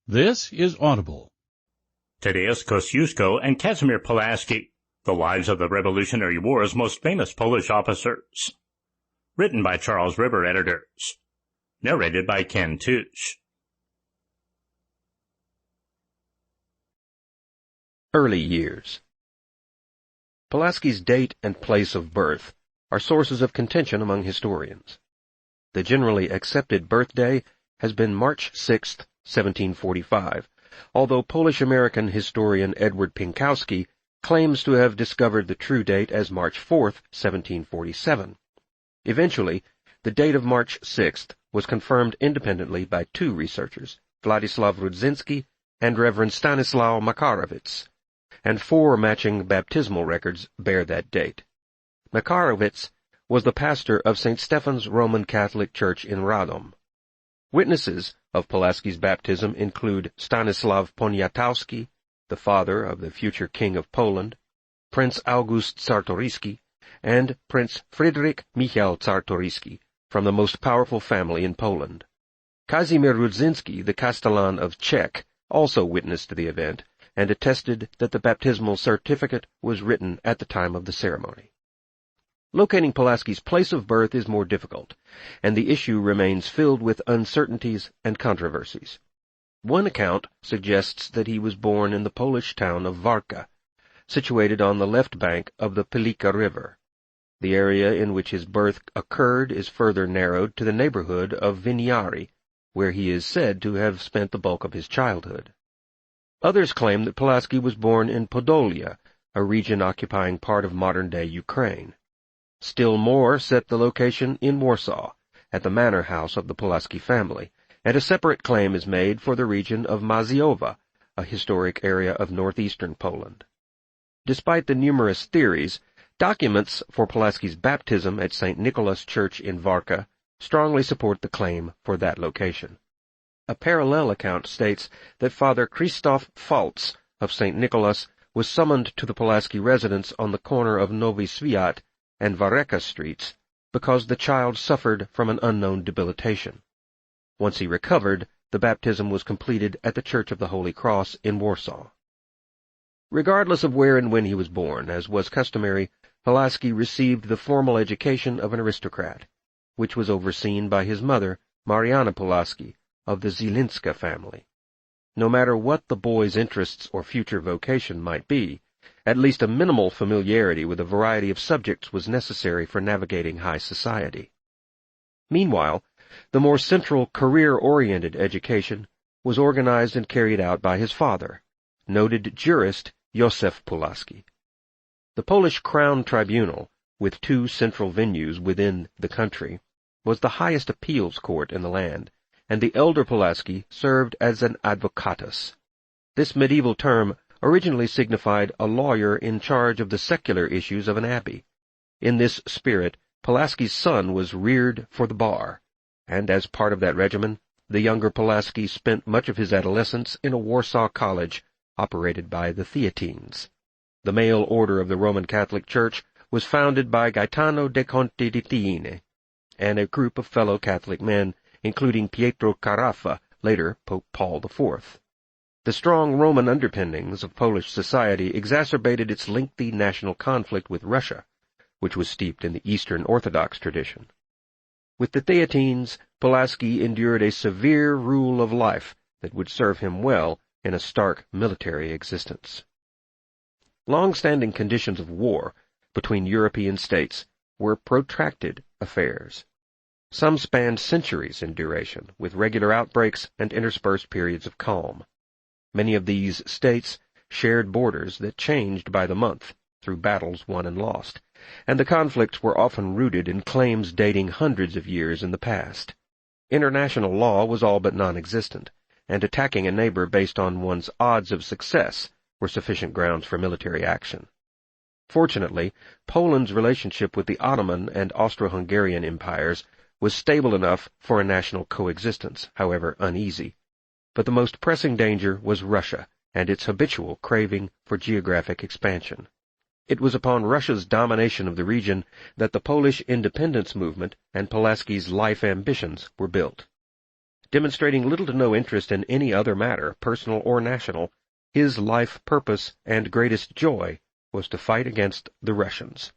This is Audible. Tadeusz Kosciuszko and Casimir Pulaski, The Lives of the Revolutionary War's Most Famous Polish Officers. Written by Charles River Editors. Narrated by Ken Touche. Early years. Pulaski's date and place of birth are sources of contention among historians. The generally accepted birthday has been March 6, 1745, although Polish-American historian Edward Pinkowski claims to have discovered the true date as March 4, 1747. Eventually, the date of March 6th was confirmed independently by two researchers, Władysław Rudzinski and Reverend Stanislaw Makarowicz, and four matching baptismal records bear that date. Makarowicz was the pastor of St. Stephen's Roman Catholic Church in Radom. Witnesses of Pulaski's baptism include Stanislaw Poniatowski, the father of the future King of Poland, Prince August Czartoryski, and Prince Fryderyk Michał Czartoryski, from the most powerful family in Poland. Casimir Rudzinski, the Castellan of Czech, also witnessed the event and attested that the baptismal certificate was written at the time of the ceremony. Locating Pulaski's place of birth is more difficult, and the issue remains filled with uncertainties and controversies. One account suggests that he was born in the Polish town of Warka, situated on the left bank of the Pilika River. The area in which his birth occurred is further narrowed to the neighborhood of Winiary, where he is said to have spent the bulk of his childhood. Others claim that Pulaski was born in Podolia, a region occupying part of modern-day Ukraine. Still more set the location in Warsaw, at the manor house of the Pulaski family, and a separate claim is made for the region of Maziowa, a historic area of northeastern Poland. Despite the numerous theories, documents for Pulaski's baptism at St. Nicholas Church in Warka strongly support the claim for that location. A parallel account states that Father Krzysztof Faltz of St. Nicholas was summoned to the Pulaski residence on the corner of Nowy Swiat and Wareka streets because the child suffered from an unknown debilitation. Once he recovered, the baptism was completed at the Church of the Holy Cross in Warsaw. Regardless of where and when he was born, as was customary, Pulaski received the formal education of an aristocrat, which was overseen by his mother, Mariana Pulaski, of the Zielinska family. No matter what the boy's interests or future vocation might be, at least a minimal familiarity with a variety of subjects was necessary for navigating high society. Meanwhile, the more central career-oriented education was organized and carried out by his father, noted jurist Józef Pulaski. The Polish Crown Tribunal, with two central venues within the country, was the highest appeals court in the land, and the elder Pulaski served as an advocatus. This medieval term originally signified a lawyer in charge of the secular issues of an abbey. In this spirit, Pulaski's son was reared for the bar, and as part of that regimen, the younger Pulaski spent much of his adolescence in a Warsaw college operated by the Theatines. The male order of the Roman Catholic Church was founded by Gaetano de Conti di Tiene, and a group of fellow Catholic men, including Pietro Carafa, later Pope Paul IV. The strong Roman underpinnings of Polish society exacerbated its lengthy national conflict with Russia, which was steeped in the Eastern Orthodox tradition. With the Theatines, Pulaski endured a severe rule of life that would serve him well in a stark military existence. Long-standing conditions of war between European states were protracted affairs. Some spanned centuries in duration, with regular outbreaks and interspersed periods of calm. Many of these states shared borders that changed by the month through battles won and lost, and the conflicts were often rooted in claims dating hundreds of years in the past. International law was all but non-existent, and attacking a neighbor based on one's odds of success were sufficient grounds for military action. Fortunately, Poland's relationship with the Ottoman and Austro-Hungarian empires was stable enough for a national coexistence, however uneasy. But the most pressing danger was Russia and its habitual craving for geographic expansion. It was upon Russia's domination of the region that the Polish independence movement and Pulaski's life ambitions were built. Demonstrating little to no interest in any other matter, personal or national, his life purpose and greatest joy was to fight against the Russians.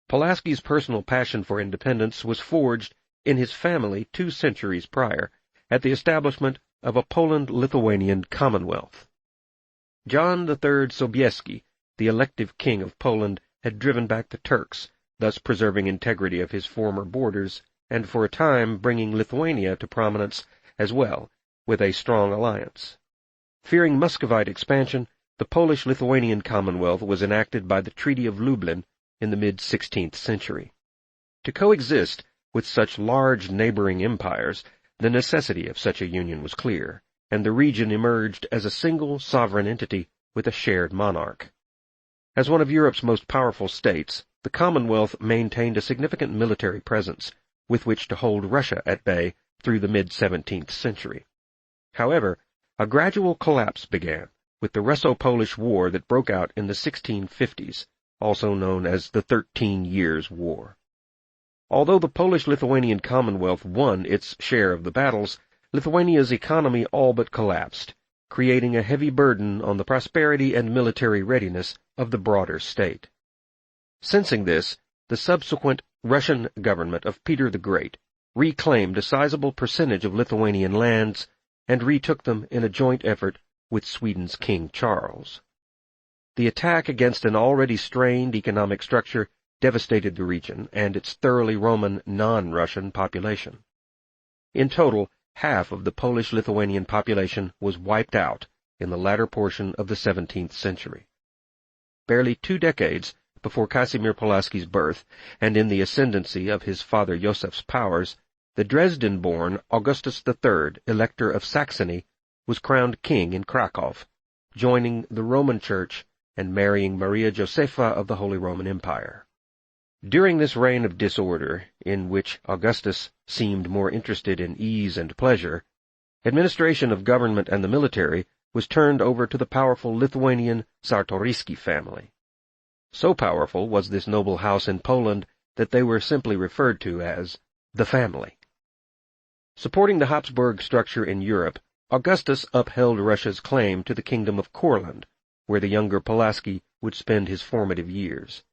Pulaski's personal passion for independence was forged in his family 2 centuries prior, at the establishment of a Poland-Lithuanian Commonwealth. John III Sobieski, the elective king of Poland, had driven back the Turks, thus preserving integrity of his former borders, and for a time bringing Lithuania to prominence as well, with a strong alliance. Fearing Muscovite expansion, the Polish-Lithuanian Commonwealth was enacted by the Treaty of Lublin in the mid-16th century. To coexist with such large neighboring empires, the necessity of such a union was clear, and the region emerged as a single sovereign entity with a shared monarch. As one of Europe's most powerful states, the Commonwealth maintained a significant military presence, with which to hold Russia at bay through the mid-17th century. However, a gradual collapse began with the Russo-Polish War that broke out in the 1650s, also known as the 13 Years' War. Although the Polish-Lithuanian Commonwealth won its share of the battles, Lithuania's economy all but collapsed, creating a heavy burden on the prosperity and military readiness of the broader state. Sensing this, the subsequent Russian government of Peter the Great reclaimed a sizable percentage of Lithuanian lands and retook them in a joint effort with Sweden's King Charles. The attack against an already strained economic structure devastated the region and its thoroughly Roman non-Russian population. In total, half of the Polish-Lithuanian population was wiped out in the latter portion of the 17th century. Barely 2 decades before Casimir Pulaski's birth, and in the ascendancy of his father Józef's powers, the Dresden-born Augustus III, Elector of Saxony, was crowned king in Krakow, joining the Roman Church and marrying Maria Josepha of the Holy Roman Empire. During this reign of disorder, in which Augustus seemed more interested in ease and pleasure, administration of government and the military was turned over to the powerful Lithuanian Czartoryski family. So powerful was this noble house in Poland that they were simply referred to as the family. Supporting the Habsburg structure in Europe, Augustus upheld Russia's claim to the kingdom of Courland, where the younger Pulaski would spend his formative years.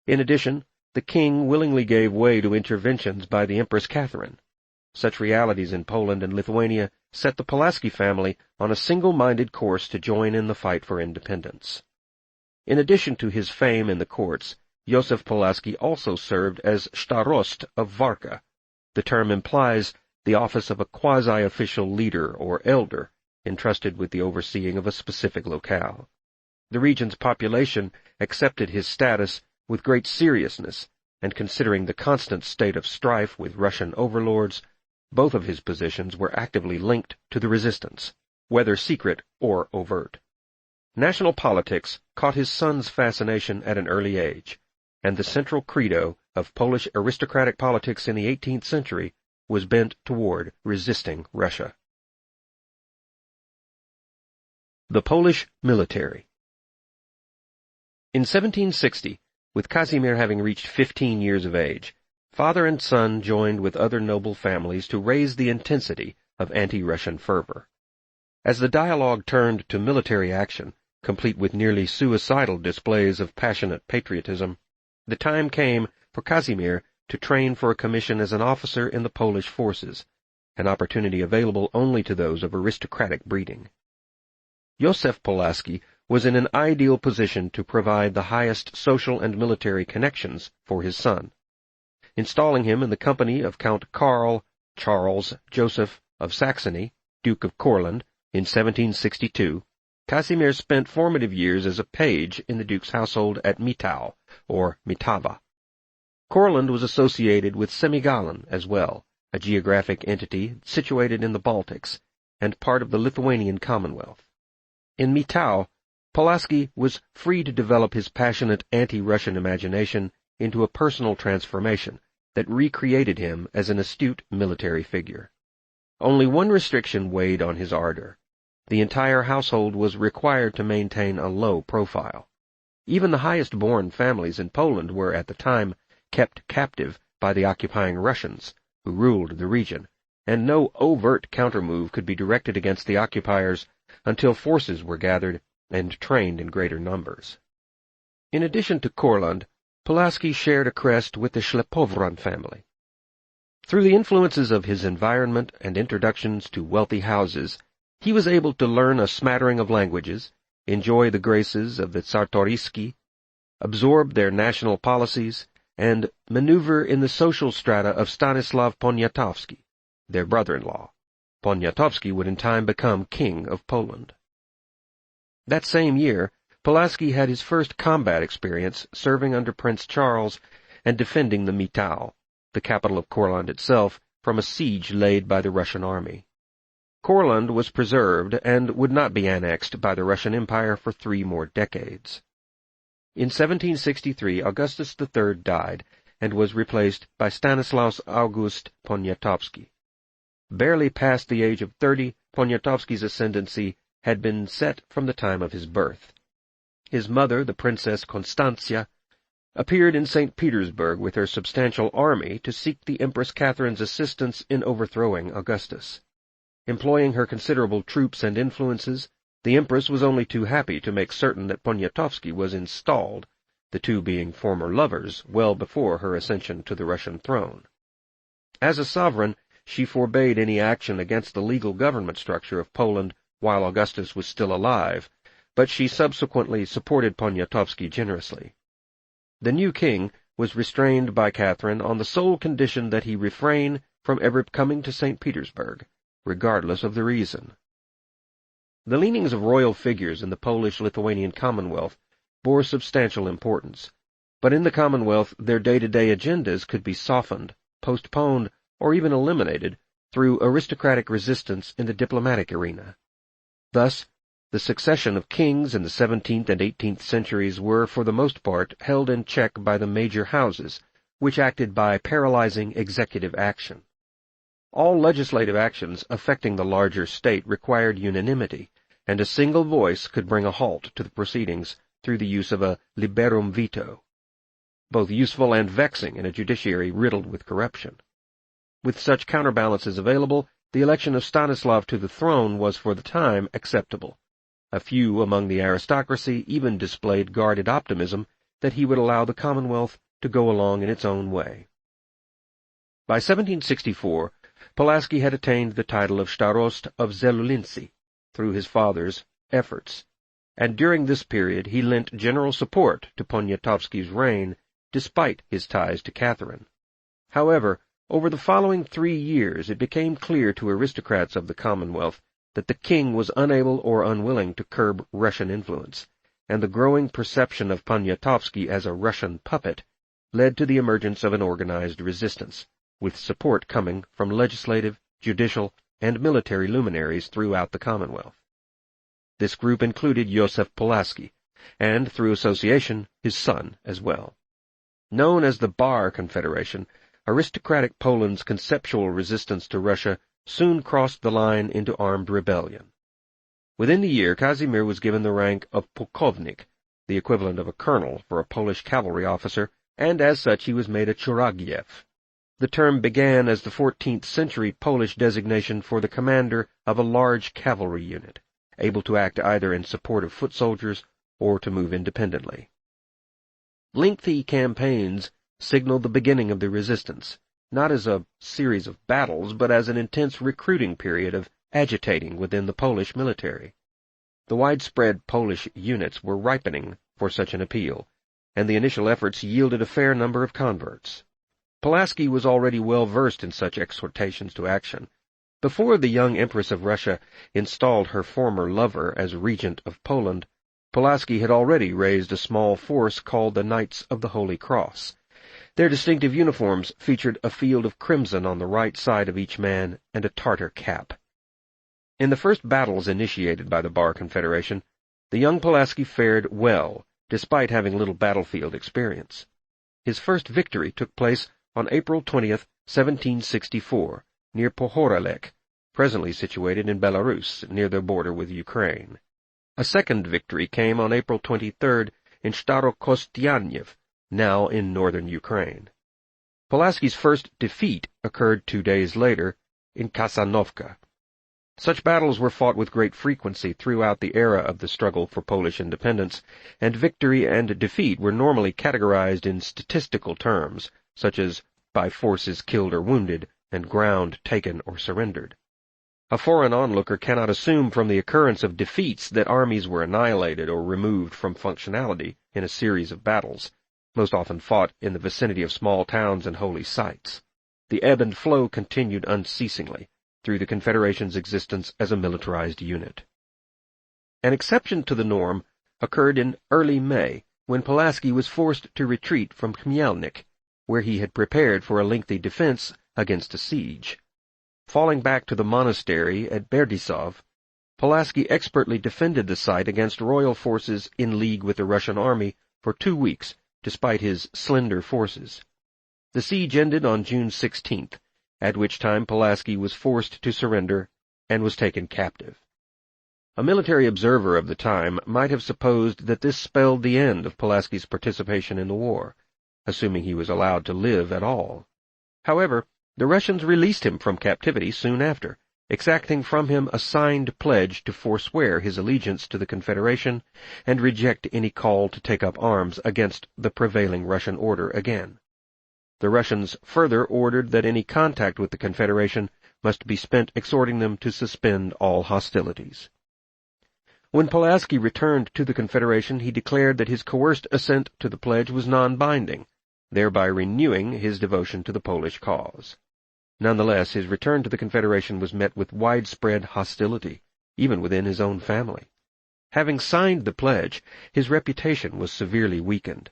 In addition, the king willingly gave way to interventions by the Empress Catherine. Such realities in Poland and Lithuania set the Pulaski family on a single-minded course to join in the fight for independence. In addition to his fame in the courts, Józef Pulaski also served as starost of Warka. The term implies the office of a quasi-official leader or elder, entrusted with the overseeing of a specific locale. The region's population accepted his status with great seriousness, and considering the constant state of strife with Russian overlords, both of his positions were actively linked to the resistance, whether secret or overt. National politics caught his son's fascination at an early age, and the central credo of Polish aristocratic politics in the 18th century was bent toward resisting Russia. The Polish military. In 1760, with Casimir having reached 15 years of age, father and son joined with other noble families to raise the intensity of anti-Russian fervor. As the dialogue turned to military action, complete with nearly suicidal displays of passionate patriotism, the time came for Casimir to train for a commission as an officer in the Polish forces, an opportunity available only to those of aristocratic breeding. Józef Pulaski was in an ideal position to provide the highest social and military connections for his son. Installing him in the company of Count Charles Joseph of Saxony, Duke of Courland, in 1762, Casimir spent formative years as a page in the Duke's household at Mitau, or Mitava. Courland was associated with Semigallon as well, a geographic entity situated in the Baltics, and part of the Lithuanian Commonwealth. In Mitau, Pulaski was free to develop his passionate anti-Russian imagination into a personal transformation that recreated him as an astute military figure. Only one restriction weighed on his ardor. The entire household was required to maintain a low profile. Even the highest-born families in Poland were, at the time, kept captive by the occupying Russians, who ruled the region, and no overt countermove could be directed against the occupiers until forces were gathered and trained in greater numbers. In addition to Courland, Pulaski shared a crest with the Schlepovran family. Through the influences of his environment and introductions to wealthy houses, he was able to learn a smattering of languages, enjoy the graces of the Czartoryski, absorb their national policies, and maneuver in the social strata of Stanislav Poniatowski, their brother-in-law. Poniatowski would in time become King of Poland. That same year, Pulaski had his first combat experience serving under Prince Charles and defending the Mitau, the capital of Courland itself, from a siege laid by the Russian army. Courland was preserved and would not be annexed by the Russian Empire for 3 more decades. In 1763, Augustus III died and was replaced by Stanislaus August Poniatowski. Barely past the age of 30, Poniatowski's ascendancy had been set from the time of his birth. His mother, the Princess Constantia, appeared in St. Petersburg with her substantial army to seek the Empress Catherine's assistance in overthrowing Augustus. Employing her considerable troops and influences, the Empress was only too happy to make certain that Poniatowski was installed, the two being former lovers well before her ascension to the Russian throne. As a sovereign, she forbade any action against the legal government structure of Poland while Augustus was still alive, but she subsequently supported Poniatowski generously. The new king was restrained by Catherine on the sole condition that he refrain from ever coming to St. Petersburg, regardless of the reason. The leanings of royal figures in the Polish-Lithuanian Commonwealth bore substantial importance, but in the Commonwealth their day-to-day agendas could be softened, postponed, or even eliminated through aristocratic resistance in the diplomatic arena. Thus, the succession of kings in the 17th and 18th centuries were, for the most part, held in check by the major houses, which acted by paralyzing executive action. All legislative actions affecting the larger state required unanimity, and a single voice could bring a halt to the proceedings through the use of a liberum veto, both useful and vexing in a judiciary riddled with corruption. With such counterbalances available, the election of Stanislav to the throne was for the time acceptable. A few among the aristocracy even displayed guarded optimism that he would allow the Commonwealth to go along in its own way. By 1764, Pulaski had attained the title of Starost of Zelulinci through his father's efforts, and during this period he lent general support to Poniatowski's reign despite his ties to Catherine. However, over the following 3 years it became clear to aristocrats of the Commonwealth that the king was unable or unwilling to curb Russian influence, and the growing perception of Poniatowski as a Russian puppet led to the emergence of an organized resistance, with support coming from legislative, judicial, and military luminaries throughout the Commonwealth. This group included Joseph Pulaski, and, through association, his son as well. Known as the Bar Confederation, aristocratic Poland's conceptual resistance to Russia soon crossed the line into armed rebellion. Within the year, Casimir was given the rank of pukovnik, the equivalent of a colonel for a Polish cavalry officer, and as such he was made a choragiev. The term began as the 14th-century Polish designation for the commander of a large cavalry unit, able to act either in support of foot soldiers or to move independently. Lengthy campaigns signaled the beginning of the resistance, not as a series of battles, but as an intense recruiting period of agitating within the Polish military. The widespread Polish units were ripening for such an appeal, and the initial efforts yielded a fair number of converts. Pulaski was already well versed in such exhortations to action. Before the young Empress of Russia installed her former lover as regent of Poland, Pulaski had already raised a small force called the Knights of the Holy Cross. Their distinctive uniforms featured a field of crimson on the right side of each man and a Tartar cap. In the first battles initiated by the Bar Confederation, the young Pulaski fared well, despite having little battlefield experience. His first victory took place on April 20th, 1764, near Pohorelek, presently situated in Belarus, near the border with Ukraine. A second victory came on April 23rd in Starokostianiev, now in northern Ukraine. Pulaski's first defeat occurred 2 days later, in Kasanovka. Such battles were fought with great frequency throughout the era of the struggle for Polish independence, and victory and defeat were normally categorized in statistical terms, such as by forces killed or wounded, and ground taken or surrendered. A foreign onlooker cannot assume from the occurrence of defeats that armies were annihilated or removed from functionality in a series of battles, most often fought in the vicinity of small towns and holy sites. The ebb and flow continued unceasingly through the Confederation's existence as a militarized unit. An exception to the norm occurred in early May, when Pulaski was forced to retreat from Khmelnyk, where he had prepared for a lengthy defense against a siege. Falling back to the monastery at Berdysov, Pulaski expertly defended the site against royal forces in league with the Russian army for 2 weeks, despite his slender forces. The siege ended on June 16th, at which time Pulaski was forced to surrender and was taken captive. A military observer of the time might have supposed that this spelled the end of Pulaski's participation in the war, assuming he was allowed to live at all. However, the Russians released him from captivity soon after, exacting from him a signed pledge to forswear his allegiance to the Confederation and reject any call to take up arms against the prevailing Russian order again. The Russians further ordered that any contact with the Confederation must be spent exhorting them to suspend all hostilities. When Pulaski returned to the Confederation, he declared that his coerced assent to the pledge was non-binding, thereby renewing his devotion to the Polish cause. Nonetheless, his return to the Confederation was met with widespread hostility, even within his own family. Having signed the pledge, his reputation was severely weakened.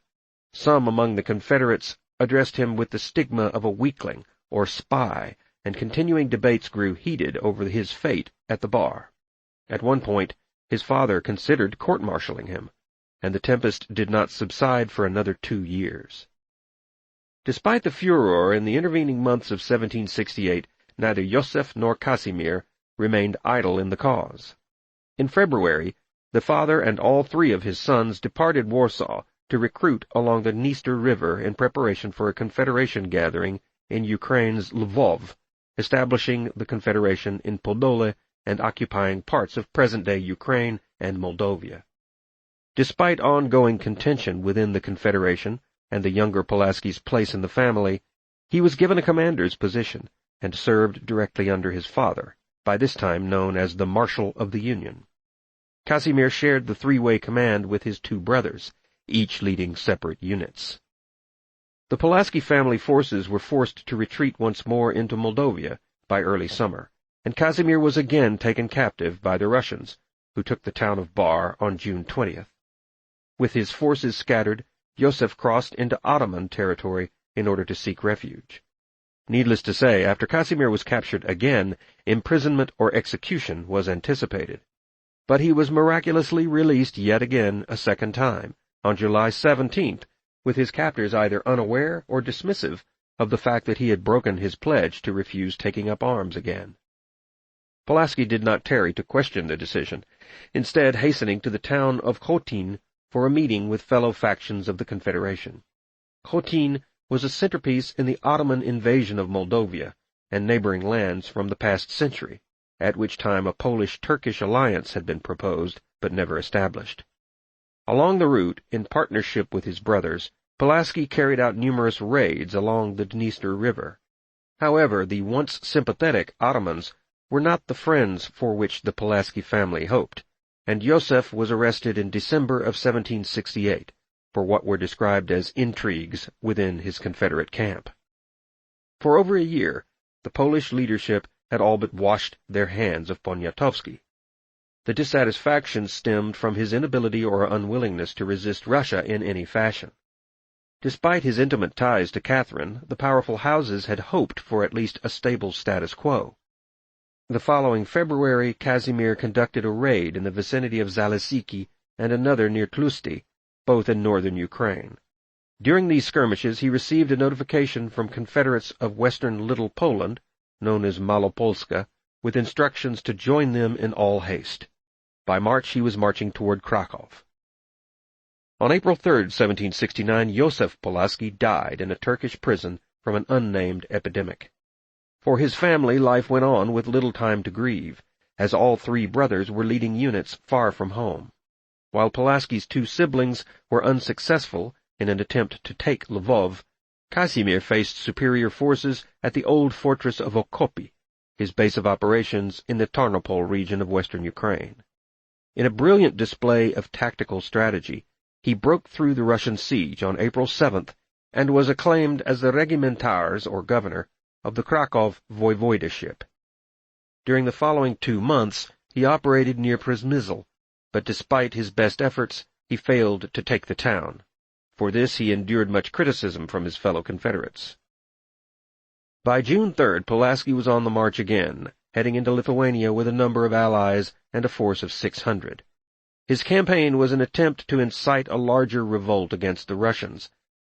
Some among the Confederates addressed him with the stigma of a weakling or spy, and continuing debates grew heated over his fate at the bar. At one point, his father considered court-martialing him, and the tempest did not subside for another 2 years. Despite the furor in the intervening months of 1768, neither Joseph nor Casimir remained idle in the cause. In February, the father and all 3 of his sons departed Warsaw to recruit along the Dniester River in preparation for a Confederation gathering in Ukraine's Lvov, establishing the Confederation in Podole and occupying parts of present-day Ukraine and Moldavia. Despite ongoing contention within the Confederation and the younger Pulaski's place in the family, he was given a commander's position and served directly under his father, by this time known as the Marshal of the Union. Casimir shared the 3-way command with his 2 brothers, each leading separate units. The Pulaski family forces were forced to retreat once more into Moldavia by early summer, and Casimir was again taken captive by the Russians, who took the town of Bar on June 20th. With his forces scattered, Joseph crossed into Ottoman territory in order to seek refuge. Needless to say, after Casimir was captured again, imprisonment or execution was anticipated. But he was miraculously released yet again a second time, on July 17th, with his captors either unaware or dismissive of the fact that he had broken his pledge to refuse taking up arms again. Pulaski did not tarry to question the decision, instead hastening to the town of Khotin for a meeting with fellow factions of the Confederation. Khotin was a centerpiece in the Ottoman invasion of Moldavia and neighboring lands from the past century, at which time a Polish-Turkish alliance had been proposed but never established. Along the route, in partnership with his brothers, Pulaski carried out numerous raids along the Dniester River. However, the once sympathetic Ottomans were not the friends for which the Pulaski family hoped, and Joseph was arrested in December of 1768 for what were described as intrigues within his Confederate camp. For over a year, the Polish leadership had all but washed their hands of Poniatowski. The dissatisfaction stemmed from his inability or unwillingness to resist Russia in any fashion. Despite his intimate ties to Catherine, the powerful houses had hoped for at least a stable status quo. The following February, Casimir conducted a raid in the vicinity of Zalesiki and another near Tlusty, both in northern Ukraine. During these skirmishes he received a notification from Confederates of western Little Poland, known as Malopolska, with instructions to join them in all haste. By March he was marching toward Krakow. On April 3, 1769, Joseph Pulaski died in a Turkish prison from an unnamed epidemic. For his family, life went on with little time to grieve, as all three brothers were leading units far from home. While Pulaski's two siblings were unsuccessful in an attempt to take Lvov, Casimir faced superior forces at the old fortress of Okopy, his base of operations in the Tarnopol region of western Ukraine. In a brilliant display of tactical strategy, he broke through the Russian siege on April 7th and was acclaimed as the regimentars, or governor, of the Krakow voivodeship. During the following 2 months, he operated near Przemysl, but despite his best efforts, he failed to take the town. For this he endured much criticism from his fellow Confederates. By June 3rd, Pulaski was on the march again, heading into Lithuania with a number of allies and a force of 600. His campaign was an attempt to incite a larger revolt against the Russians,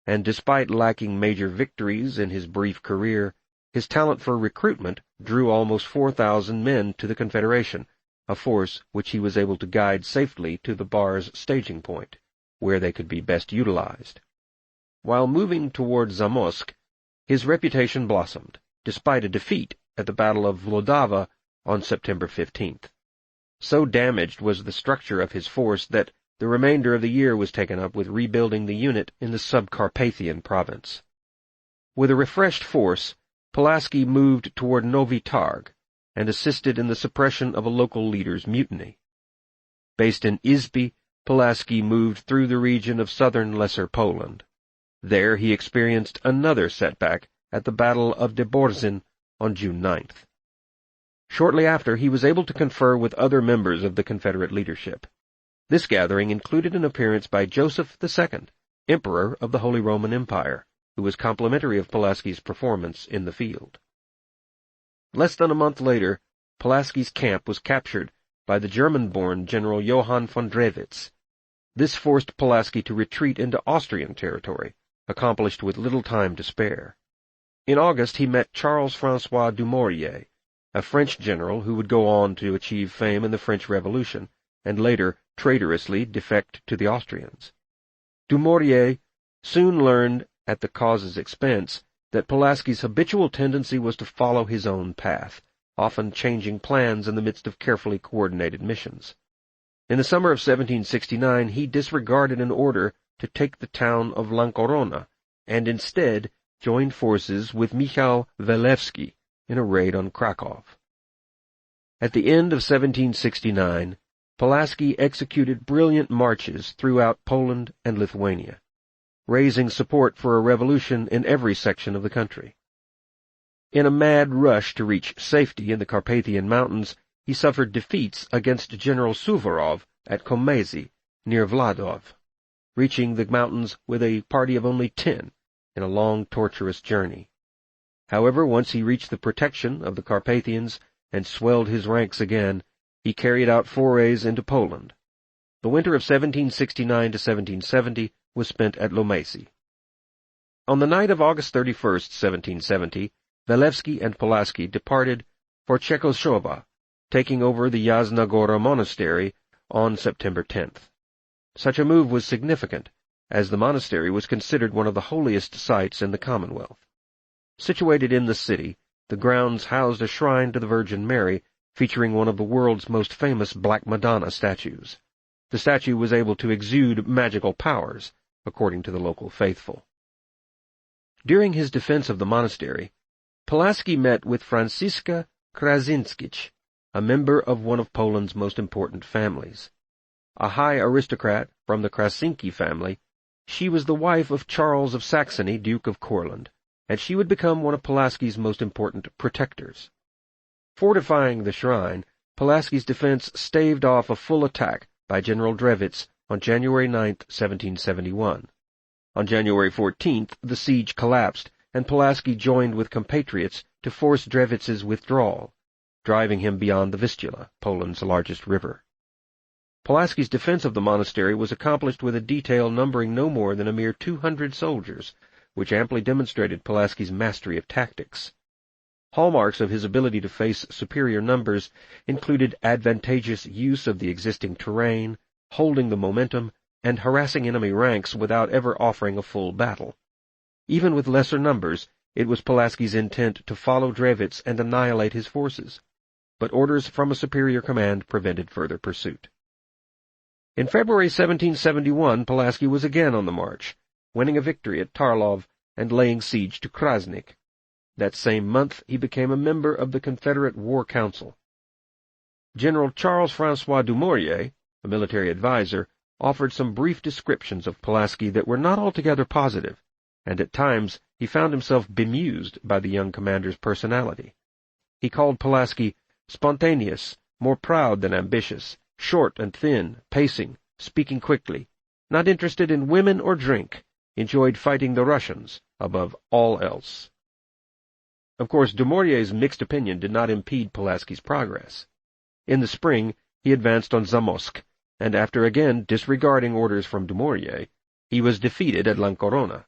and despite lacking major victories in his brief career, his talent for recruitment drew almost 4,000 men to the Confederation, a force which he was able to guide safely to the Bar's staging point, where they could be best utilized. While moving toward Zamość, his reputation blossomed, despite a defeat at the Battle of Vlodava on September 15th. So damaged was the structure of his force that the remainder of the year was taken up with rebuilding the unit in the Subcarpathian province. With a refreshed force, Pulaski moved toward Novi Targ and assisted in the suppression of a local leader's mutiny. Based in Izby, Pulaski moved through the region of southern Lesser Poland. There he experienced another setback at the Battle of Deborzin on June 9th. Shortly after, he was able to confer with other members of the Confederate leadership. This gathering included an appearance by Joseph II, Emperor of the Holy Roman Empire, who was complimentary of Pulaski's performance in the field. Less than a month later, Pulaski's camp was captured by the German-born General Johann von Drewitz. This forced Pulaski to retreat into Austrian territory, accomplished with little time to spare. In August he met Charles-François Dumouriez, a French general who would go on to achieve fame in the French Revolution, and later traitorously defect to the Austrians. Dumouriez soon learned, at the cause's expense, that Pulaski's habitual tendency was to follow his own path, often changing plans in the midst of carefully coordinated missions. In the summer of 1769 he disregarded an order to take the town of Lankorona, and instead joined forces with Michał Walewski in a raid on Krakow. At the end of 1769, Pulaski executed brilliant marches throughout Poland and Lithuania, raising support for a revolution in every section of the country. In a mad rush to reach safety in the Carpathian Mountains, he suffered defeats against General Suvorov at Komazy, near Vladov, reaching the mountains with a party of only 10 in a long, tortuous journey. However, once he reached the protection of the Carpathians and swelled his ranks again, he carried out forays into Poland. The winter of 1769 to 1770 was spent at Lomacy. On the night of August 31st, 1770, Walewski and Pulaski departed for Czechoslovakia, taking over the Jasna Gora monastery on September 10th. Such a move was significant, as the monastery was considered one of the holiest sites in the Commonwealth. Situated in the city, the grounds housed a shrine to the Virgin Mary, featuring one of the world's most famous Black Madonna statues. The statue was able to exude magical powers, according to the local faithful. During his defense of the monastery, Pulaski met with Franciszka Krasinskich, a member of one of Poland's most important families. A high aristocrat from the Krasinski family, she was the wife of Charles of Saxony, Duke of Courland, and she would become one of Pulaski's most important protectors. Fortifying the shrine, Pulaski's defense staved off a full attack by General Drewitz on January 9, 1771. On January 14th, the siege collapsed, and Pulaski joined with compatriots to force Drewitz's withdrawal, driving him beyond the Vistula, Poland's largest river. Pulaski's defense of the monastery was accomplished with a detail numbering no more than a mere 200 soldiers, which amply demonstrated Pulaski's mastery of tactics. Hallmarks of his ability to face superior numbers included advantageous use of the existing terrain, holding the momentum, and harassing enemy ranks without ever offering a full battle. Even with lesser numbers, It was Pulaski's intent to follow Drevitz and annihilate his forces, but orders from a superior command prevented further pursuit. In February 1771, Pulaski was again on the march, winning a victory at Tarlov and laying siege to Krasnik. That same month he became a member of the Confederate War Council. General Charles-François Dumouriez, a military adviser, offered some brief descriptions of Pulaski that were not altogether positive, and at times he found himself bemused by the young commander's personality. He called Pulaski spontaneous, more proud than ambitious, short and thin, pacing, speaking quickly, not interested in women or drink, enjoyed fighting the Russians above all else. Of course, Dumouriez's mixed opinion did not impede Pulaski's progress. In the spring, he advanced on Zamosk, and after again disregarding orders from Dumouriez, he was defeated at Lancorona.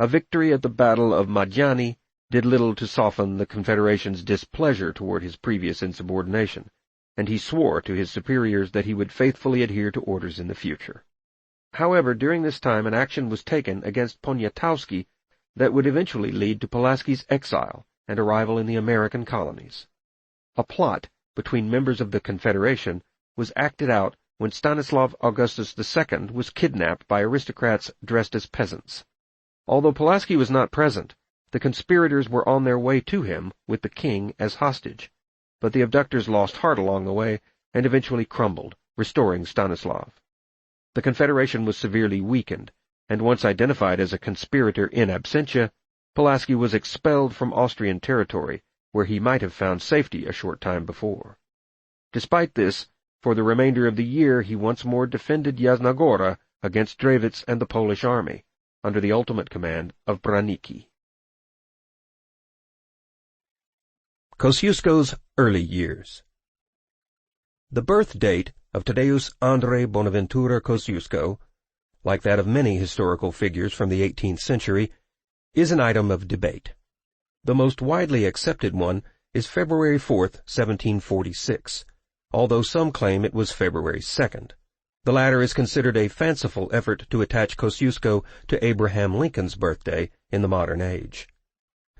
A victory at the Battle of Madjani did little to soften the Confederation's displeasure toward his previous insubordination, and he swore to his superiors that he would faithfully adhere to orders in the future. However, during this time an action was taken against Poniatowski that would eventually lead to Pulaski's exile and arrival in the American colonies. A plot between members of the Confederation was acted out when Stanislav Augustus II was kidnapped by aristocrats dressed as peasants. Although Pulaski was not present, the conspirators were on their way to him with the king as hostage, but the abductors lost heart along the way and eventually crumbled, restoring Stanislav. The Confederation was severely weakened, and once identified as a conspirator in absentia, Pulaski was expelled from Austrian territory, where he might have found safety a short time before. Despite this, for the remainder of the year he once more defended Jasna against Drevitz and the Polish army, under the ultimate command of Branicki. Kosciuszko's early years. The birth date of Tadeusz Andrzej Bonaventura Kosciuszko, like that of many historical figures from the 18th century, is an item of debate. The most widely accepted one is February 4th, 1746, although some claim it was February 2nd. The latter is considered a fanciful effort to attach Kosciuszko to Abraham Lincoln's birthday in the modern age.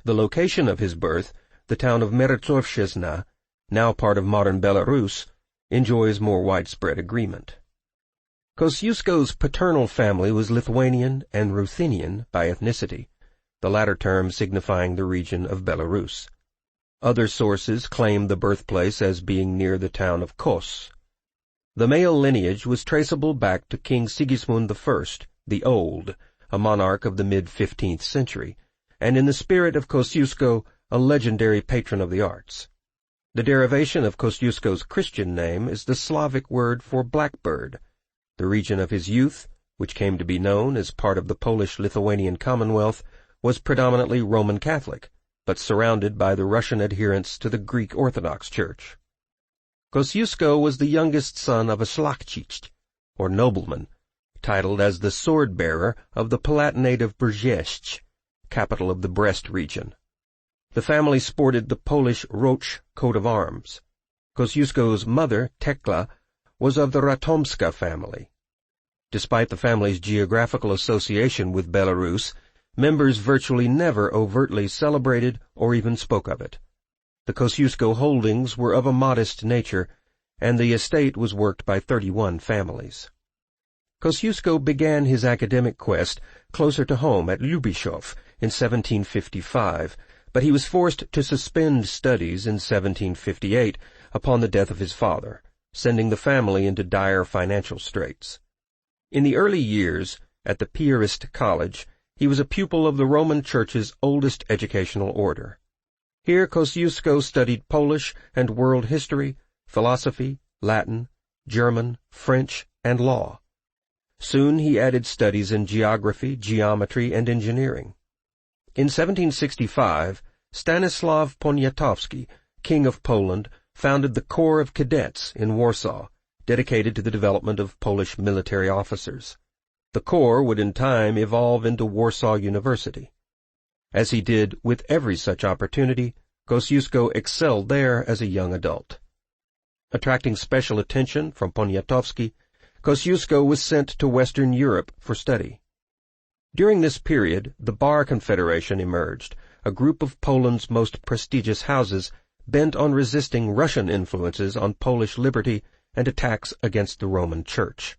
The location of his birth, the town of Merezovshchezna, now part of modern Belarus, enjoys more widespread agreement. Kosciuszko's paternal family was Lithuanian and Ruthenian by ethnicity, the latter term signifying the region of Belarus. Other sources claim the birthplace as being near the town of Kos. The male lineage was traceable back to King Sigismund I, the Old, a monarch of the mid-15th century, and in the spirit of Kosciuszko, a legendary patron of the arts. The derivation of Kosciuszko's Christian name is the Slavic word for blackbird. The region of his youth, which came to be known as part of the Polish-Lithuanian Commonwealth, was predominantly Roman Catholic, but surrounded by the Russian adherents to the Greek Orthodox Church. Kosciuszko was the youngest son of a szlachcic, or nobleman, titled as the sword-bearer of the Palatinate of Brześć, capital of the Brest region. The family sported the Polish Roch coat of arms. Kosciuszko's mother, Tekla, was of the Ratomska family. Despite the family's geographical association with Belarus, members virtually never overtly celebrated or even spoke of it. The Kosciuszko holdings were of a modest nature, and the estate was worked by 31 families. Kosciuszko began his academic quest closer to home at Lubishov in 1755, but he was forced to suspend studies in 1758 upon the death of his father, sending the family into dire financial straits. In the early years, at the Piarist College, he was a pupil of the Roman Church's oldest educational order. Here Kosciuszko studied Polish and world history, philosophy, Latin, German, French, and law. Soon he added studies in geography, geometry, and engineering. In 1765, Stanislav Poniatowski, King of Poland, founded the Corps of Cadets in Warsaw, dedicated to the development of Polish military officers. The Corps would in time evolve into Warsaw University. As he did with every such opportunity, Kosciuszko excelled there as a young adult. Attracting special attention from Poniatowski, Kosciuszko was sent to Western Europe for study. During this period, the Bar Confederation emerged, a group of Poland's most prestigious houses bent on resisting Russian influences on Polish liberty and attacks against the Roman Church.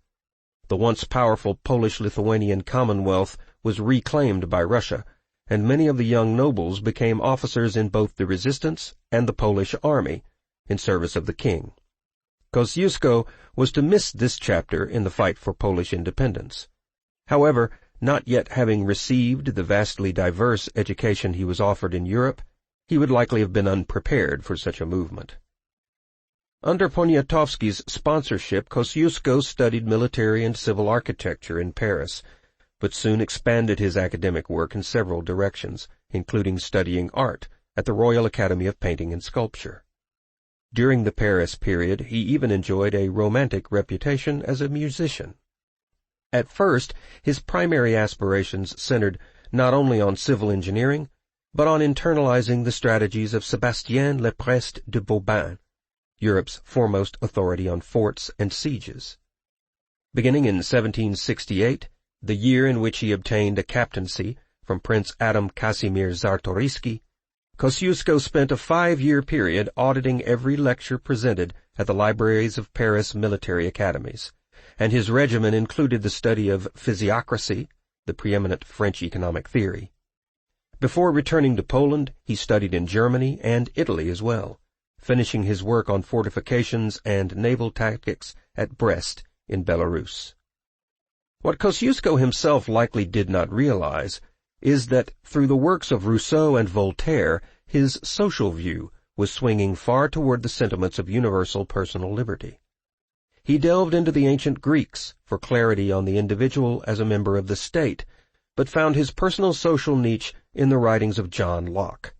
The once powerful Polish-Lithuanian Commonwealth was reclaimed by Russia, and many of the young nobles became officers in both the resistance and the Polish army, in service of the king. Kosciuszko was to miss this chapter in the fight for Polish independence. However, not yet having received the vastly diverse education he was offered in Europe, he would likely have been unprepared for such a movement. Under Poniatowski's sponsorship, Kosciuszko studied military and civil architecture in Paris, but soon expanded his academic work in several directions, including studying art at the Royal Academy of Painting and Sculpture. During the Paris period, he even enjoyed a romantic reputation as a musician. At first, his primary aspirations centered not only on civil engineering, but on internalizing the strategies of Sébastien Leprest de Beaubien, Europe's foremost authority on forts and sieges. Beginning in 1768, the year in which he obtained a captaincy from Prince Adam Casimir Czartoryski, Kosciuszko spent a 5-year period auditing every lecture presented at the libraries of Paris military academies, and his regimen included the study of physiocracy, the preeminent French economic theory. Before returning to Poland, he studied in Germany and Italy as well, finishing his work on fortifications and naval tactics at Brest in Belarus. What Kosciuszko himself likely did not realize is that through the works of Rousseau and Voltaire, his social view was swinging far toward the sentiments of universal personal liberty. He delved into the ancient Greeks for clarity on the individual as a member of the state, but found his personal social niche in the writings of John Locke.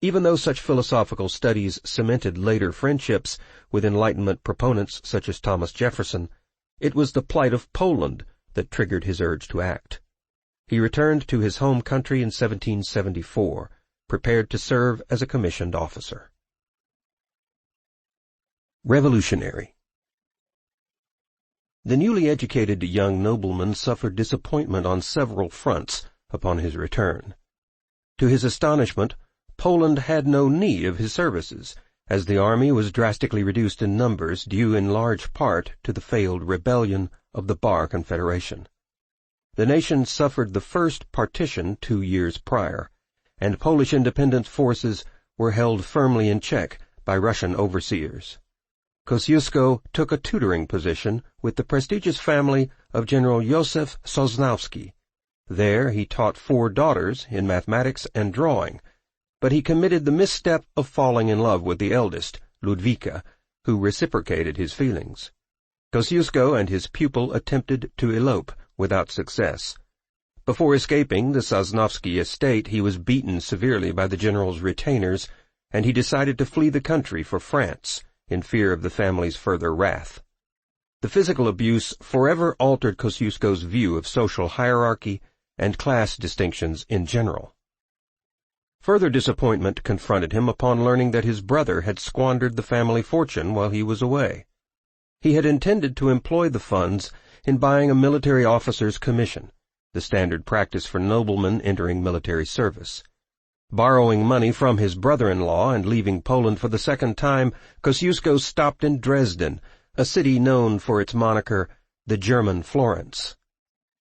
Even though such philosophical studies cemented later friendships with Enlightenment proponents such as Thomas Jefferson, it was the plight of Poland that triggered his urge to act. He returned to his home country in 1774, prepared to serve as a commissioned officer. Revolutionary. The newly educated young nobleman suffered disappointment on several fronts upon his return. To his astonishment, Poland had no need of his services, as the army was drastically reduced in numbers due in large part to the failed rebellion of the Bar Confederation. The nation suffered the first partition 2 years prior, and Polish independent forces were held firmly in check by Russian overseers. Kosciuszko took a tutoring position with the prestigious family of General Józef Sosnowski. There he taught 4 daughters in mathematics and drawing, but he committed the misstep of falling in love with the eldest, Ludwika, who reciprocated his feelings. Kosciuszko and his pupil attempted to elope without success. Before escaping the Sosnowski estate, he was beaten severely by the general's retainers, and he decided to flee the country for France, in fear of the family's further wrath. The physical abuse forever altered Kosciuszko's view of social hierarchy and class distinctions in general. Further disappointment confronted him upon learning that his brother had squandered the family fortune while he was away. He had intended to employ the funds in buying a military officer's commission, the standard practice for noblemen entering military service. Borrowing money from his brother-in-law and leaving Poland for the second time, Kosciuszko stopped in Dresden, a city known for its moniker, the German Florence.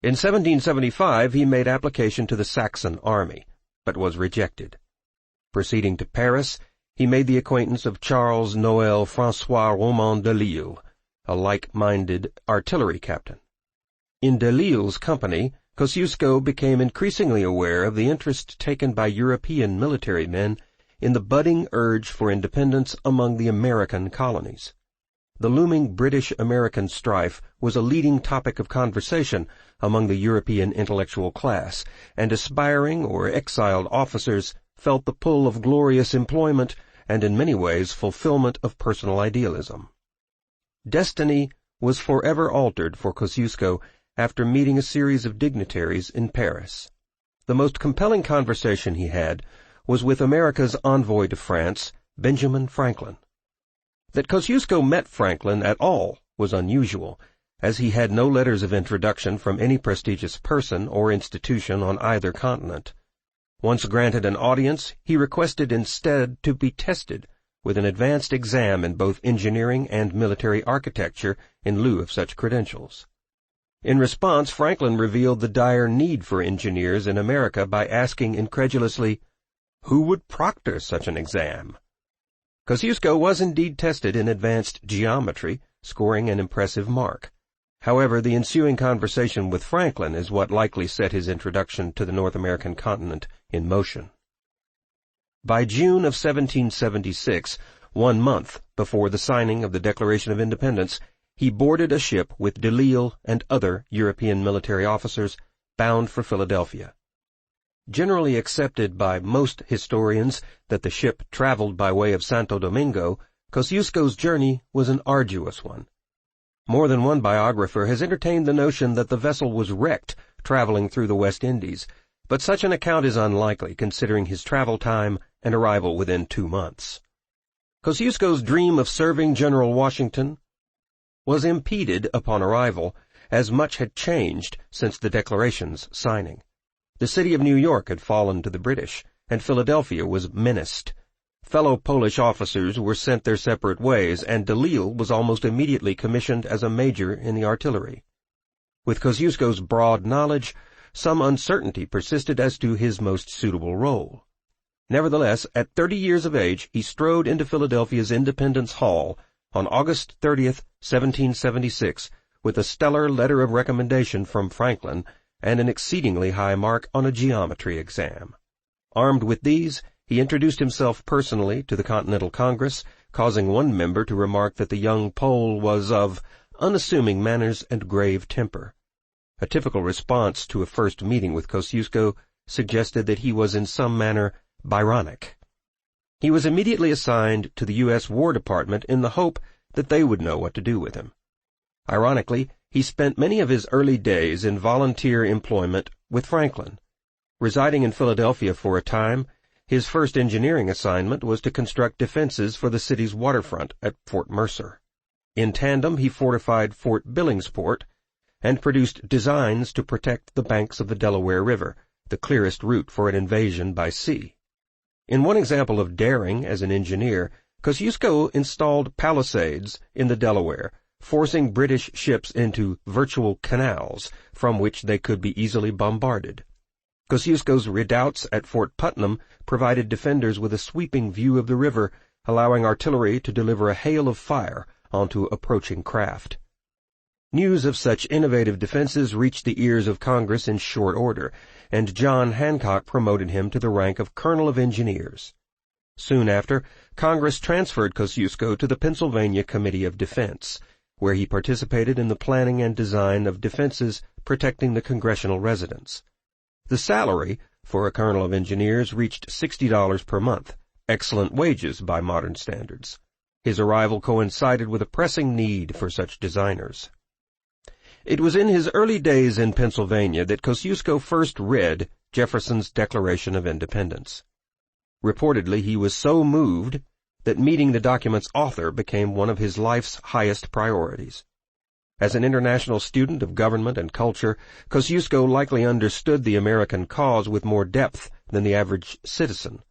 In 1775 he made application to the Saxon army, but was rejected. Proceeding to Paris, he made the acquaintance of Charles Noël François Roman de Lille, a like-minded artillery captain. In de Lille's company, Kosciuszko became increasingly aware of the interest taken by European military men in the budding urge for independence among the American colonies. The looming British-American strife was a leading topic of conversation among the European intellectual class, and aspiring or exiled officers felt the pull of glorious employment and in many ways fulfillment of personal idealism. Destiny was forever altered for Kosciuszko after meeting a series of dignitaries in Paris. The most compelling conversation he had was with America's envoy to France, Benjamin Franklin. That Kosciuszko met Franklin at all was unusual, as he had no letters of introduction from any prestigious person or institution on either continent. Once granted an audience, he requested instead to be tested with an advanced exam in both engineering and military architecture in lieu of such credentials. In response, Franklin revealed the dire need for engineers in America by asking incredulously, "Who would proctor such an exam?" Kosciuszko was indeed tested in advanced geometry, scoring an impressive mark. However, the ensuing conversation with Franklin is what likely set his introduction to the North American continent in motion. By June of 1776, 1 month before the signing of the Declaration of Independence, he boarded a ship with de Lisle and other European military officers bound for Philadelphia. Generally accepted by most historians that the ship traveled by way of Santo Domingo, Kosciuszko's journey was an arduous one. More than one biographer has entertained the notion that the vessel was wrecked traveling through the West Indies, but such an account is unlikely considering his travel time and arrival within 2 months. Kosciuszko's dream of serving General Washington was impeded upon arrival, as much had changed since the Declaration's signing. The city of New York had fallen to the British, and Philadelphia was menaced. Fellow Polish officers were sent their separate ways, and de Lisle was almost immediately commissioned as a major in the artillery. With Kosciuszko's broad knowledge, some uncertainty persisted as to his most suitable role. Nevertheless, at 30 years of age, he strode into Philadelphia's Independence Hall on August 30th, 1776, with a stellar letter of recommendation from Franklin and an exceedingly high mark on a geometry exam. Armed with these, he introduced himself personally to the Continental Congress, causing one member to remark that the young Pole was of unassuming manners and grave temper. A typical response to a first meeting with Kosciuszko suggested that he was in some manner Byronic. He was immediately assigned to the U.S. War Department in the hope that they would know what to do with him. Ironically, he spent many of his early days in volunteer employment with Franklin. Residing in Philadelphia for a time, his first engineering assignment was to construct defenses for the city's waterfront at Fort Mercer. In tandem, he fortified Fort Billingsport and produced designs to protect the banks of the Delaware River, the clearest route for an invasion by sea. In one example of daring as an engineer, Kosciuszko installed palisades in the Delaware, forcing British ships into virtual canals from which they could be easily bombarded. Kosciuszko's redoubts at Fort Putnam provided defenders with a sweeping view of the river, allowing artillery to deliver a hail of fire onto approaching craft. News of such innovative defenses reached the ears of Congress in short order, and John Hancock promoted him to the rank of Colonel of Engineers. Soon after, Congress transferred Kosciuszko to the Pennsylvania Committee of Defense, where he participated in the planning and design of defenses protecting the congressional residents. The salary for a Colonel of Engineers reached $60 per month, excellent wages by modern standards. His arrival coincided with a pressing need for such designers. It was in his early days in Pennsylvania that Kosciuszko first read Jefferson's Declaration of Independence. Reportedly, he was so moved that meeting the document's author became one of his life's highest priorities. As an international student of government and culture, Kosciuszko likely understood the American cause with more depth than the average citizen.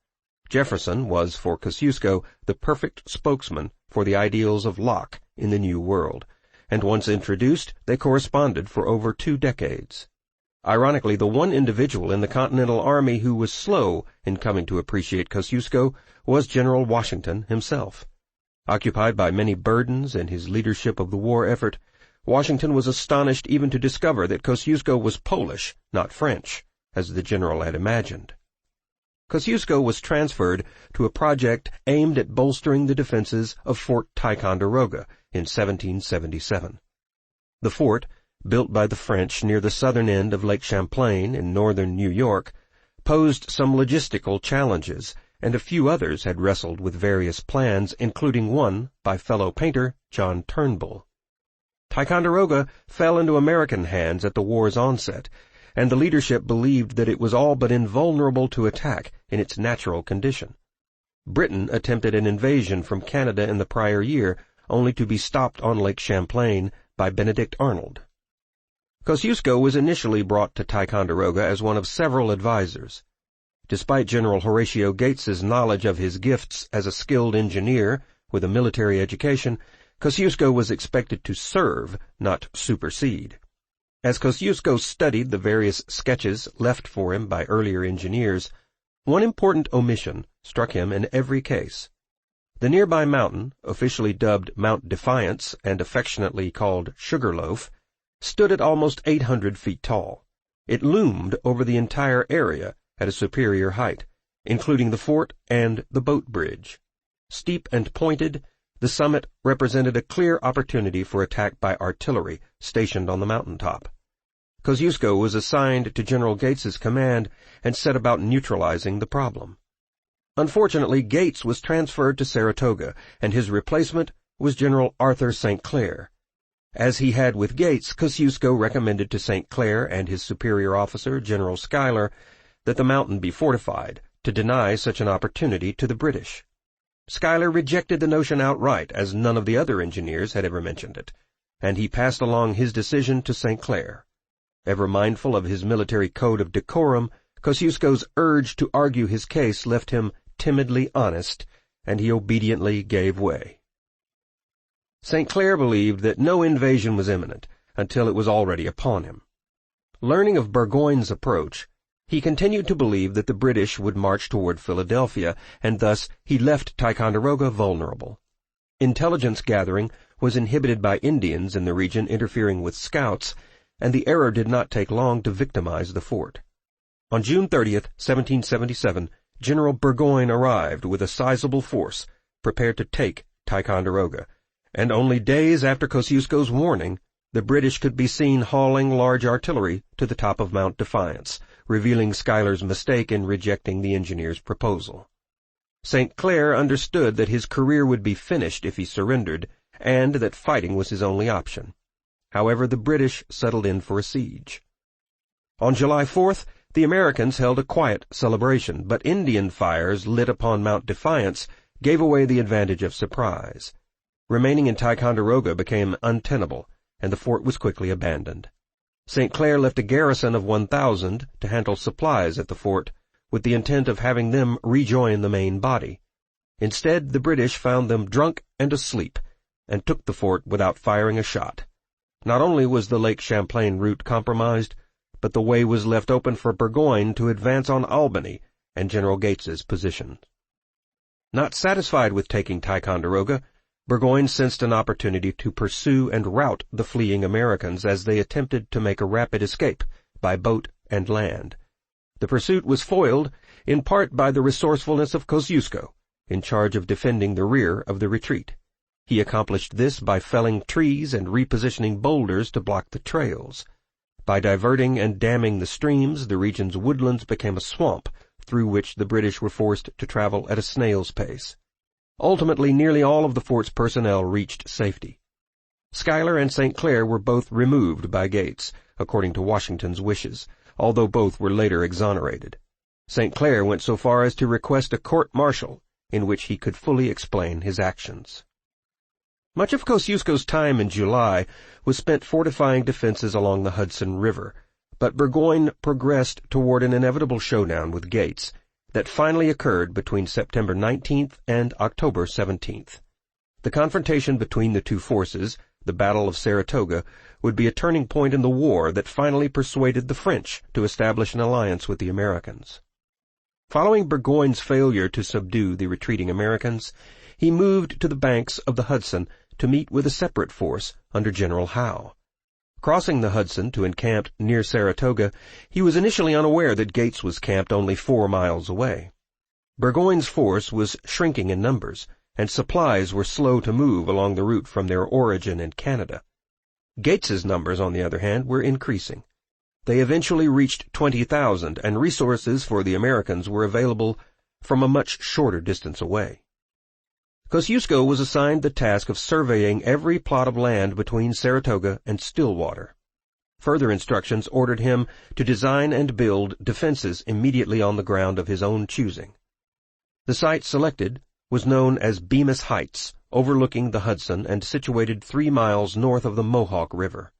Jefferson was, for Kosciuszko, the perfect spokesman for the ideals of Locke in the New World, and once introduced, they corresponded for over 2 decades. Ironically, the one individual in the Continental Army who was slow in coming to appreciate Kosciuszko was General Washington himself. Occupied by many burdens in his leadership of the war effort, Washington was astonished even to discover that Kosciuszko was Polish, not French, as the general had imagined. Kosciuszko was transferred to a project aimed at bolstering the defenses of Fort Ticonderoga in 1777. The fort, built by the French near the southern end of Lake Champlain in northern New York, posed some logistical challenges, and a few others had wrestled with various plans, including one by fellow painter John Turnbull. Ticonderoga fell into American hands at the war's onset, and the leadership believed that it was all but invulnerable to attack in its natural condition. Britain attempted an invasion from Canada in the prior year, only to be stopped on Lake Champlain by Benedict Arnold. Kosciuszko was initially brought to Ticonderoga as one of several advisers. Despite General Horatio Gates's knowledge of his gifts as a skilled engineer with a military education, Kosciuszko was expected to serve, not supersede. As Kosciuszko studied the various sketches left for him by earlier engineers, one important omission struck him in every case. The nearby mountain, officially dubbed Mount Defiance and affectionately called Sugarloaf, stood at almost 800 feet tall. It loomed over the entire area at a superior height, including the fort and the boat bridge. Steep and pointed, the summit represented a clear opportunity for attack by artillery stationed on the mountaintop. Kosciuszko was assigned to General Gates's command and set about neutralizing the problem. Unfortunately, Gates was transferred to Saratoga, and his replacement was General Arthur St. Clair. As he had with Gates, Kosciuszko recommended to St. Clair and his superior officer, General Schuyler, that the mountain be fortified, to deny such an opportunity to the British. Schuyler rejected the notion outright, as none of the other engineers had ever mentioned it, and he passed along his decision to St. Clair. Ever mindful of his military code of decorum, Kosciuszko's urge to argue his case left him timidly honest, and he obediently gave way. St. Clair believed that no invasion was imminent until it was already upon him. Learning of Burgoyne's approach, he continued to believe that the British would march toward Philadelphia, and thus he left Ticonderoga vulnerable. Intelligence gathering was inhibited by Indians in the region interfering with scouts, and the error did not take long to victimize the fort. On June 30th, 1777, General Burgoyne arrived with a sizable force, prepared to take Ticonderoga, and only days after Kosciuszko's warning, the British could be seen hauling large artillery to the top of Mount Defiance, revealing Schuyler's mistake in rejecting the engineer's proposal. St. Clair understood that his career would be finished if he surrendered, and that fighting was his only option. However, the British settled in for a siege. On July 4th, the Americans held a quiet celebration, but Indian fires lit upon Mount Defiance gave away the advantage of surprise. Remaining in Ticonderoga became untenable, and the fort was quickly abandoned. St. Clair left a garrison of 1,000 to handle supplies at the fort, with the intent of having them rejoin the main body. Instead, the British found them drunk and asleep, and took the fort without firing a shot. Not only was the Lake Champlain route compromised, but the way was left open for Burgoyne to advance on Albany and General Gates's position. Not satisfied with taking Ticonderoga, Burgoyne sensed an opportunity to pursue and rout the fleeing Americans as they attempted to make a rapid escape by boat and land. The pursuit was foiled, in part by the resourcefulness of Kosciuszko, in charge of defending the rear of the retreat. He accomplished this by felling trees and repositioning boulders to block the trails. By diverting and damming the streams, the region's woodlands became a swamp through which the British were forced to travel at a snail's pace. Ultimately, nearly all of the fort's personnel reached safety. Schuyler and St. Clair were both removed by Gates, according to Washington's wishes, although both were later exonerated. St. Clair went so far as to request a court-martial in which he could fully explain his actions. Much of Kosciuszko's time in July was spent fortifying defenses along the Hudson River, but Burgoyne progressed toward an inevitable showdown with Gates that finally occurred between September 19th and October 17th. The confrontation between the two forces, the Battle of Saratoga, would be a turning point in the war that finally persuaded the French to establish an alliance with the Americans. Following Burgoyne's failure to subdue the retreating Americans, he moved to the banks of the Hudson to meet with a separate force under General Howe. Crossing the Hudson to encamp near Saratoga, he was initially unaware that Gates was camped only 4 miles away. Burgoyne's force was shrinking in numbers, and supplies were slow to move along the route from their origin in Canada. Gates's numbers, on the other hand, were increasing. They eventually reached 20,000, and resources for the Americans were available from a much shorter distance away. Kosciuszko was assigned the task of surveying every plot of land between Saratoga and Stillwater. Further instructions ordered him to design and build defenses immediately on the ground of his own choosing. The site selected was known as Bemis Heights, overlooking the Hudson and situated 3 miles north of the Mohawk River.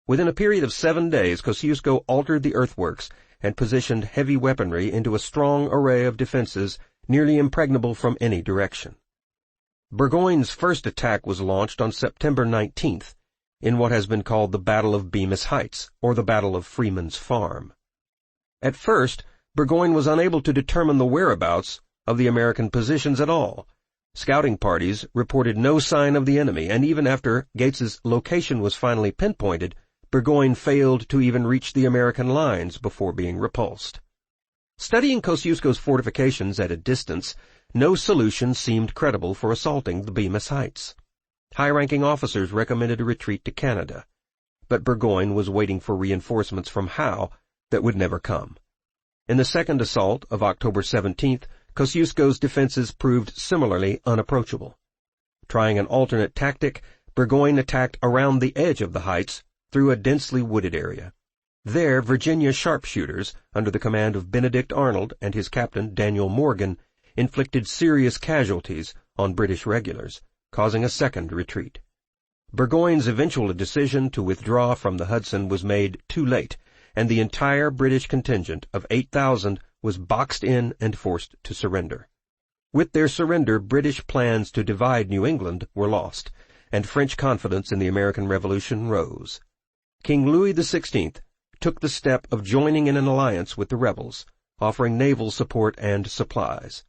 Within a period of 7 days, Kosciuszko altered the earthworks and positioned heavy weaponry into a strong array of defenses nearly impregnable from any direction. Burgoyne's first attack was launched on September 19th in what has been called the Battle of Bemis Heights, or the Battle of Freeman's Farm. At first, Burgoyne was unable to determine the whereabouts of the American positions at all. Scouting parties reported no sign of the enemy, and even after Gates's location was finally pinpointed, Burgoyne failed to even reach the American lines before being repulsed. Studying Kosciuszko's fortifications at a distance, no solution seemed credible for assaulting the Bemis Heights. High-ranking officers recommended a retreat to Canada, but Burgoyne was waiting for reinforcements from Howe that would never come. In the second assault of October 17th, Kosciuszko's defenses proved similarly unapproachable. Trying an alternate tactic, Burgoyne attacked around the edge of the heights through a densely wooded area. There, Virginia sharpshooters, under the command of Benedict Arnold and his captain Daniel Morgan, inflicted serious casualties on British regulars, causing a second retreat. Burgoyne's eventual decision to withdraw from the Hudson was made too late, and the entire British contingent of 8,000 was boxed in and forced to surrender. With their surrender, British plans to divide New England were lost, and French confidence in the American Revolution rose. King Louis XVI took the step of joining in an alliance with the rebels, offering naval support and supplies.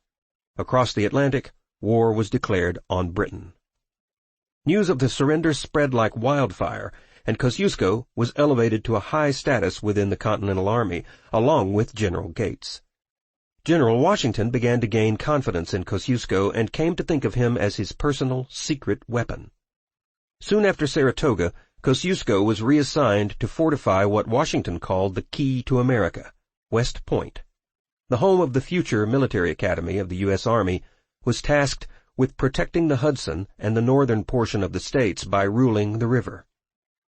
Across the Atlantic, war was declared on Britain. News of the surrender spread like wildfire, and Kosciuszko was elevated to a high status within the Continental Army, along with General Gates. General Washington began to gain confidence in Kosciuszko and came to think of him as his personal secret weapon. Soon after Saratoga, Kosciuszko was reassigned to fortify what Washington called the key to America, West Point. The home of the future military academy of the U.S. Army was tasked with protecting the Hudson and the northern portion of the states by ruling the river.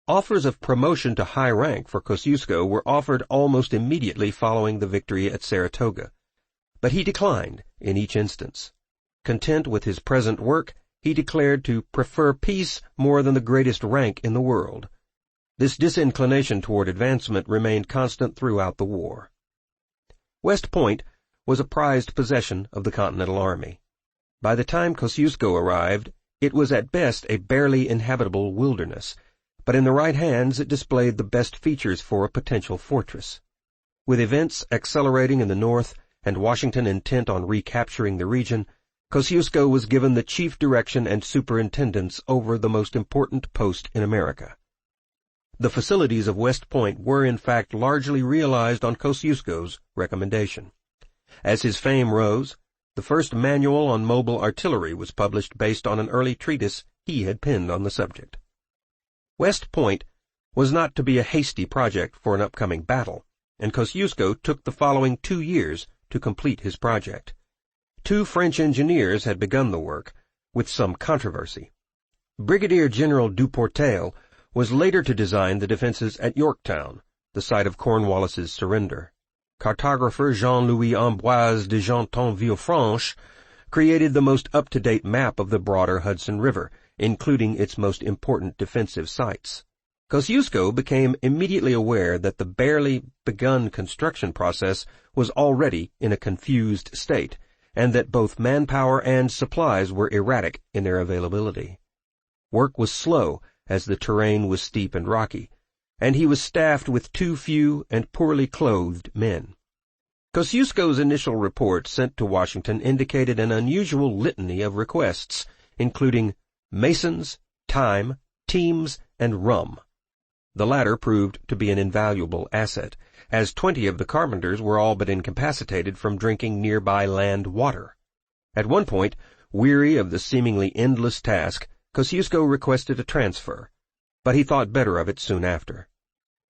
Offers of promotion to high rank for Kosciuszko were offered almost immediately following the victory at Saratoga, but he declined in each instance. Content with his present work, he declared to prefer peace more than the greatest rank in the world. This disinclination toward advancement remained constant throughout the war. West Point was a prized possession of the Continental Army. By the time Kosciuszko arrived, it was at best a barely inhabitable wilderness, but in the right hands it displayed the best features for a potential fortress. With events accelerating in the north and Washington intent on recapturing the region, Kosciuszko was given the chief direction and superintendence over the most important post in America. The facilities of West Point were in fact largely realized on Kosciuszko's recommendation. As his fame rose, the first manual on mobile artillery was published based on an early treatise he had penned on the subject. West Point was not to be a hasty project for an upcoming battle, and Kosciuszko took the following 2 years to complete his project. 2 French engineers had begun the work, with some controversy. Brigadier General Duportail was later to design the defenses at Yorktown, the site of Cornwallis's surrender. Cartographer Jean-Louis Ambroise de Genton-Villefranche created the most up-to-date map of the broader Hudson River, including its most important defensive sites. Kosciuszko became immediately aware that the barely begun construction process was already in a confused state, and that both manpower and supplies were erratic in their availability. Work was slow, as the terrain was steep and rocky, and he was staffed with too few and poorly clothed men. Kosciuszko's initial report sent to Washington indicated an unusual litany of requests, including masons, time, teams, and rum. The latter proved to be an invaluable asset, as 20 of the carpenters were all but incapacitated from drinking nearby land water. At one point, weary of the seemingly endless task, Kosciuszko requested a transfer, but he thought better of it soon after.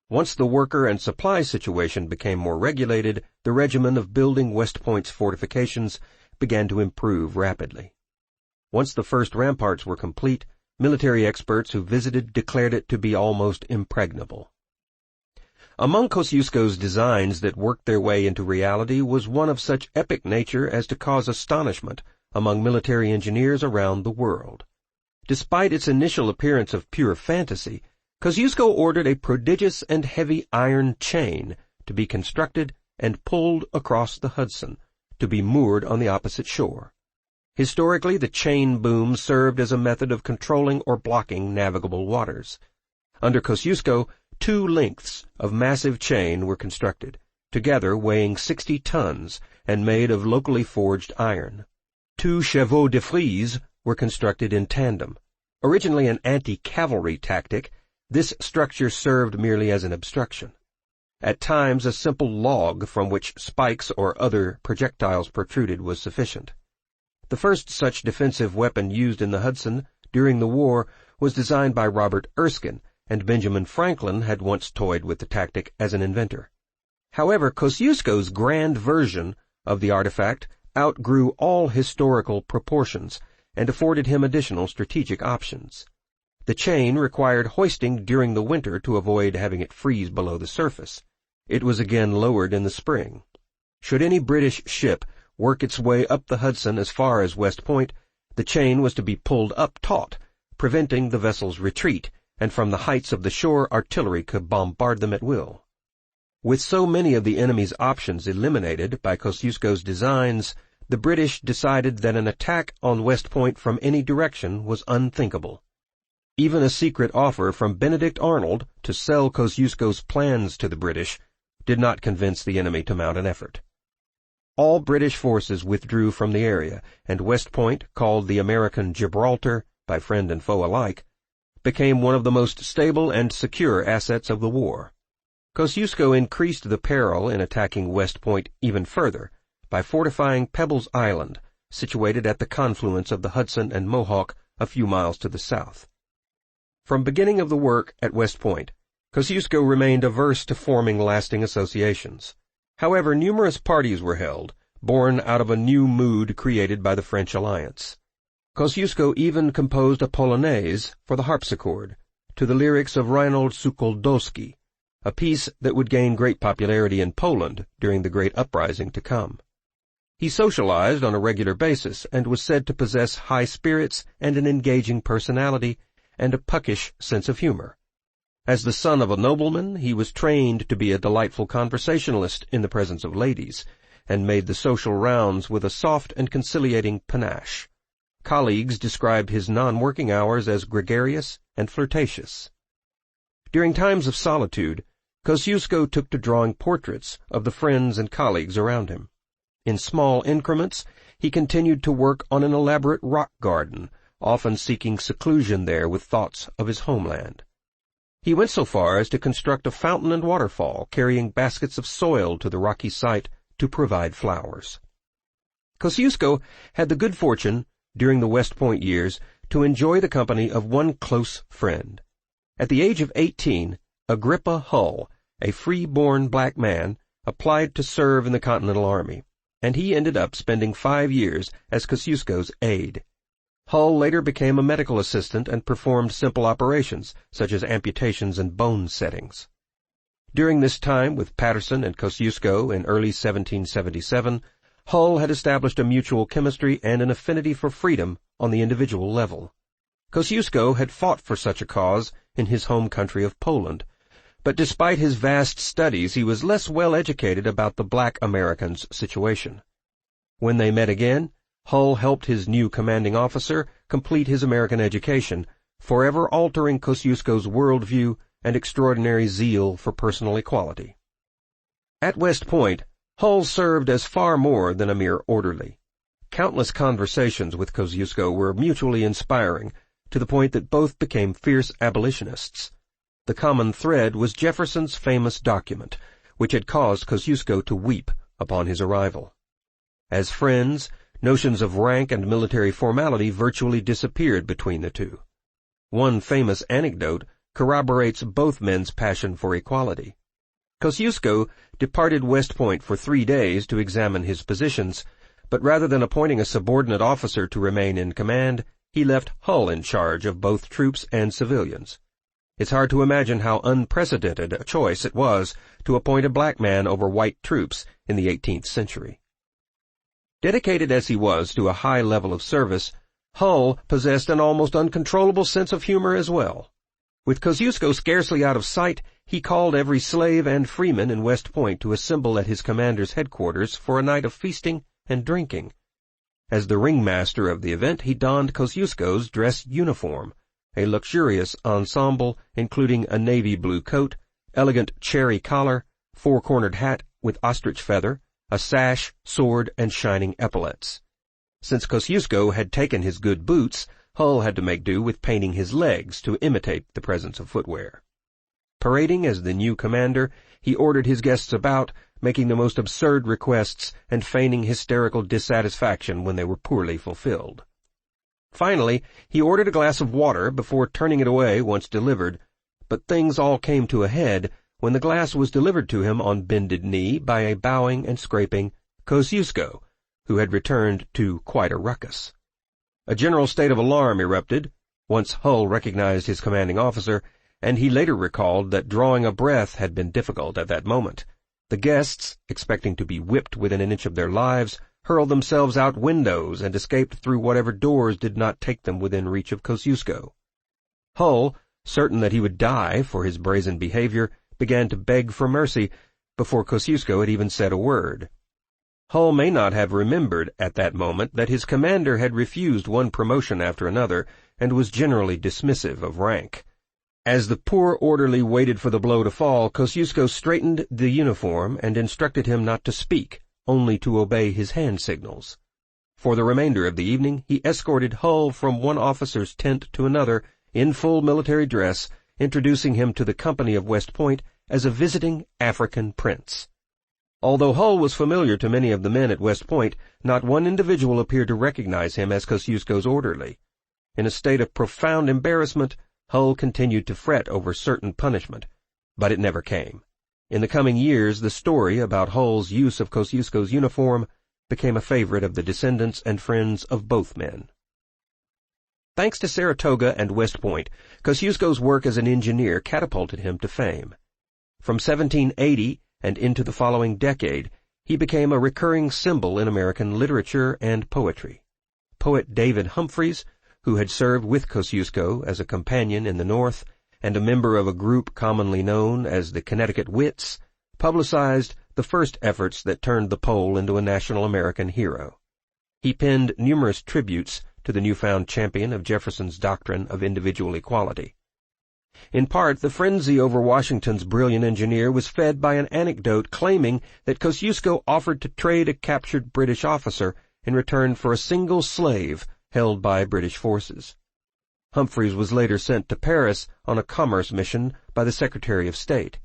Once the worker and supply situation became more regulated, the regimen of building West Point's fortifications began to improve rapidly. Once the first ramparts were complete, military experts who visited declared it to be almost impregnable. Among Kosciuszko's designs that worked their way into reality was one of such epic nature as to cause astonishment among military engineers around the world. Despite its initial appearance of pure fantasy, Kosciuszko ordered a prodigious and heavy iron chain to be constructed and pulled across the Hudson, to be moored on the opposite shore. Historically, the chain boom served as a method of controlling or blocking navigable waters. Under Kosciuszko, 2 lengths of massive chain were constructed, together weighing 60 tons and made of locally forged iron. 2 chevaux de frise were constructed in tandem. Originally an anti-cavalry tactic, this structure served merely as an obstruction. At times, a simple log from which spikes or other projectiles protruded was sufficient. The first such defensive weapon used in the Hudson during the war was designed by Robert Erskine, and Benjamin Franklin had once toyed with the tactic as an inventor. However, Kosciuszko's grand version of the artifact outgrew all historical proportions and afforded him additional strategic options. The chain required hoisting during the winter to avoid having it freeze below the surface. It was again lowered in the spring. Should any British ship work its way up the Hudson as far as West Point, the chain was to be pulled up taut, preventing the vessel's retreat, and from the heights of the shore artillery could bombard them at will. With so many of the enemy's options eliminated by Kosciuszko's designs, the British decided that an attack on West Point from any direction was unthinkable. Even a secret offer from Benedict Arnold to sell Kosciuszko's plans to the British did not convince the enemy to mount an effort. All British forces withdrew from the area, and West Point, called the American Gibraltar by friend and foe alike, became one of the most stable and secure assets of the war. Kosciuszko increased the peril in attacking West Point even further by fortifying Pebbles Island, situated at the confluence of the Hudson and Mohawk a few miles to the south. From beginning of the work at West Point, Kosciuszko remained averse to forming lasting associations. However, numerous parties were held, born out of a new mood created by the French alliance. Kosciuszko even composed a polonaise for the harpsichord, to the lyrics of Reinhold Tucholsky, a piece that would gain great popularity in Poland during the great uprising to come. He socialized on a regular basis and was said to possess high spirits and an engaging personality and a puckish sense of humor. As the son of a nobleman, he was trained to be a delightful conversationalist in the presence of ladies, and made the social rounds with a soft and conciliating panache. Colleagues described his non-working hours as gregarious and flirtatious. During times of solitude, Kosciuszko took to drawing portraits of the friends and colleagues around him. In small increments, he continued to work on an elaborate rock garden, often seeking seclusion there with thoughts of his homeland. He went so far as to construct a fountain and waterfall, carrying baskets of soil to the rocky site to provide flowers. Kosciuszko had the good fortune, during the West Point years, to enjoy the company of one close friend. At the age of 18, Agrippa Hull, a free-born black man, applied to serve in the Continental Army, and he ended up spending 5 years as Kosciuszko's aide. Hull later became a medical assistant and performed simple operations, such as amputations and bone settings. During this time with Patterson and Kosciuszko in early 1777, Hull had established a mutual chemistry and an affinity for freedom on the individual level. Kosciuszko had fought for such a cause in his home country of Poland, but despite his vast studies he was less well educated about the black Americans' situation. When they met again, Hull helped his new commanding officer complete his American education, forever altering Kosciuszko's worldview and extraordinary zeal for personal equality. At West Point, Hull served as far more than a mere orderly. Countless conversations with Kosciuszko were mutually inspiring, to the point that both became fierce abolitionists. The common thread was Jefferson's famous document, which had caused Kosciuszko to weep upon his arrival. As friends, notions of rank and military formality virtually disappeared between the two. One famous anecdote corroborates both men's passion for equality. Kosciuszko departed West Point for 3 days to examine his positions, but rather than appointing a subordinate officer to remain in command, he left Hull in charge of both troops and civilians. It's hard to imagine how unprecedented a choice it was to appoint a black man over white troops in the 18th century. Dedicated as he was to a high level of service, Hull possessed an almost uncontrollable sense of humor as well. With Kosciuszko scarcely out of sight, he called every slave and freeman in West Point to assemble at his commander's headquarters for a night of feasting and drinking. As the ringmaster of the event, he donned Kosciuszko's dress uniform, a luxurious ensemble including a navy blue coat, elegant cherry collar, four-cornered hat with ostrich feather, a sash, sword, and shining epaulets. Since Kosciuszko had taken his good boots, Hull had to make do with painting his legs to imitate the presence of footwear. Parading as the new commander, he ordered his guests about, making the most absurd requests and feigning hysterical dissatisfaction when they were poorly fulfilled. Finally, he ordered a glass of water before turning it away once delivered, but things all came to a head when the glass was delivered to him on bended knee by a bowing and scraping Kosciuszko, who had returned to quite a ruckus. A general state of alarm erupted, once Hull recognized his commanding officer, and he later recalled that drawing a breath had been difficult at that moment. The guests, expecting to be whipped within an inch of their lives, hurled themselves out windows and escaped through whatever doors did not take them within reach of Kosciuszko. Hull, certain that he would die for his brazen behavior, began to beg for mercy before Kosciuszko had even said a word. Hull may not have remembered at that moment that his commander had refused one promotion after another and was generally dismissive of rank. As the poor orderly waited for the blow to fall, Kosciuszko straightened the uniform and instructed him not to speak, only to obey his hand signals. For the remainder of the evening, he escorted Hull from one officer's tent to another in full military dress, introducing him to the company of West Point as a visiting African prince. Although Hull was familiar to many of the men at West Point, not one individual appeared to recognize him as Kosciuszko's orderly. In a state of profound embarrassment, Hull continued to fret over certain punishment, but it never came. In the coming years, the story about Hull's use of Kosciuszko's uniform became a favorite of the descendants and friends of both men. Thanks to Saratoga and West Point, Kosciuszko's work as an engineer catapulted him to fame. From 1780 and into the following decade, he became a recurring symbol in American literature and poetry. Poet David Humphreys, who had served with Kosciuszko as a companion in the North and a member of a group commonly known as the Connecticut Wits, publicized the first efforts that turned the Pole into a national American hero. He penned numerous tributes to the newfound champion of Jefferson's doctrine of individual equality. In part, the frenzy over Washington's brilliant engineer was fed by an anecdote claiming that Kosciuszko offered to trade a captured British officer in return for a single slave held by British forces. Humphreys was later sent to Paris on a commerce mission by the Secretary of State.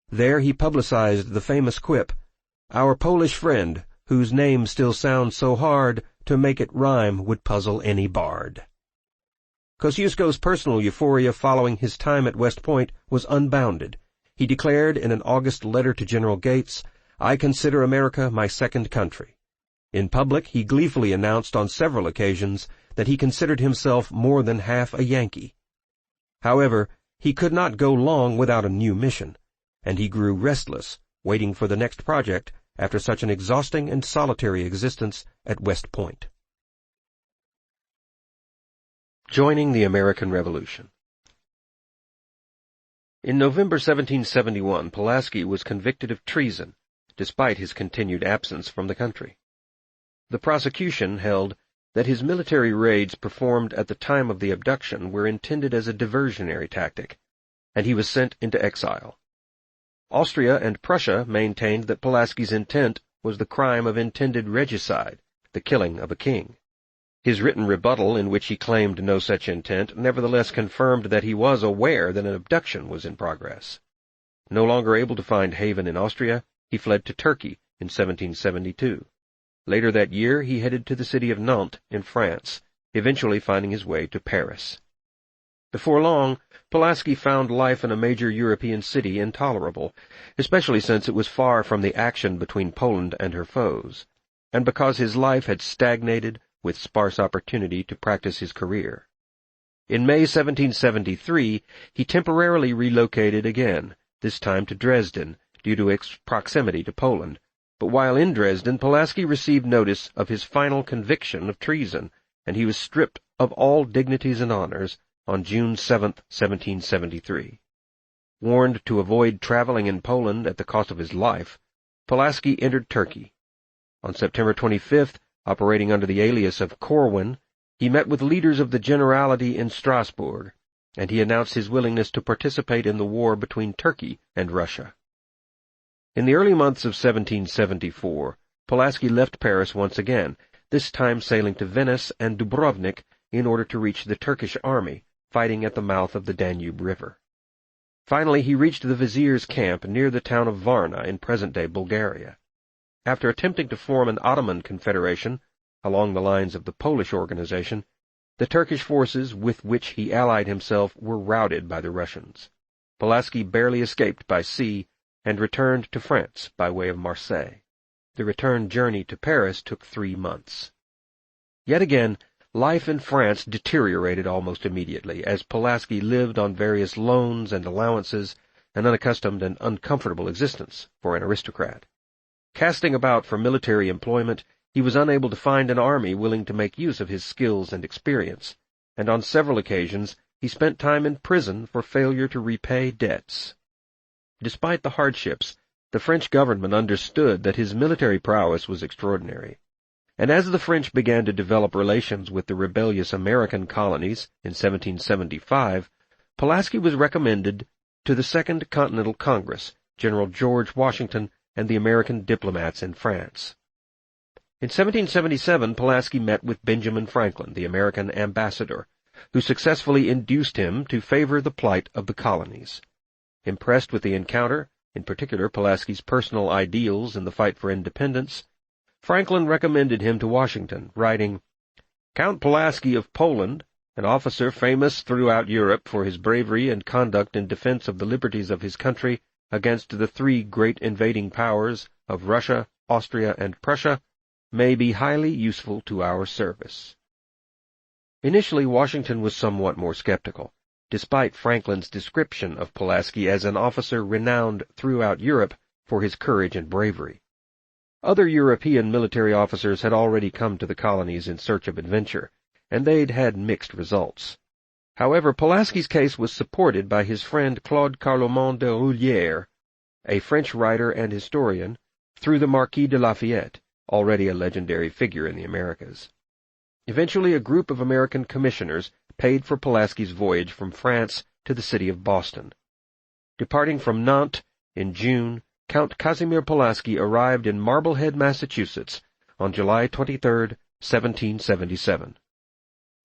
There he publicized the famous quip, "Our Polish friend, whose name still sounds so hard, to make it rhyme would puzzle any bard." Kosciuszko's personal euphoria following his time at West Point was unbounded. He declared in an August letter to General Gates, "I consider America my second country." In public, he gleefully announced on several occasions that he considered himself more than half a Yankee. However, he could not go long without a new mission, and he grew restless, waiting for the next project after such an exhausting and solitary existence at West Point. Joining the American Revolution. In November 1771, Pulaski was convicted of treason, despite his continued absence from the country. The prosecution held that his military raids performed at the time of the abduction were intended as a diversionary tactic, and he was sent into exile. Austria and Prussia maintained that Pulaski's intent was the crime of intended regicide, the killing of a king. His written rebuttal, in which he claimed no such intent, nevertheless confirmed that he was aware that an abduction was in progress. No longer able to find haven in Austria, he fled to Turkey in 1772. Later that year, he headed to the city of Nantes in France, eventually finding his way to Paris. Before long, Pulaski found life in a major European city intolerable, especially since it was far from the action between Poland and her foes, and because his life had stagnated with sparse opportunity to practice his career. In May 1773, he temporarily relocated again, this time to Dresden, due to its proximity to Poland. But while in Dresden, Pulaski received notice of his final conviction of treason, and he was stripped of all dignities and honors on June 7, 1773. Warned to avoid traveling in Poland at the cost of his life, Pulaski entered Turkey. On September 25th, operating under the alias of Corwin, he met with leaders of the Generality in Strasbourg, and he announced his willingness to participate in the war between Turkey and Russia. In the early months of 1774, Pulaski left Paris once again, this time sailing to Venice and Dubrovnik in order to reach the Turkish army fighting at the mouth of the Danube River. Finally, he reached the vizier's camp near the town of Varna in present-day Bulgaria. After attempting to form an Ottoman confederation along the lines of the Polish organization, the Turkish forces with which he allied himself were routed by the Russians. Pulaski barely escaped by sea and returned to France by way of Marseille. The return journey to Paris took 3 months. Yet again, life in France deteriorated almost immediately, as Pulaski lived on various loans and allowances, an unaccustomed and uncomfortable existence for an aristocrat. Casting about for military employment, he was unable to find an army willing to make use of his skills and experience, and on several occasions he spent time in prison for failure to repay debts. Despite the hardships, the French government understood that his military prowess was extraordinary, and as the French began to develop relations with the rebellious American colonies in 1775, Pulaski was recommended to the Second Continental Congress, General George Washington, and the American diplomats in France. In 1777, Pulaski met with Benjamin Franklin, the American ambassador, who successfully induced him to favor the plight of the colonies. Impressed with the encounter, in particular Pulaski's personal ideals in the fight for independence, Franklin recommended him to Washington, writing, "Count Pulaski of Poland, an officer famous throughout Europe for his bravery and conduct in defense of the liberties of his country against the 3 great invading powers of Russia, Austria, and Prussia, may be highly useful to our service." Initially, Washington was somewhat more skeptical, despite Franklin's description of Pulaski as an officer renowned throughout Europe for his courage and bravery. Other European military officers had already come to the colonies in search of adventure, and they'd had mixed results. However, Pulaski's case was supported by his friend Claude Carloman de Roulière, a French writer and historian, through the Marquis de Lafayette, already a legendary figure in the Americas. Eventually, a group of American commissioners paid for Pulaski's voyage from France to the city of Boston. Departing from Nantes in June, Count Casimir Pulaski arrived in Marblehead, Massachusetts, on July 23, 1777.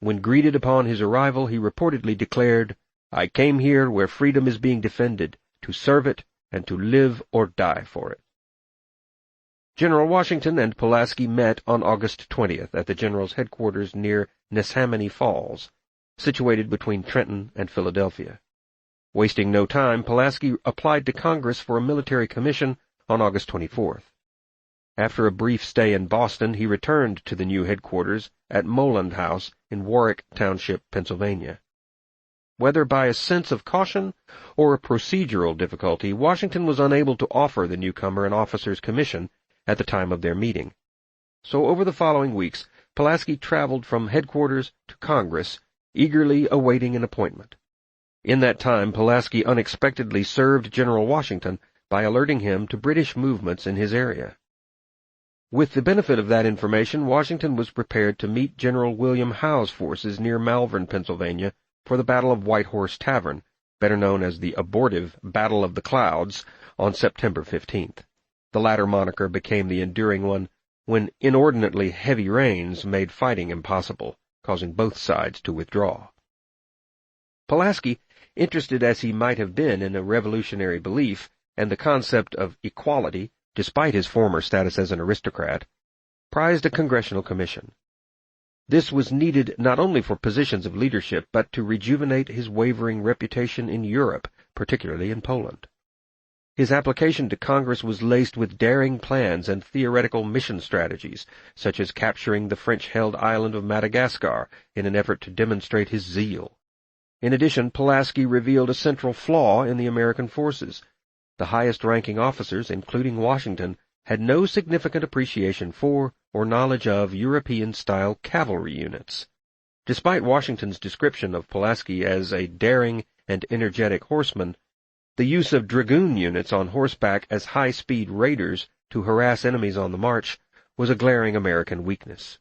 When greeted upon his arrival, he reportedly declared, "I came here where freedom is being defended, to serve it, and to live or die for it." General Washington and Pulaski met on August 20th at the general's headquarters near Neshaminy Falls, situated between Trenton and Philadelphia. Wasting no time, Pulaski applied to Congress for a military commission on August 24th. After a brief stay in Boston, he returned to the new headquarters at Moland House in Warwick Township, Pennsylvania. Whether by a sense of caution or a procedural difficulty, Washington was unable to offer the newcomer an officer's commission at the time of their meeting. So over the following weeks, Pulaski traveled from headquarters to Congress, eagerly awaiting an appointment. In that time, Pulaski unexpectedly served General Washington by alerting him to British movements in his area. With the benefit of that information, Washington was prepared to meet General William Howe's forces near Malvern, Pennsylvania, for the Battle of White Horse Tavern, better known as the abortive Battle of the Clouds, on September 15th. The latter moniker became the enduring one when inordinately heavy rains made fighting impossible, causing both sides to withdraw. Pulaski, interested as he might have been in a revolutionary belief and the concept of equality, despite his former status as an aristocrat, prized a congressional commission. This was needed not only for positions of leadership, but to rejuvenate his wavering reputation in Europe, particularly in Poland. His application to Congress was laced with daring plans and theoretical mission strategies, such as capturing the French-held island of Madagascar in an effort to demonstrate his zeal. In addition, Pulaski revealed a central flaw in the American forces. The highest-ranking officers, including Washington, had no significant appreciation for or knowledge of European-style cavalry units. Despite Washington's description of Pulaski as a daring and energetic horseman, The use of dragoon units on horseback as high-speed raiders to harass enemies on the march was a glaring American weakness.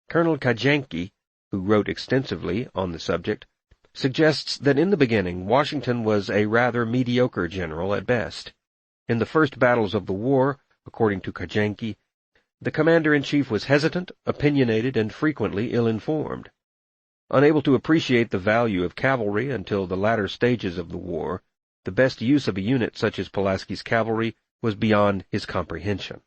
Colonel Kajanki, who wrote extensively on the subject, suggests that in the beginning Washington was a rather mediocre general at best. In the first battles of the war, according to Kajanki, the commander-in-chief was hesitant, opinionated, and frequently ill-informed. Unable to appreciate the value of cavalry until the latter stages of the war, the best use of a unit such as Pulaski's cavalry was beyond his comprehension.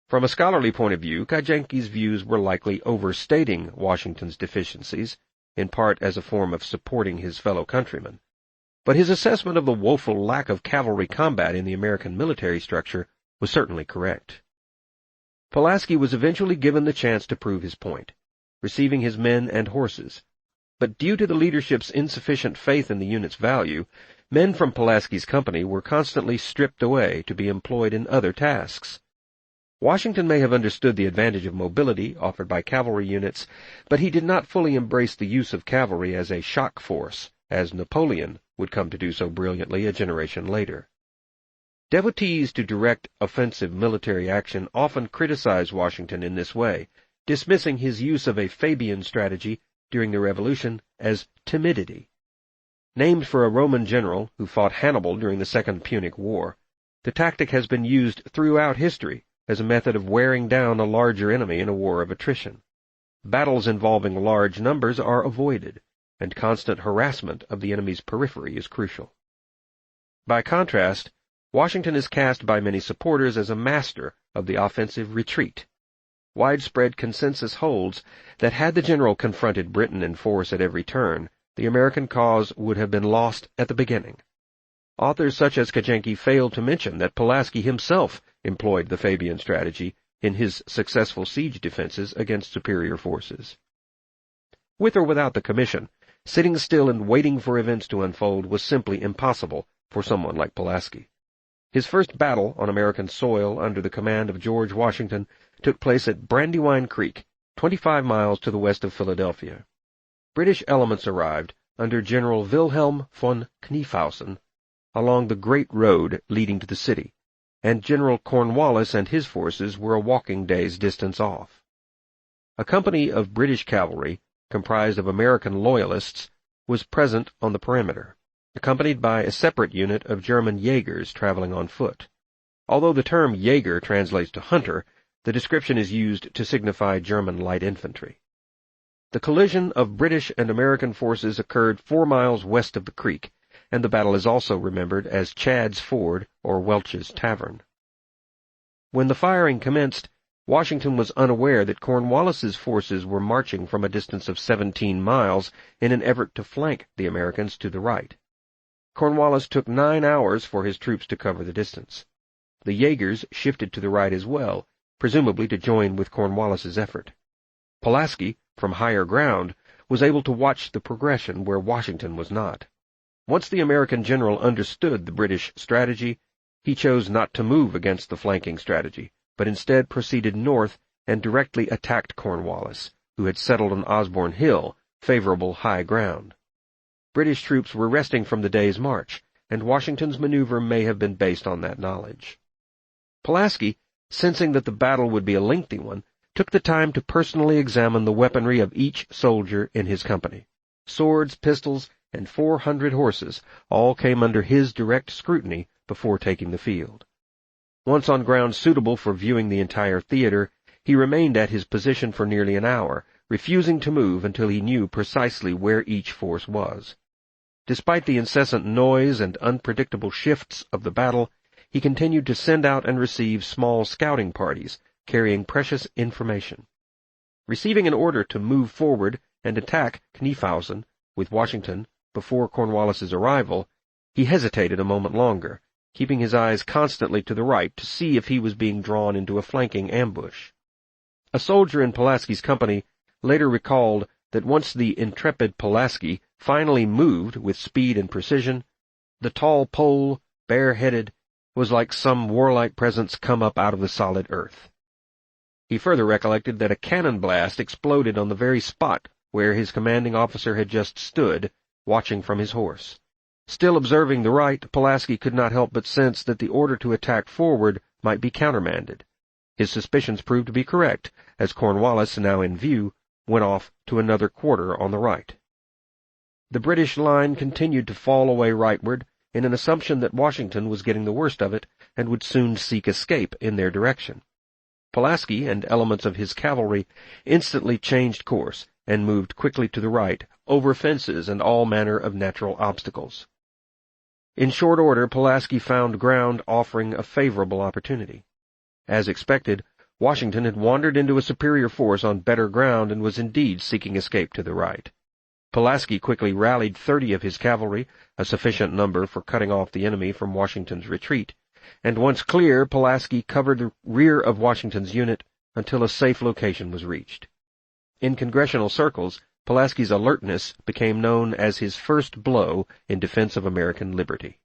From a scholarly point of view, Kajanki's views were likely overstating Washington's deficiencies, in part as a form of supporting his fellow countrymen. But his assessment of the woeful lack of cavalry combat in the American military structure was certainly correct. Pulaski was eventually given the chance to prove his point, receiving his men and horses. But due to the leadership's insufficient faith in the unit's value, men from Pulaski's company were constantly stripped away to be employed in other tasks. Washington may have understood the advantage of mobility offered by cavalry units, but he did not fully embrace the use of cavalry as a shock force, as Napoleon would come to do so brilliantly a generation later. Devotees to direct offensive military action often criticize Washington in this way, dismissing his use of a Fabian strategy during the Revolution as timidity. Named for a Roman general who fought Hannibal during the Second Punic War, the tactic has been used throughout history as a method of wearing down a larger enemy in a war of attrition. Battles involving large numbers are avoided, and constant harassment of the enemy's periphery is crucial. By contrast, Washington is cast by many supporters as a master of the offensive retreat. Widespread consensus holds that had the general confronted Britain in force at every turn, the American cause would have been lost at the beginning. Authors such as Kajanki failed to mention that Pulaski himself employed the Fabian strategy in his successful siege defenses against superior forces. With or without the commission, sitting still and waiting for events to unfold was simply impossible for someone like Pulaski. His first battle on American soil under the command of George Washington took place at Brandywine Creek, 25 miles to the west of Philadelphia. British elements arrived under General Wilhelm von Knyphausen along the Great Road leading to the city, and General Cornwallis and his forces were a walking day's distance off. A company of British cavalry, comprised of American loyalists, was present on the perimeter, accompanied by a separate unit of German Jaegers traveling on foot. Although the term Jaeger translates to hunter, the description is used to signify German light infantry. The collision of British and American forces occurred 4 miles west of the creek, and the battle is also remembered as Chad's Ford or Welch's Tavern. When the firing commenced, Washington was unaware that Cornwallis's forces were marching from a distance of 17 miles in an effort to flank the Americans to the right. Cornwallis took 9 hours for his troops to cover the distance. The Jaegers shifted to the right as well, presumably to join with Cornwallis's effort. Pulaski, from higher ground, was able to watch the progression where Washington was not. Once the American general understood the British strategy, he chose not to move against the flanking strategy, but instead proceeded north and directly attacked Cornwallis, who had settled on Osborne Hill, favorable high ground. British troops were resting from the day's march, and Washington's maneuver may have been based on that knowledge. Pulaski, sensing that the battle would be a lengthy one, took the time to personally examine the weaponry of each soldier in his company. Swords, pistols, and 400 horses all came under his direct scrutiny before taking the field. Once on ground suitable for viewing the entire theater, he remained at his position for nearly an hour, refusing to move until he knew precisely where each force was. Despite the incessant noise and unpredictable shifts of the battle, he continued to send out and receive small scouting parties, carrying precious information. Receiving an order to move forward and attack Knyphausen with Washington before Cornwallis's arrival, he hesitated a moment longer, keeping his eyes constantly to the right to see if he was being drawn into a flanking ambush. A soldier in Pulaski's company later recalled that once the intrepid Pulaski finally moved with speed and precision, the tall Pole, bare-headed, was like some warlike presence come up out of the solid earth. He further recollected that a cannon blast exploded on the very spot where his commanding officer had just stood, watching from his horse. Still observing the right, Pulaski could not help but sense that the order to attack forward might be countermanded. His suspicions proved to be correct, as Cornwallis, now in view, went off to another quarter on the right. The British line continued to fall away rightward, in an assumption that Washington was getting the worst of it and would soon seek escape in their direction. Pulaski and elements of his cavalry instantly changed course and moved quickly to the right, over fences and all manner of natural obstacles. In short order, Pulaski found ground offering a favorable opportunity. As expected, Washington had wandered into a superior force on better ground and was indeed seeking escape to the right. Pulaski quickly rallied 30 of his cavalry, a sufficient number for cutting off the enemy from Washington's retreat, and once clear, Pulaski covered the rear of Washington's unit until a safe location was reached. In congressional circles, Pulaski's alertness became known as his first blow in defense of American liberty.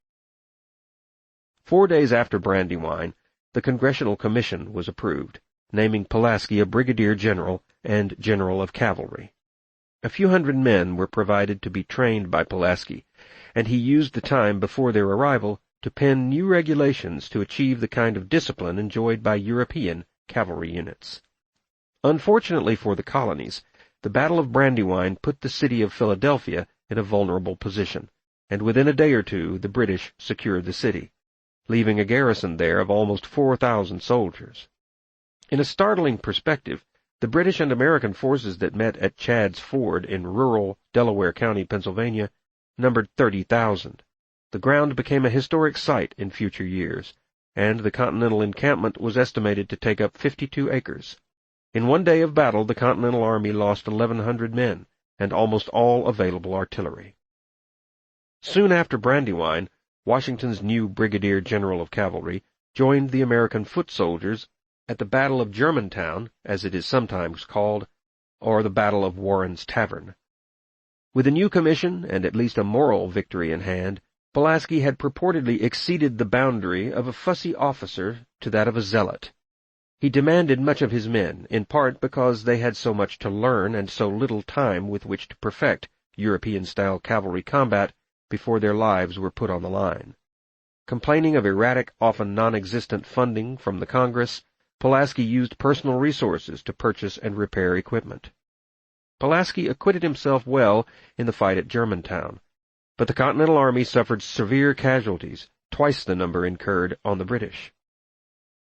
4 days after Brandywine, the Congressional Commission was approved, naming Pulaski a brigadier general and general of cavalry. A few hundred men were provided to be trained by Pulaski, and he used the time before their arrival to pen new regulations to achieve the kind of discipline enjoyed by European cavalry units. Unfortunately for the colonies, the Battle of Brandywine put the city of Philadelphia in a vulnerable position, and within a day or two the British secured the city, leaving a garrison there of almost 4,000 soldiers. In a startling perspective, the British and American forces that met at Chad's Ford in rural Delaware County, Pennsylvania, numbered 30,000. The ground became a historic site in future years, and the Continental encampment was estimated to take up 52 acres. In 1 day of battle, the Continental Army lost 1,100 men, and almost all available artillery. Soon after Brandywine, Washington's new brigadier general of cavalry joined the American foot soldiers at the Battle of Germantown, as it is sometimes called, or the Battle of Warren's Tavern. With a new commission and at least a moral victory in hand, Pulaski had purportedly exceeded the boundary of a fussy officer to that of a zealot. He demanded much of his men, in part because they had so much to learn and so little time with which to perfect European-style cavalry combat before their lives were put on the line. Complaining of erratic, often non-existent funding from the Congress, Pulaski used personal resources to purchase and repair equipment. Pulaski acquitted himself well in the fight at Germantown, but the Continental Army suffered severe casualties, twice the number incurred on the British.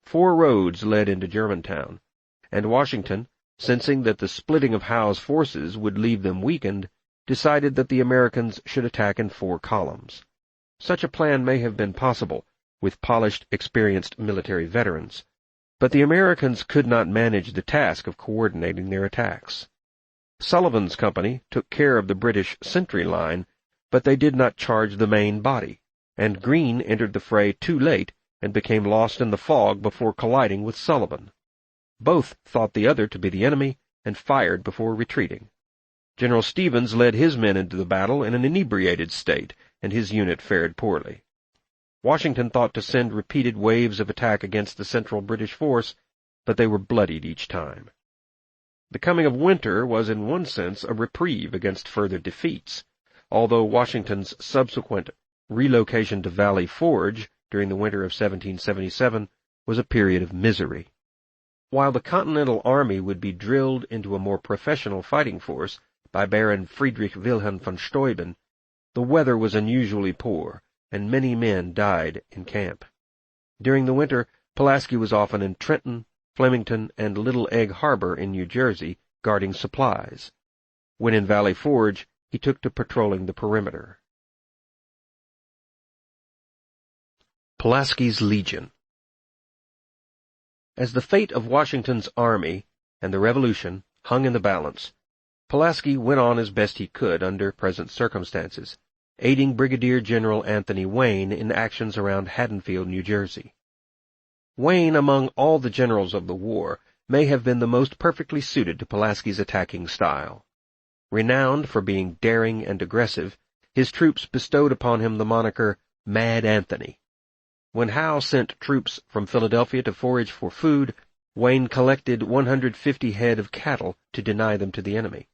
4 roads led into Germantown, and Washington, sensing that the splitting of Howe's forces would leave them weakened, decided that the Americans should attack in 4 columns. Such a plan may have been possible, with polished, experienced military veterans, but the Americans could not manage the task of coordinating their attacks. Sullivan's company took care of the British sentry line, but they did not charge the main body, and Greene entered the fray too late and became lost in the fog before colliding with Sullivan. Both thought the other to be the enemy and fired before retreating. General Stevens led his men into the battle in an inebriated state, and his unit fared poorly. Washington thought to send repeated waves of attack against the central British force, but they were bloodied each time. The coming of winter was in one sense a reprieve against further defeats, although Washington's subsequent relocation to Valley Forge during the winter of 1777 was a period of misery. While the Continental Army would be drilled into a more professional fighting force by Baron Friedrich Wilhelm von Steuben, the weather was unusually poor, and many men died in camp. During the winter, Pulaski was often in Trenton, Flemington, and Little Egg Harbor in New Jersey, guarding supplies. When in Valley Forge, he took to patrolling the perimeter. Pulaski's Legion. As the fate of Washington's army and the Revolution hung in the balance, Pulaski went on as best he could under present circumstances, aiding Brigadier General Anthony Wayne in actions around Haddonfield, New Jersey. Wayne, among all the generals of the war, may have been the most perfectly suited to Pulaski's attacking style. Renowned for being daring and aggressive, his troops bestowed upon him the moniker Mad Anthony. When Howe sent troops from Philadelphia to forage for food, Wayne collected 150 head of cattle to deny them to the enemy.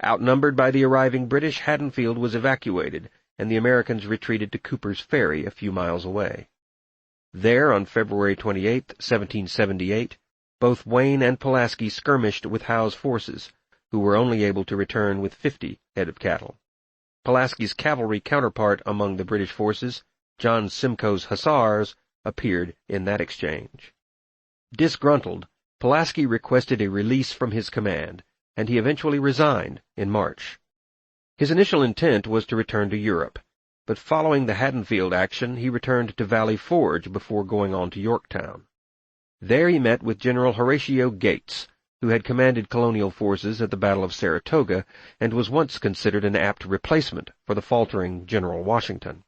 Outnumbered by the arriving British, Haddonfield was evacuated, and the Americans retreated to Cooper's Ferry a few miles away. There, on February 28, 1778, both Wayne and Pulaski skirmished with Howe's forces, who were only able to return with 50 head of cattle. Pulaski's cavalry counterpart among the British forces, John Simcoe's Hussars, appeared in that exchange. Disgruntled, Pulaski requested a release from his command, and he eventually resigned in March. His initial intent was to return to Europe, but following the Haddonfield action he returned to Valley Forge before going on to Yorktown. There he met with General Horatio Gates, who had commanded colonial forces at the Battle of Saratoga and was once considered an apt replacement for the faltering General Washington.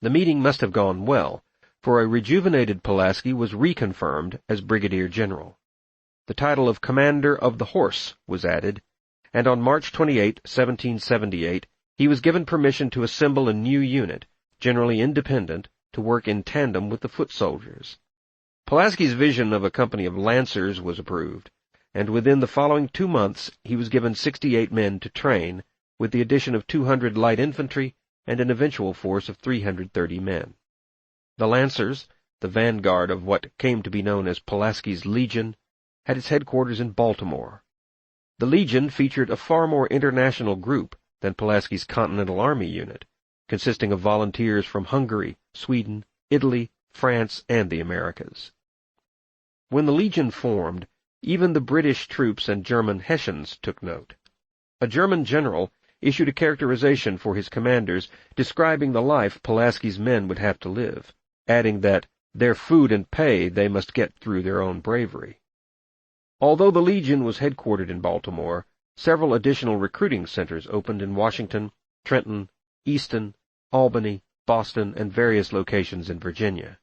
The meeting must have gone well, for a rejuvenated Pulaski was reconfirmed as brigadier general. The title of Commander of the Horse was added, and on March 28, 1778, he was given permission to assemble a new unit, generally independent, to work in tandem with the foot soldiers. Pulaski's vision of a company of lancers was approved, and within the following 2 months he was given 68 men to train, with the addition of 200 light infantry and an eventual force of 330 men. The Lancers, the vanguard of what came to be known as Pulaski's Legion, had its headquarters in Baltimore. The Legion featured a far more international group than Pulaski's Continental Army unit, consisting of volunteers from Hungary, Sweden, Italy, France, and the Americas. When the Legion formed, even the British troops and German Hessians took note. A German general issued a characterization for his commanders describing the life Pulaski's men would have to live, adding that their food and pay they must get through their own bravery. Although the Legion was headquartered in Baltimore, several additional recruiting centers opened in Washington, Trenton, Easton, Albany, Boston, and various locations in Virginia.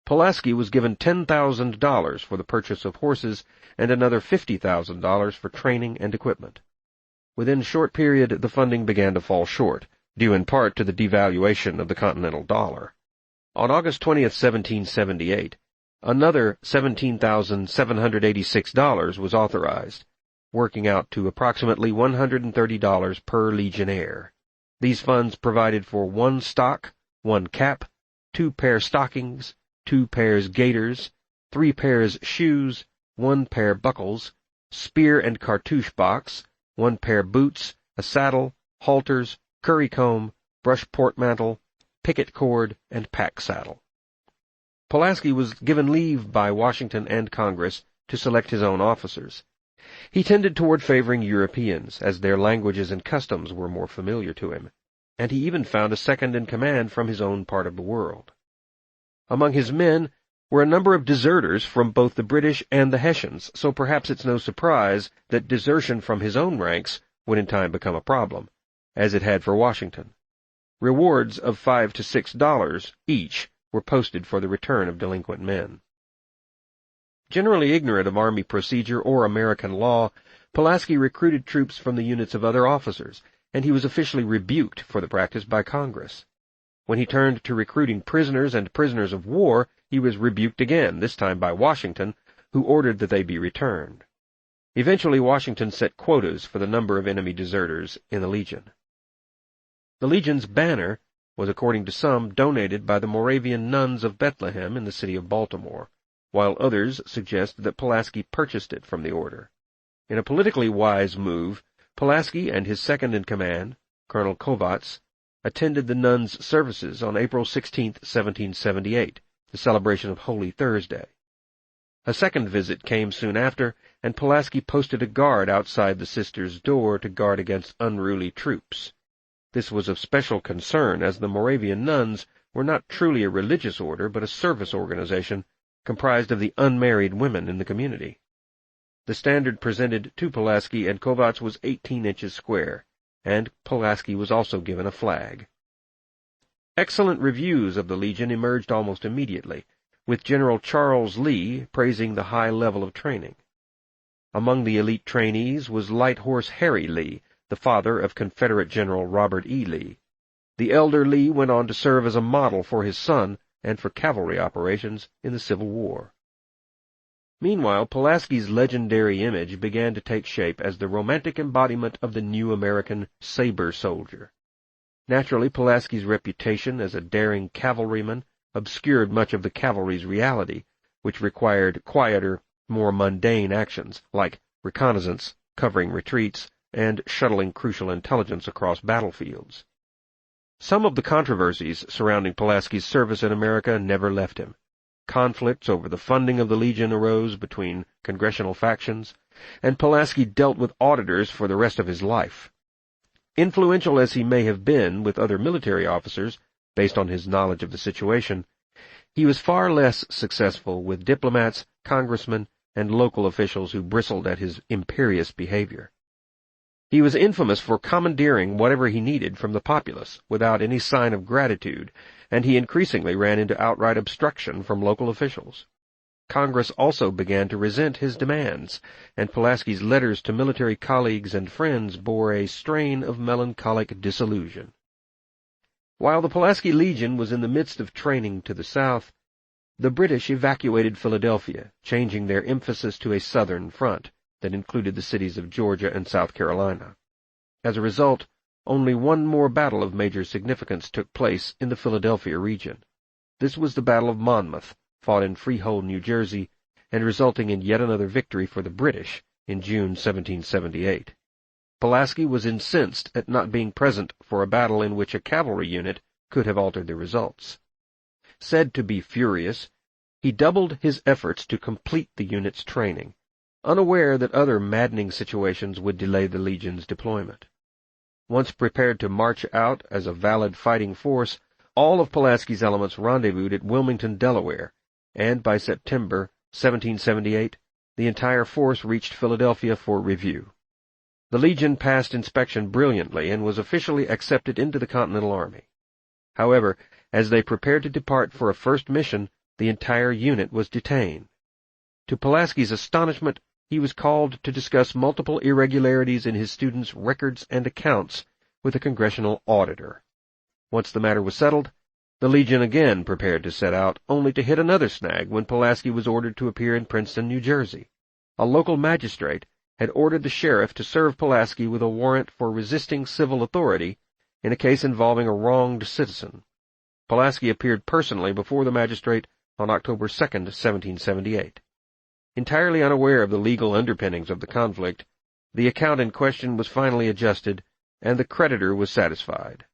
Pulaski was given $10,000 for the purchase of horses and another $50,000 for training and equipment. Within a short period, the funding began to fall short, due in part to the devaluation of the continental dollar. On August 20, 1778, another $17,786 was authorized, working out to approximately $130 per legionnaire. These funds provided for 1 stock, 1 cap, 2 pair stockings, 2 pairs gaiters, 3 pairs shoes, 1 pair buckles, spear and cartouche box, 1 pair boots, a saddle, halters, currycomb, brush portmantle, picket cord, and pack saddle. Pulaski was given leave by Washington and Congress to select his own officers. He tended toward favoring Europeans, as their languages and customs were more familiar to him, and he even found a second-in-command from his own part of the world. Among his men were a number of deserters from both the British and the Hessians, so perhaps it's no surprise that desertion from his own ranks would in time become a problem, as it had for Washington. Rewards of $5 to $6 each were posted for the return of delinquent men. Generally ignorant of Army procedure or American law, Pulaski recruited troops from the units of other officers, and he was officially rebuked for the practice by Congress. When he turned to recruiting prisoners and prisoners of war, he was rebuked again, this time by Washington, who ordered that they be returned. Eventually Washington set quotas for the number of enemy deserters in the Legion. The Legion's banner was, according to some, donated by the Moravian nuns of Bethlehem in the city of Baltimore, while others suggest that Pulaski purchased it from the order. In a politically wise move, Pulaski and his second-in-command, Colonel Kovatz, attended the nuns' services on April 16, 1778, the celebration of Holy Thursday. A second visit came soon after, and Pulaski posted a guard outside the sisters' door to guard against unruly troops. This was of special concern, as the Moravian nuns were not truly a religious order, but a service organization comprised of the unmarried women in the community. The standard presented to Pulaski and Kovatz was 18 inches square, and Pulaski was also given a flag. Excellent reviews of the Legion emerged almost immediately, with General Charles Lee praising the high level of training. Among the elite trainees was Light Horse Harry Lee, the father of Confederate General Robert E. Lee. The elder Lee went on to serve as a model for his son and for cavalry operations in the Civil War. Meanwhile, Pulaski's legendary image began to take shape as the romantic embodiment of the new American saber soldier. Naturally, Pulaski's reputation as a daring cavalryman obscured much of the cavalry's reality, which required quieter, more mundane actions, like reconnaissance, covering retreats, and shuttling crucial intelligence across battlefields. Some of the controversies surrounding Pulaski's service in America never left him. Conflicts over the funding of the Legion arose between congressional factions, and Pulaski dealt with auditors for the rest of his life. Influential as he may have been with other military officers, based on his knowledge of the situation, he was far less successful with diplomats, congressmen, and local officials who bristled at his imperious behavior. He was infamous for commandeering whatever he needed from the populace without any sign of gratitude, and he increasingly ran into outright obstruction from local officials. Congress also began to resent his demands, and Pulaski's letters to military colleagues and friends bore a strain of melancholic disillusion. While the Pulaski Legion was in the midst of training to the south, the British evacuated Philadelphia, changing their emphasis to a southern front that included the cities of Georgia and South Carolina. As a result, only one more battle of major significance took place in the Philadelphia region. This was the Battle of Monmouth, fought in Freehold, New Jersey, and resulting in yet another victory for the British in June 1778. Pulaski was incensed at not being present for a battle in which a cavalry unit could have altered the results. Said to be furious, he doubled his efforts to complete the unit's training, unaware that other maddening situations would delay the Legion's deployment. Once prepared to march out as a valid fighting force, all of Pulaski's elements rendezvoused at Wilmington, Delaware, and by September 1778, the entire force reached Philadelphia for review. The Legion passed inspection brilliantly and was officially accepted into the Continental Army. However, as they prepared to depart for a first mission, the entire unit was detained. To Pulaski's astonishment, he was called to discuss multiple irregularities in his students' records and accounts with a congressional auditor. Once the matter was settled, the Legion again prepared to set out, only to hit another snag when Pulaski was ordered to appear in Princeton, New Jersey. A local magistrate had ordered the sheriff to serve Pulaski with a warrant for resisting civil authority in a case involving a wronged citizen. Pulaski appeared personally before the magistrate on October 2, 1778. Entirely unaware of the legal underpinnings of the conflict, the account in question was finally adjusted, and the creditor was satisfied.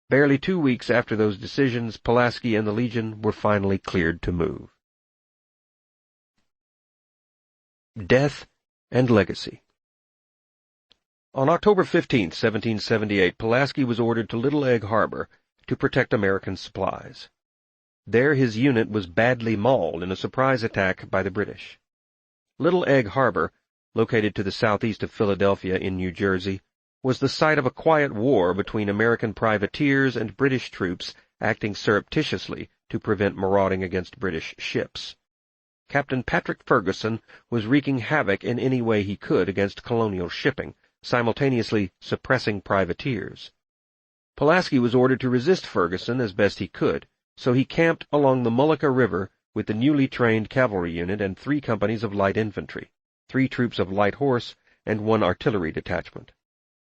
Barely 2 weeks after those decisions, Pulaski and the Legion were finally cleared to move. Death and Legacy. On October 15, 1778, Pulaski was ordered to Little Egg Harbor to protect American supplies. There his unit was badly mauled in a surprise attack by the British. Little Egg Harbor, located to the southeast of Philadelphia in New Jersey, was the site of a quiet war between American privateers and British troops acting surreptitiously to prevent marauding against British ships. Captain Patrick Ferguson was wreaking havoc in any way he could against colonial shipping, simultaneously suppressing privateers. Pulaski was ordered to resist Ferguson as best he could, so he camped along the Mullica River with the newly trained cavalry unit and 3 companies of light infantry, 3 troops of light horse, and 1 artillery detachment.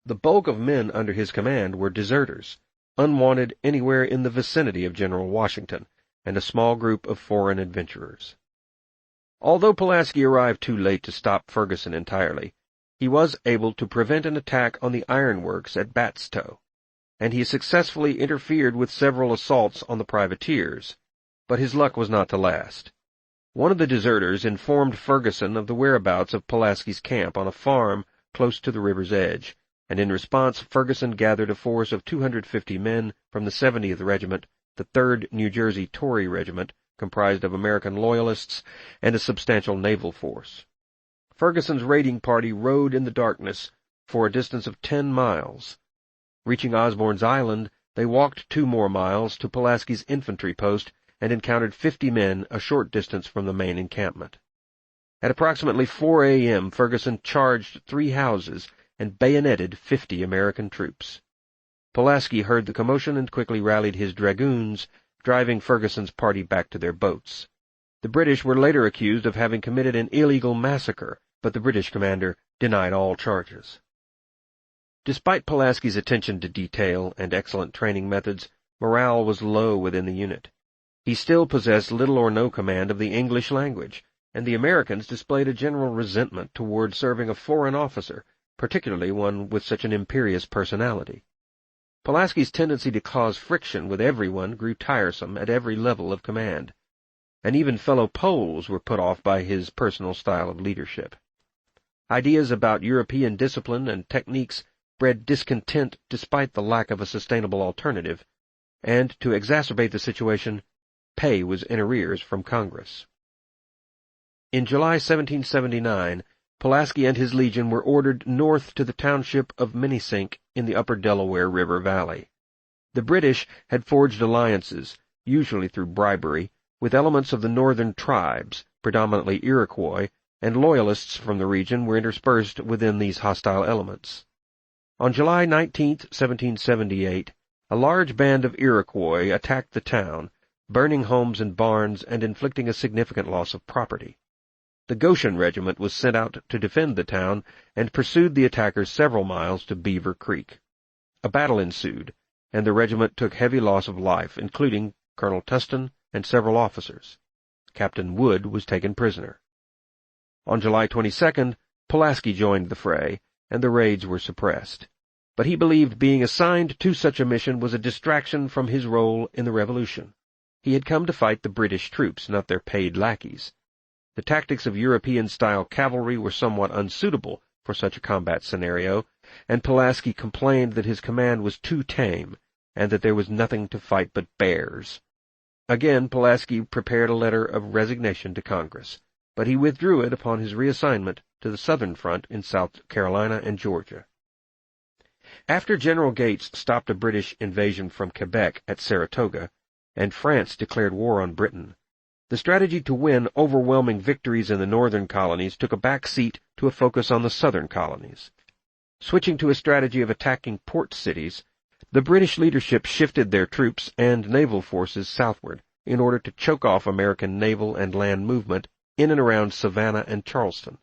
The bulk of men under his command were deserters, unwanted anywhere in the vicinity of General Washington, and a small group of foreign adventurers. Although Pulaski arrived too late to stop Ferguson entirely, he was able to prevent an attack on the ironworks at Batstow, and he successfully interfered with several assaults on the privateers, but his luck was not to last. One of the deserters informed Ferguson of the whereabouts of Pulaski's camp on a farm close to the river's edge, and in response Ferguson gathered a force of 250 men from the 70th Regiment, the 3rd New Jersey Tory Regiment, comprised of American Loyalists, and a substantial naval force. Ferguson's raiding party rode in the darkness for a distance of 10 miles. Reaching Osborne's Island, they walked 2 more miles to Pulaski's infantry post and encountered 50 men a short distance from the main encampment. At approximately 4 a.m., Ferguson charged 3 houses and bayoneted 50 American troops. Pulaski heard the commotion and quickly rallied his dragoons, driving Ferguson's party back to their boats. The British were later accused of having committed an illegal massacre, but the British commander denied all charges. Despite Pulaski's attention to detail and excellent training methods, morale was low within the unit. He still possessed little or no command of the English language, and the Americans displayed a general resentment toward serving a foreign officer, particularly one with such an imperious personality. Pulaski's tendency to cause friction with everyone grew tiresome at every level of command, and even fellow Poles were put off by his personal style of leadership. Ideas about European discipline and techniques bred discontent despite the lack of a sustainable alternative, and to exacerbate the situation, pay was in arrears from Congress. In July 1779, Pulaski and his legion were ordered north to the township of Minisink in the upper Delaware River Valley. The British had forged alliances, usually through bribery, with elements of the northern tribes, predominantly Iroquois, and loyalists from the region were interspersed within these hostile elements. On July 19, 1778, a large band of Iroquois attacked the town, burning homes and barns and inflicting a significant loss of property. The Goshen Regiment was sent out to defend the town and pursued the attackers several miles to Beaver Creek. A battle ensued, and the regiment took heavy loss of life, including Colonel Tustin and several officers. Captain Wood was taken prisoner. On July 22nd, Pulaski joined the fray, and the raids were suppressed. But he believed being assigned to such a mission was a distraction from his role in the revolution. He had come to fight the British troops, not their paid lackeys. The tactics of European-style cavalry were somewhat unsuitable for such a combat scenario, and Pulaski complained that his command was too tame, and that there was nothing to fight but bears. Again, Pulaski prepared a letter of resignation to Congress, but he withdrew it upon his reassignment to the Southern Front in South Carolina and Georgia. After General Gates stopped a British invasion from Quebec at Saratoga, and France declared war on Britain, the strategy to win overwhelming victories in the northern colonies took a back seat to a focus on the southern colonies. Switching to a strategy of attacking port cities, the British leadership shifted their troops and naval forces southward in order to choke off American naval and land movement in and around Savannah and Charleston.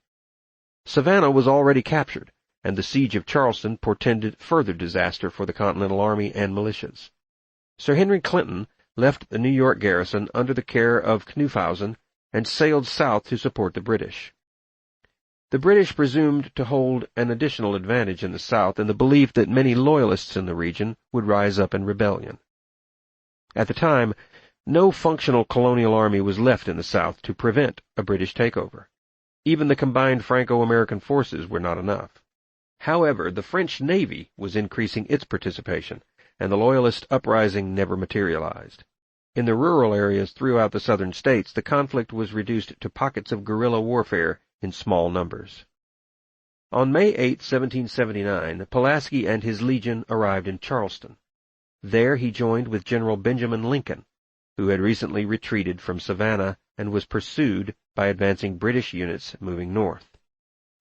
Savannah was already captured, and the siege of Charleston portended further disaster for the Continental Army and militias. Sir Henry Clinton left the New York garrison under the care of Knyphausen and sailed south to support the British. The British presumed to hold an additional advantage in the south in the belief that many loyalists in the region would rise up in rebellion. At the time, no functional colonial army was left in the south to prevent a British takeover. Even the combined Franco-American forces were not enough. However, the French Navy was increasing its participation, and the Loyalist uprising never materialized. In the rural areas throughout the southern states, the conflict was reduced to pockets of guerrilla warfare in small numbers. On May 8, 1779, Pulaski and his legion arrived in Charleston. There he joined with General Benjamin Lincoln, who had recently retreated from Savannah and was pursued by advancing British units moving north.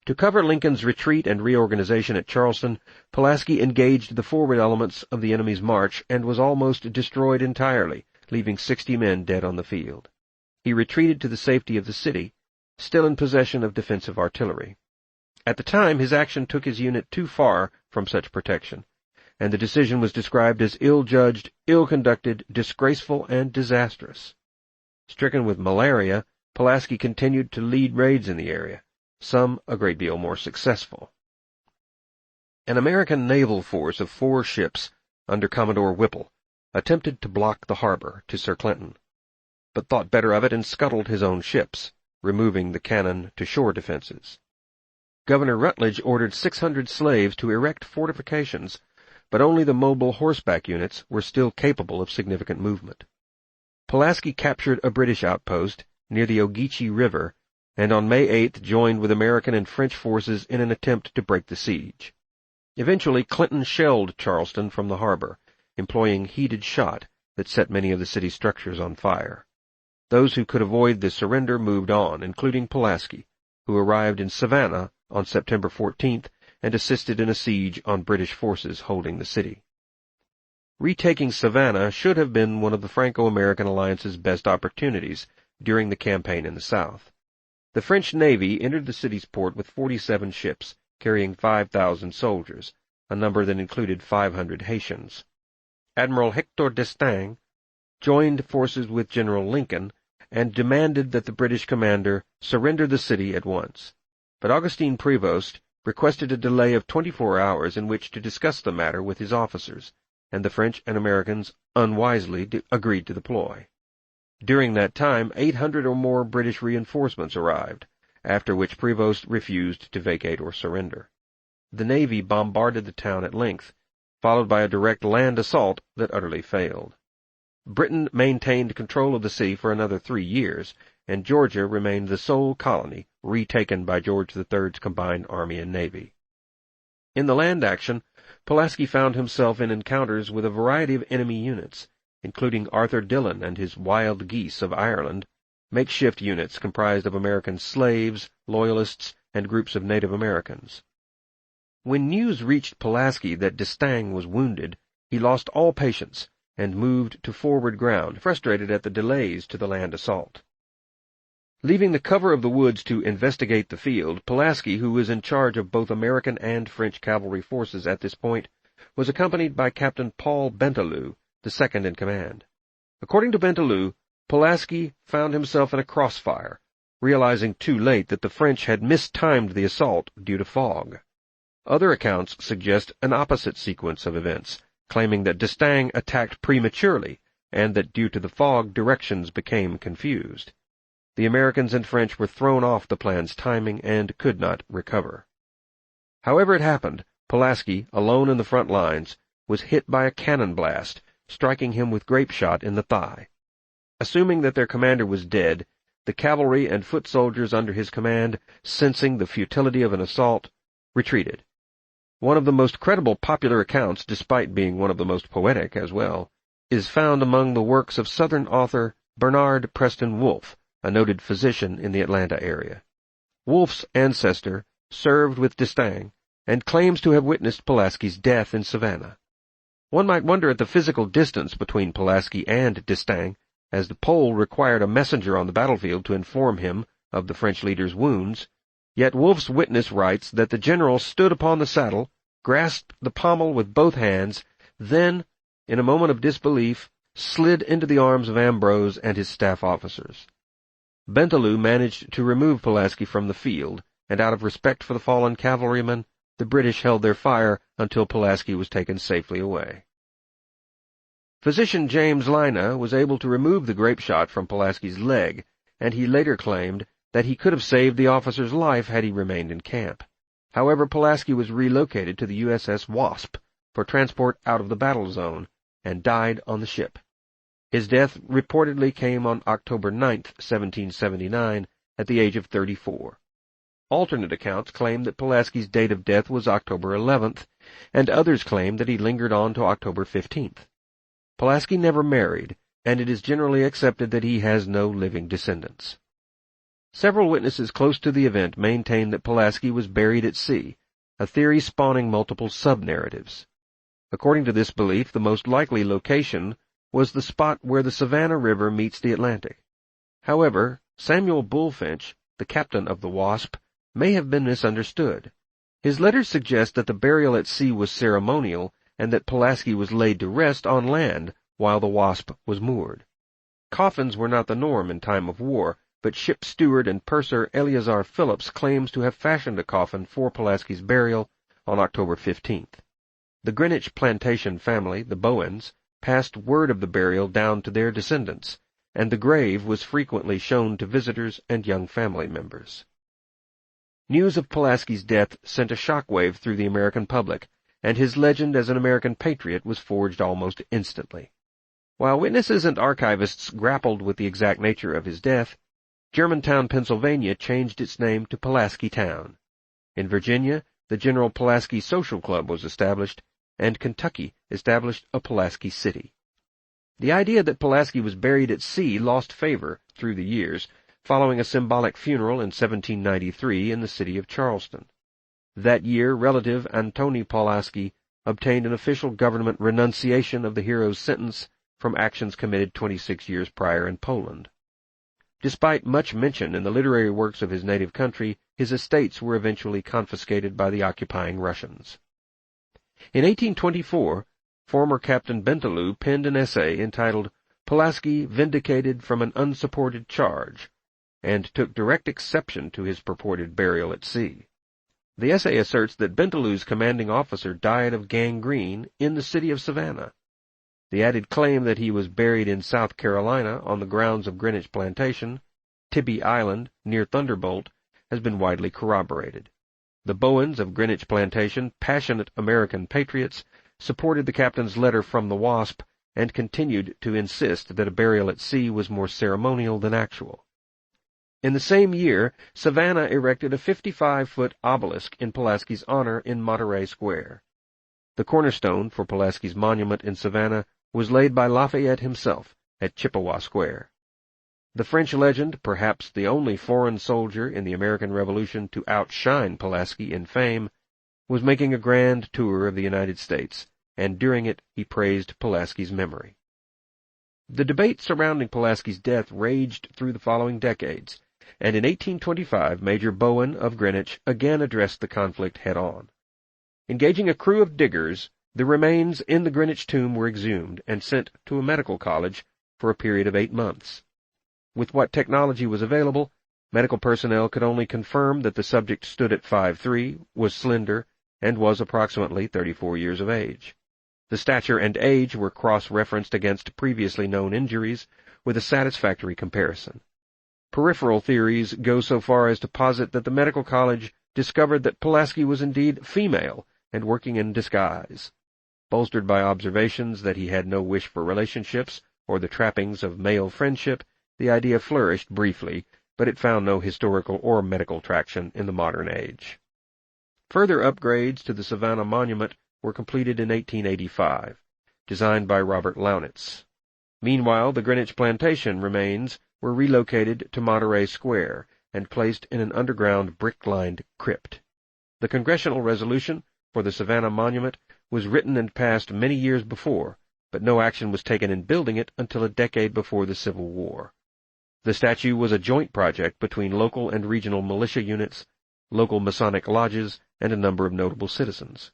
To cover Lincoln's retreat and reorganization at Charleston, Pulaski engaged the forward elements of the enemy's march and was almost destroyed entirely, leaving 60 men dead on the field. He retreated to the safety of the city, still in possession of defensive artillery. At the time, his action took his unit too far from such protection, and the decision was described as ill-judged, ill-conducted, disgraceful, and disastrous. Stricken with malaria, Pulaski continued to lead raids in the area, some a great deal more successful. An American naval force of 4 ships, under Commodore Whipple, attempted to block the harbor to Sir Clinton, but thought better of it and scuttled his own ships, removing the cannon to shore defenses. Governor Rutledge ordered 600 slaves to erect fortifications, but only the mobile horseback units were still capable of significant movement. Pulaski captured a British outpost near the Ogeechee River, and on May 8th joined with American and French forces in an attempt to break the siege. Eventually, Clinton shelled Charleston from the harbor, employing heated shot that set many of the city's structures on fire. Those who could avoid the surrender moved on, including Pulaski, who arrived in Savannah on September 14th and assisted in a siege on British forces holding the city. Retaking Savannah should have been one of the Franco-American alliance's best opportunities during the campaign in the South. The French Navy entered the city's port with 47 ships, carrying 5,000 soldiers, a number that included 500 Haitians. Admiral Hector d'Estaing joined forces with General Lincoln and demanded that the British commander surrender the city at once. But Augustin Prevost requested a delay of 24 hours in which to discuss the matter with his officers, and the French and Americans unwisely agreed to the ploy. During that time, 800 or more British reinforcements arrived, after which Prevost refused to vacate or surrender. The Navy bombarded the town at length, followed by a direct land assault that utterly failed. Britain maintained control of the city for another 3 years, and Georgia remained the sole colony retaken by George III's combined army and navy. In the land action, Pulaski found himself in encounters with a variety of enemy units, including Arthur Dillon and his Wild Geese of Ireland, makeshift units comprised of American slaves, loyalists, and groups of Native Americans. When news reached Pulaski that d'Estaing was wounded, he lost all patience and moved to forward ground, frustrated at the delays to the land assault. Leaving the cover of the woods to investigate the field, Pulaski, who was in charge of both American and French cavalry forces at this point, was accompanied by Captain Paul Bentelou, the second in command. According to Bentelou, Pulaski found himself in a crossfire, realizing too late that the French had mistimed the assault due to fog. Other accounts suggest an opposite sequence of events, claiming that d'Estaing attacked prematurely, and that due to the fog directions became confused. The Americans and French were thrown off the plan's timing and could not recover. However it happened, Pulaski, alone in the front lines, was hit by a cannon blast, striking him with grapeshot in the thigh. Assuming that their commander was dead, the cavalry and foot soldiers under his command, sensing the futility of an assault, retreated. One of the most credible popular accounts, despite being one of the most poetic as well, is found among the works of Southern author Bernard Preston Wolfe, a noted physician in the Atlanta area. Wolfe's ancestor served with d'Estaing and claims to have witnessed Pulaski's death in Savannah. One might wonder at the physical distance between Pulaski and d'Estaing, as the Pole required a messenger on the battlefield to inform him of the French leader's wounds, yet Wolfe's witness writes that the general stood upon the saddle, grasped the pommel with both hands, then, in a moment of disbelief, slid into the arms of Ambrose and his staff officers. Bentelou managed to remove Pulaski from the field, and out of respect for the fallen cavalryman, the British held their fire until Pulaski was taken safely away. Physician James Lina was able to remove the grapeshot from Pulaski's leg, and he later claimed that he could have saved the officer's life had he remained in camp. However, Pulaski was relocated to the USS Wasp for transport out of the battle zone, and died on the ship. His death reportedly came on October 9, 1779, at the age of 34. Alternate accounts claim that Pulaski's date of death was October 11th, and others claim that he lingered on to October 15th. Pulaski never married, and it is generally accepted that he has no living descendants. Several witnesses close to the event maintain that Pulaski was buried at sea, a theory spawning multiple sub-narratives. According to this belief, the most likely location was the spot where the Savannah River meets the Atlantic. However, Samuel Bulfinch, the captain of the Wasp, may have been misunderstood. His letters suggest that the burial at sea was ceremonial and that Pulaski was laid to rest on land while the Wasp was moored. Coffins were not the norm in time of war, but ship steward and purser Eleazar Phillips claims to have fashioned a coffin for Pulaski's burial on October 15th. The Greenwich plantation family, the Bowens, passed word of the burial down to their descendants, and the grave was frequently shown to visitors and young family members. News of Pulaski's death sent a shockwave through the American public, and his legend as an American patriot was forged almost instantly. While witnesses and archivists grappled with the exact nature of his death, Germantown, Pennsylvania changed its name to Pulaski Town. In Virginia, the General Pulaski Social Club was established, and Kentucky established a Pulaski City. The idea that Pulaski was buried at sea lost favor through the years, following a symbolic funeral in 1793 in the city of Charleston. That year, relative Antoni Pulaski obtained an official government renunciation of the hero's sentence from actions committed 26 years prior in Poland. Despite much mention in the literary works of his native country, his estates were eventually confiscated by the occupying Russians. In 1824, former Captain Bentelou penned an essay entitled "Pulaski Vindicated from an Unsupported Charge," and took direct exception to his purported burial at sea. The essay asserts that Bentelou's commanding officer died of gangrene in the city of Savannah. The added claim that he was buried in South Carolina on the grounds of Greenwich Plantation, Tybee Island, near Thunderbolt, has been widely corroborated. The Bowens of Greenwich Plantation, passionate American patriots, supported the captain's letter from the Wasp and continued to insist that a burial at sea was more ceremonial than actual. In the same year, Savannah erected a 55-foot obelisk in Pulaski's honor in Monterey Square. The cornerstone for Pulaski's monument in Savannah was laid by Lafayette himself at Chippewa Square. The French legend, perhaps the only foreign soldier in the American Revolution to outshine Pulaski in fame, was making a grand tour of the United States, and during it he praised Pulaski's memory. The debate surrounding Pulaski's death raged through the following decades, and in 1825 Major Bowen of Greenwich again addressed the conflict head-on. Engaging a crew of diggers, the remains in the Greenwich tomb were exhumed and sent to a medical college for a period of 8 months. With what technology was available, medical personnel could only confirm that the subject stood at 5'3", was slender, and was approximately 34 years of age. The stature and age were cross-referenced against previously known injuries with a satisfactory comparison. Peripheral theories go so far as to posit that the medical college discovered that Pulaski was indeed female and working in disguise. Bolstered by observations that he had no wish for relationships or the trappings of male friendship, the idea flourished briefly, but it found no historical or medical traction in the modern age. Further upgrades to the Savannah Monument were completed in 1885, designed by Robert Launitz. Meanwhile, the Greenwich Plantation remains were relocated to Monterey Square and placed in an underground brick-lined crypt. The congressional resolution for the Savannah Monument was written and passed many years before, but no action was taken in building it until a decade before the Civil War. The statue was a joint project between local and regional militia units, local Masonic lodges, and a number of notable citizens.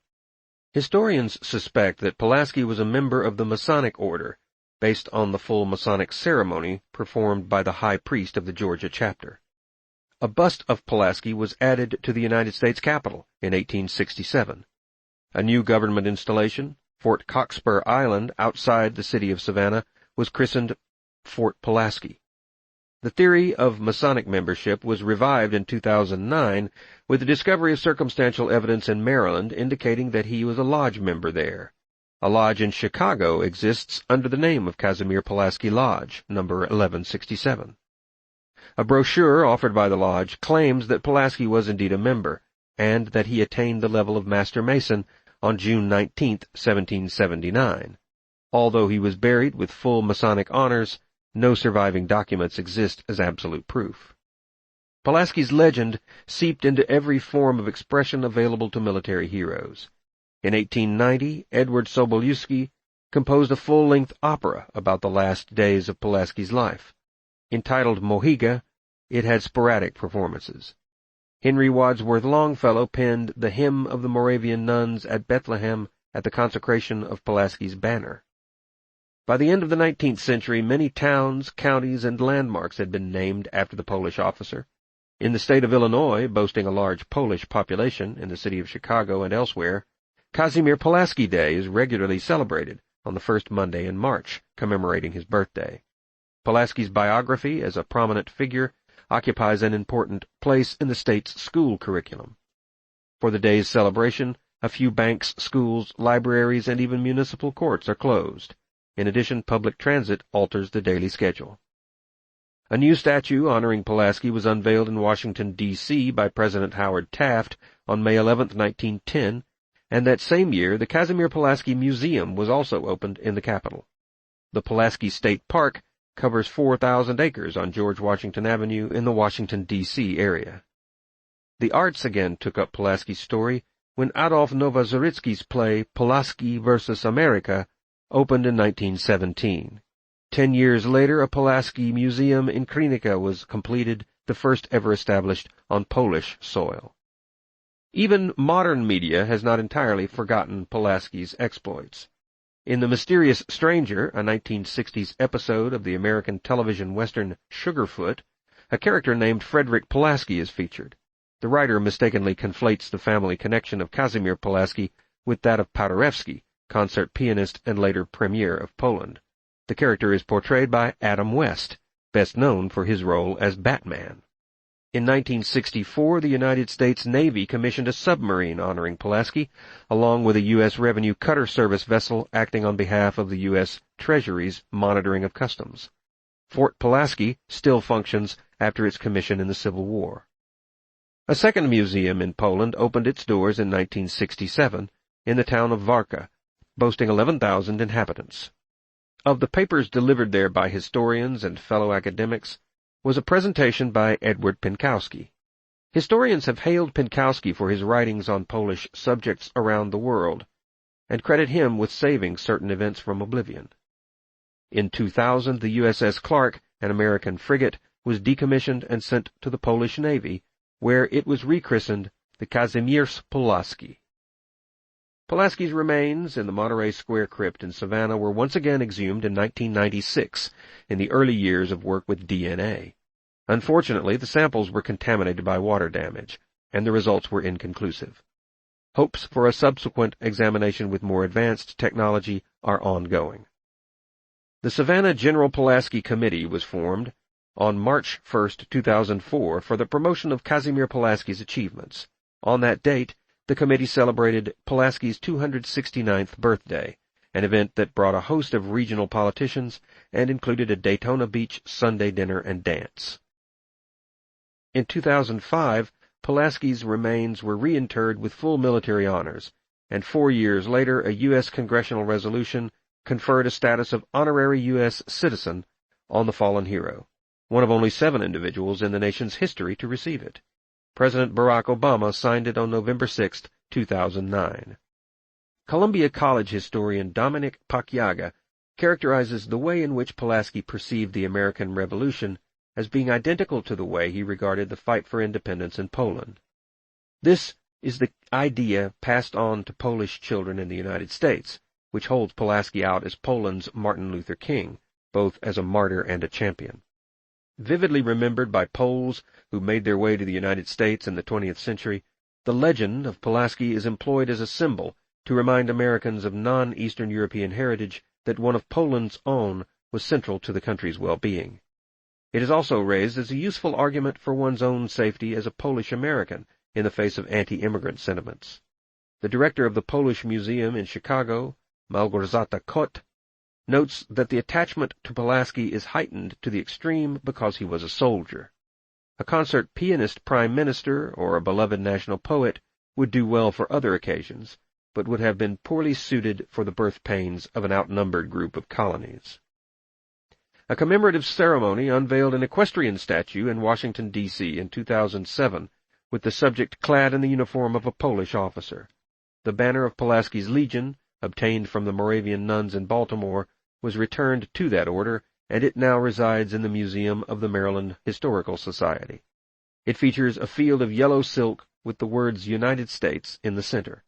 Historians suspect that Pulaski was a member of the Masonic order, based on the full Masonic ceremony performed by the high priest of the Georgia chapter. A bust of Pulaski was added to the United States Capitol in 1867. A new government installation, Fort Cockspur Island outside the city of Savannah, was christened Fort Pulaski. The theory of Masonic membership was revived in 2009 with the discovery of circumstantial evidence in Maryland indicating that he was a lodge member there. A lodge in Chicago exists under the name of Casimir Pulaski Lodge, number 1167. A brochure offered by the lodge claims that Pulaski was indeed a member, and that he attained the level of Master Mason on June 19, 1779. Although he was buried with full Masonic honors, no surviving documents exist as absolute proof. Pulaski's legend seeped into every form of expression available to military heroes. In 1890, Edward Sobolewski composed a full-length opera about the last days of Pulaski's life. Entitled Mohiga, it had sporadic performances. Henry Wadsworth Longfellow penned the Hymn of the Moravian Nuns at Bethlehem at the consecration of Pulaski's banner. By the end of the 19th century, many towns, counties, and landmarks had been named after the Polish officer. In the state of Illinois, boasting a large Polish population in the city of Chicago and elsewhere, Casimir Pulaski Day is regularly celebrated on the first Monday in March, commemorating his birthday. Pulaski's biography as a prominent figure occupies an important place in the state's school curriculum. For the day's celebration, a few banks, schools, libraries, and even municipal courts are closed. In addition, public transit alters the daily schedule. A new statue honoring Pulaski was unveiled in Washington, D.C. by President Howard Taft on May 11, 1910, and that same year the Casimir Pulaski Museum was also opened in the capital. The Pulaski State Park covers 4,000 acres on George Washington Avenue in the Washington, D.C. area. The arts again took up Pulaski's story when Adolf Nowozorycki's play Pulaski vs. America opened in 1917. 10 years later, a Pulaski museum in Krynica was completed, the first ever established on Polish soil. Even modern media has not entirely forgotten Pulaski's exploits. In The Mysterious Stranger, a 1960s episode of the American television western Sugarfoot, a character named Frederick Pulaski is featured. The writer mistakenly conflates the family connection of Casimir Pulaski with that of Paderewski, concert pianist and later premier of Poland. The character is portrayed by Adam West, best known for his role as Batman. In 1964, the United States Navy commissioned a submarine honoring Pulaski, along with a U.S. Revenue Cutter Service vessel acting on behalf of the U.S. Treasury's monitoring of customs. Fort Pulaski still functions after its commission in the Civil War. A second museum in Poland opened its doors in 1967 in the town of Warka, boasting 11,000 inhabitants. Of the papers delivered there by historians and fellow academics was a presentation by Edward Pinkowski. Historians have hailed Pinkowski for his writings on Polish subjects around the world, and credit him with saving certain events from oblivion. In 2000, the USS Clark, an American frigate, was decommissioned and sent to the Polish Navy, where it was rechristened the Casimir Pulaski. Pulaski's remains in the Monterey Square crypt in Savannah were once again exhumed in 1996, in the early years of work with DNA. Unfortunately, the samples were contaminated by water damage, and the results were inconclusive. Hopes for a subsequent examination with more advanced technology are ongoing. The Savannah General Pulaski Committee was formed on March 1, 2004, for the promotion of Casimir Pulaski's achievements. On that date, the committee celebrated Pulaski's 269th birthday, an event that brought a host of regional politicians and included a Daytona Beach Sunday dinner and dance. In 2005, Pulaski's remains were reinterred with full military honors, and 4 years later a U.S. congressional resolution conferred a status of honorary U.S. citizen on the fallen hero, one of only 7 individuals in the nation's history to receive it. President Barack Obama signed it on November 6, 2009. Columbia College historian Dominic Paciaga characterizes the way in which Pulaski perceived the American Revolution as being identical to the way he regarded the fight for independence in Poland. This is the idea passed on to Polish children in the United States, which holds Pulaski out as Poland's Martin Luther King, both as a martyr and a champion. Vividly remembered by Poles who made their way to the United States in the 20th century, the legend of Pulaski is employed as a symbol to remind Americans of non-Eastern European heritage that one of Poland's own was central to the country's well-being. It is also raised as a useful argument for one's own safety as a Polish American in the face of anti-immigrant sentiments. The director of the Polish Museum in Chicago, Małgorzata Kot, notes that the attachment to Pulaski is heightened to the extreme because he was a soldier. A concert pianist prime minister or a beloved national poet would do well for other occasions, but would have been poorly suited for the birth pains of an outnumbered group of colonies. A commemorative ceremony unveiled an equestrian statue in Washington, D.C. in 2007, with the subject clad in the uniform of a Polish officer. The banner of Pulaski's Legion, obtained from the Moravian nuns in Baltimore, was returned to that order, and it now resides in the Museum of the Maryland Historical Society. It features a field of yellow silk with the words United States in the center.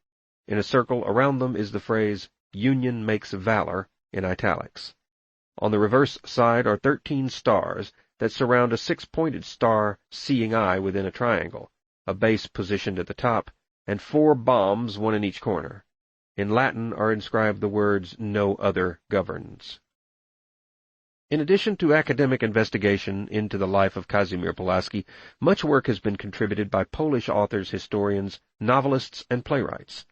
In a circle around them is the phrase, Union makes valor, in italics. On the reverse side are 13 stars that surround a 6-pointed star seeing eye within a triangle, a base positioned at the top, and 4 bombs, one in each corner. In Latin are inscribed the words, No other governs. In addition to academic investigation into the life of Casimir Pulaski, much work has been contributed by Polish authors, historians, novelists, and playwrights.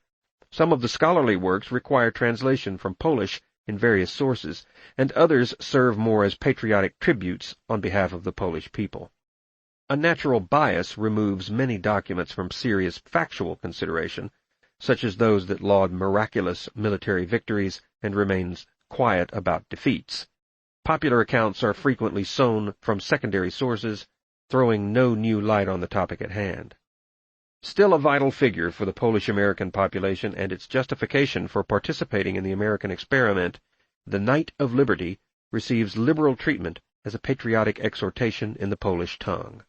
Some of the scholarly works require translation from Polish in various sources, and others serve more as patriotic tributes on behalf of the Polish people. A natural bias removes many documents from serious factual consideration, such as those that laud miraculous military victories and remains quiet about defeats. Popular accounts are frequently sown from secondary sources, throwing no new light on the topic at hand. Still a vital figure for the Polish-American population and its justification for participating in the American experiment, the Knight of Liberty receives liberal treatment as a patriotic exhortation in the Polish tongue.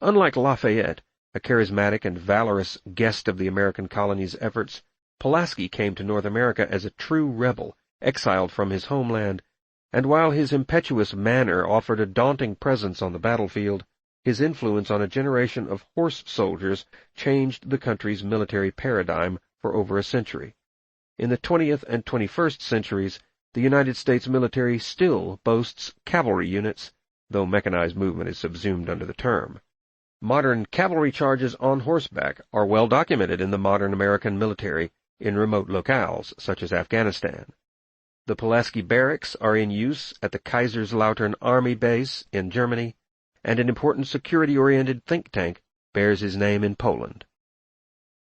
Unlike Lafayette, A charismatic and valorous guest of the American colony's efforts, Pulaski came to North America as a true rebel, exiled from his homeland, and while his impetuous manner offered a daunting presence on the battlefield, his influence on a generation of horse soldiers changed the country's military paradigm for over a century. In the 20th and 21st centuries, the United States military still boasts cavalry units, though mechanized movement is subsumed under the term. Modern cavalry charges on horseback are well documented in the modern American military in remote locales, such as Afghanistan. The Pulaski barracks are in use at the Kaiserslautern Army base in Germany, and an important security-oriented think tank bears his name in Poland.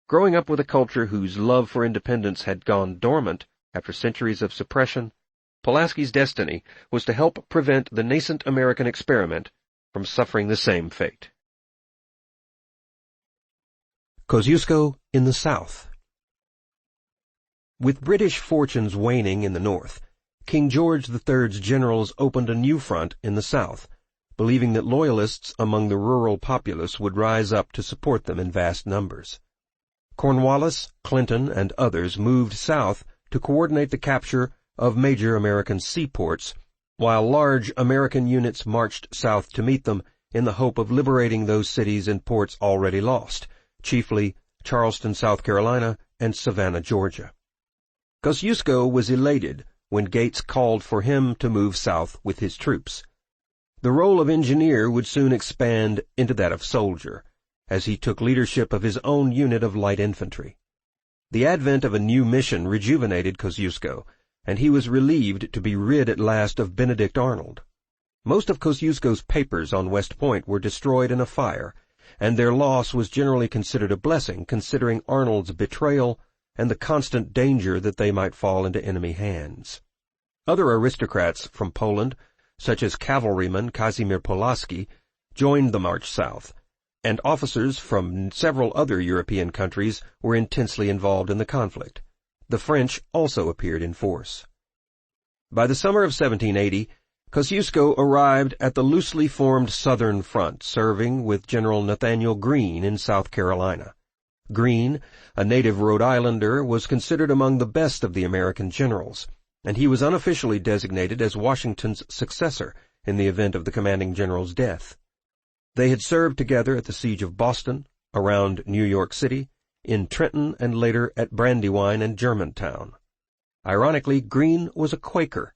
Growing up with a culture whose love for independence had gone dormant after centuries of suppression, Pulaski's destiny was to help prevent the nascent American experiment from suffering the same fate. Kosciuszko in the South. With British fortunes waning in the north, King George III's generals opened a new front in the south, believing that loyalists among the rural populace would rise up to support them in vast numbers. Cornwallis, Clinton, and others moved south to coordinate the capture of major American seaports, while large American units marched south to meet them in the hope of liberating those cities and ports already lost, chiefly Charleston, South Carolina, and Savannah, Georgia. Kosciuszko was elated when Gates called for him to move south with his troops. The role of engineer would soon expand into that of soldier, as he took leadership of his own unit of light infantry. The advent of a new mission rejuvenated Kosciuszko, and he was relieved to be rid at last of Benedict Arnold. Most of Kosciuszko's papers on West Point were destroyed in a fire, and their loss was generally considered a blessing, considering Arnold's betrayal and the constant danger that they might fall into enemy hands. Other aristocrats from Poland, such as cavalryman Casimir Pulaski, joined the march south, and officers from several other European countries were intensely involved in the conflict. The French also appeared in force. By the summer of 1780, Kosciuszko arrived at the loosely formed Southern Front, serving with General Nathaniel Greene in South Carolina. Greene, a native Rhode Islander, was considered among the best of the American generals, and he was unofficially designated as Washington's successor in the event of the commanding general's death. They had served together at the Siege of Boston, around New York City, in Trenton, and later at Brandywine and Germantown. Ironically, Greene was a Quaker,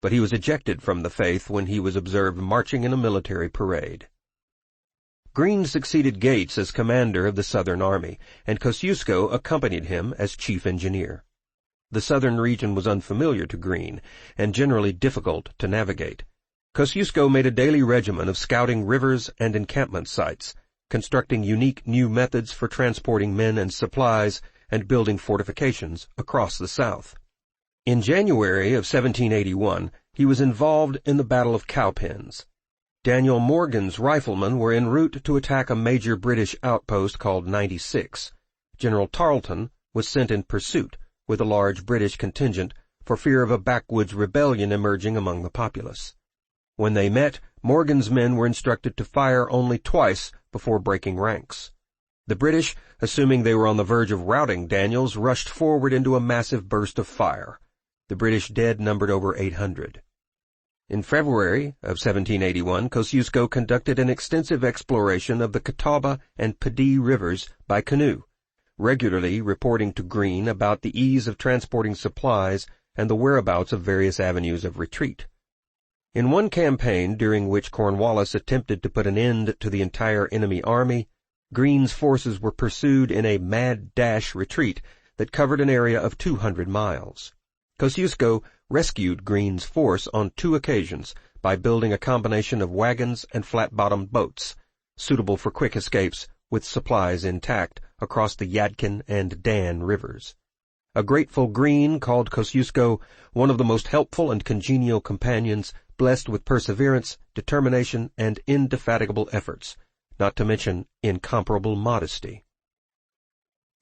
but he was ejected from the faith when he was observed marching in a military parade. Greene succeeded Gates as commander of the Southern Army, and Kosciuszko accompanied him as chief engineer. The southern region was unfamiliar to Greene, and generally difficult to navigate. Kosciuszko made a daily regimen of scouting rivers and encampment sites, constructing unique new methods for transporting men and supplies, and building fortifications across the South. In January of 1781, he was involved in the Battle of Cowpens. Daniel Morgan's riflemen were en route to attack a major British outpost called 96. General Tarleton was sent in pursuit with a large British contingent for fear of a backwoods rebellion emerging among the populace. When they met, Morgan's men were instructed to fire only twice before breaking ranks. The British, assuming they were on the verge of routing Daniels, rushed forward into a massive burst of fire. The British dead numbered over 800. In February of 1781, Kosciuszko conducted an extensive exploration of the Catawba and Pedee rivers by canoe, regularly reporting to Greene about the ease of transporting supplies and the whereabouts of various avenues of retreat. In one campaign, during which Cornwallis attempted to put an end to the entire enemy army, Greene's forces were pursued in a mad dash retreat that covered an area of 200 miles. Kosciuszko rescued Greene's force on 2 occasions by building a combination of wagons and flat-bottomed boats, suitable for quick escapes with supplies intact across the Yadkin and Dan rivers. A grateful Greene called Kosciuszko one of the most helpful and congenial companions, blessed with perseverance, determination, and indefatigable efforts, not to mention incomparable modesty.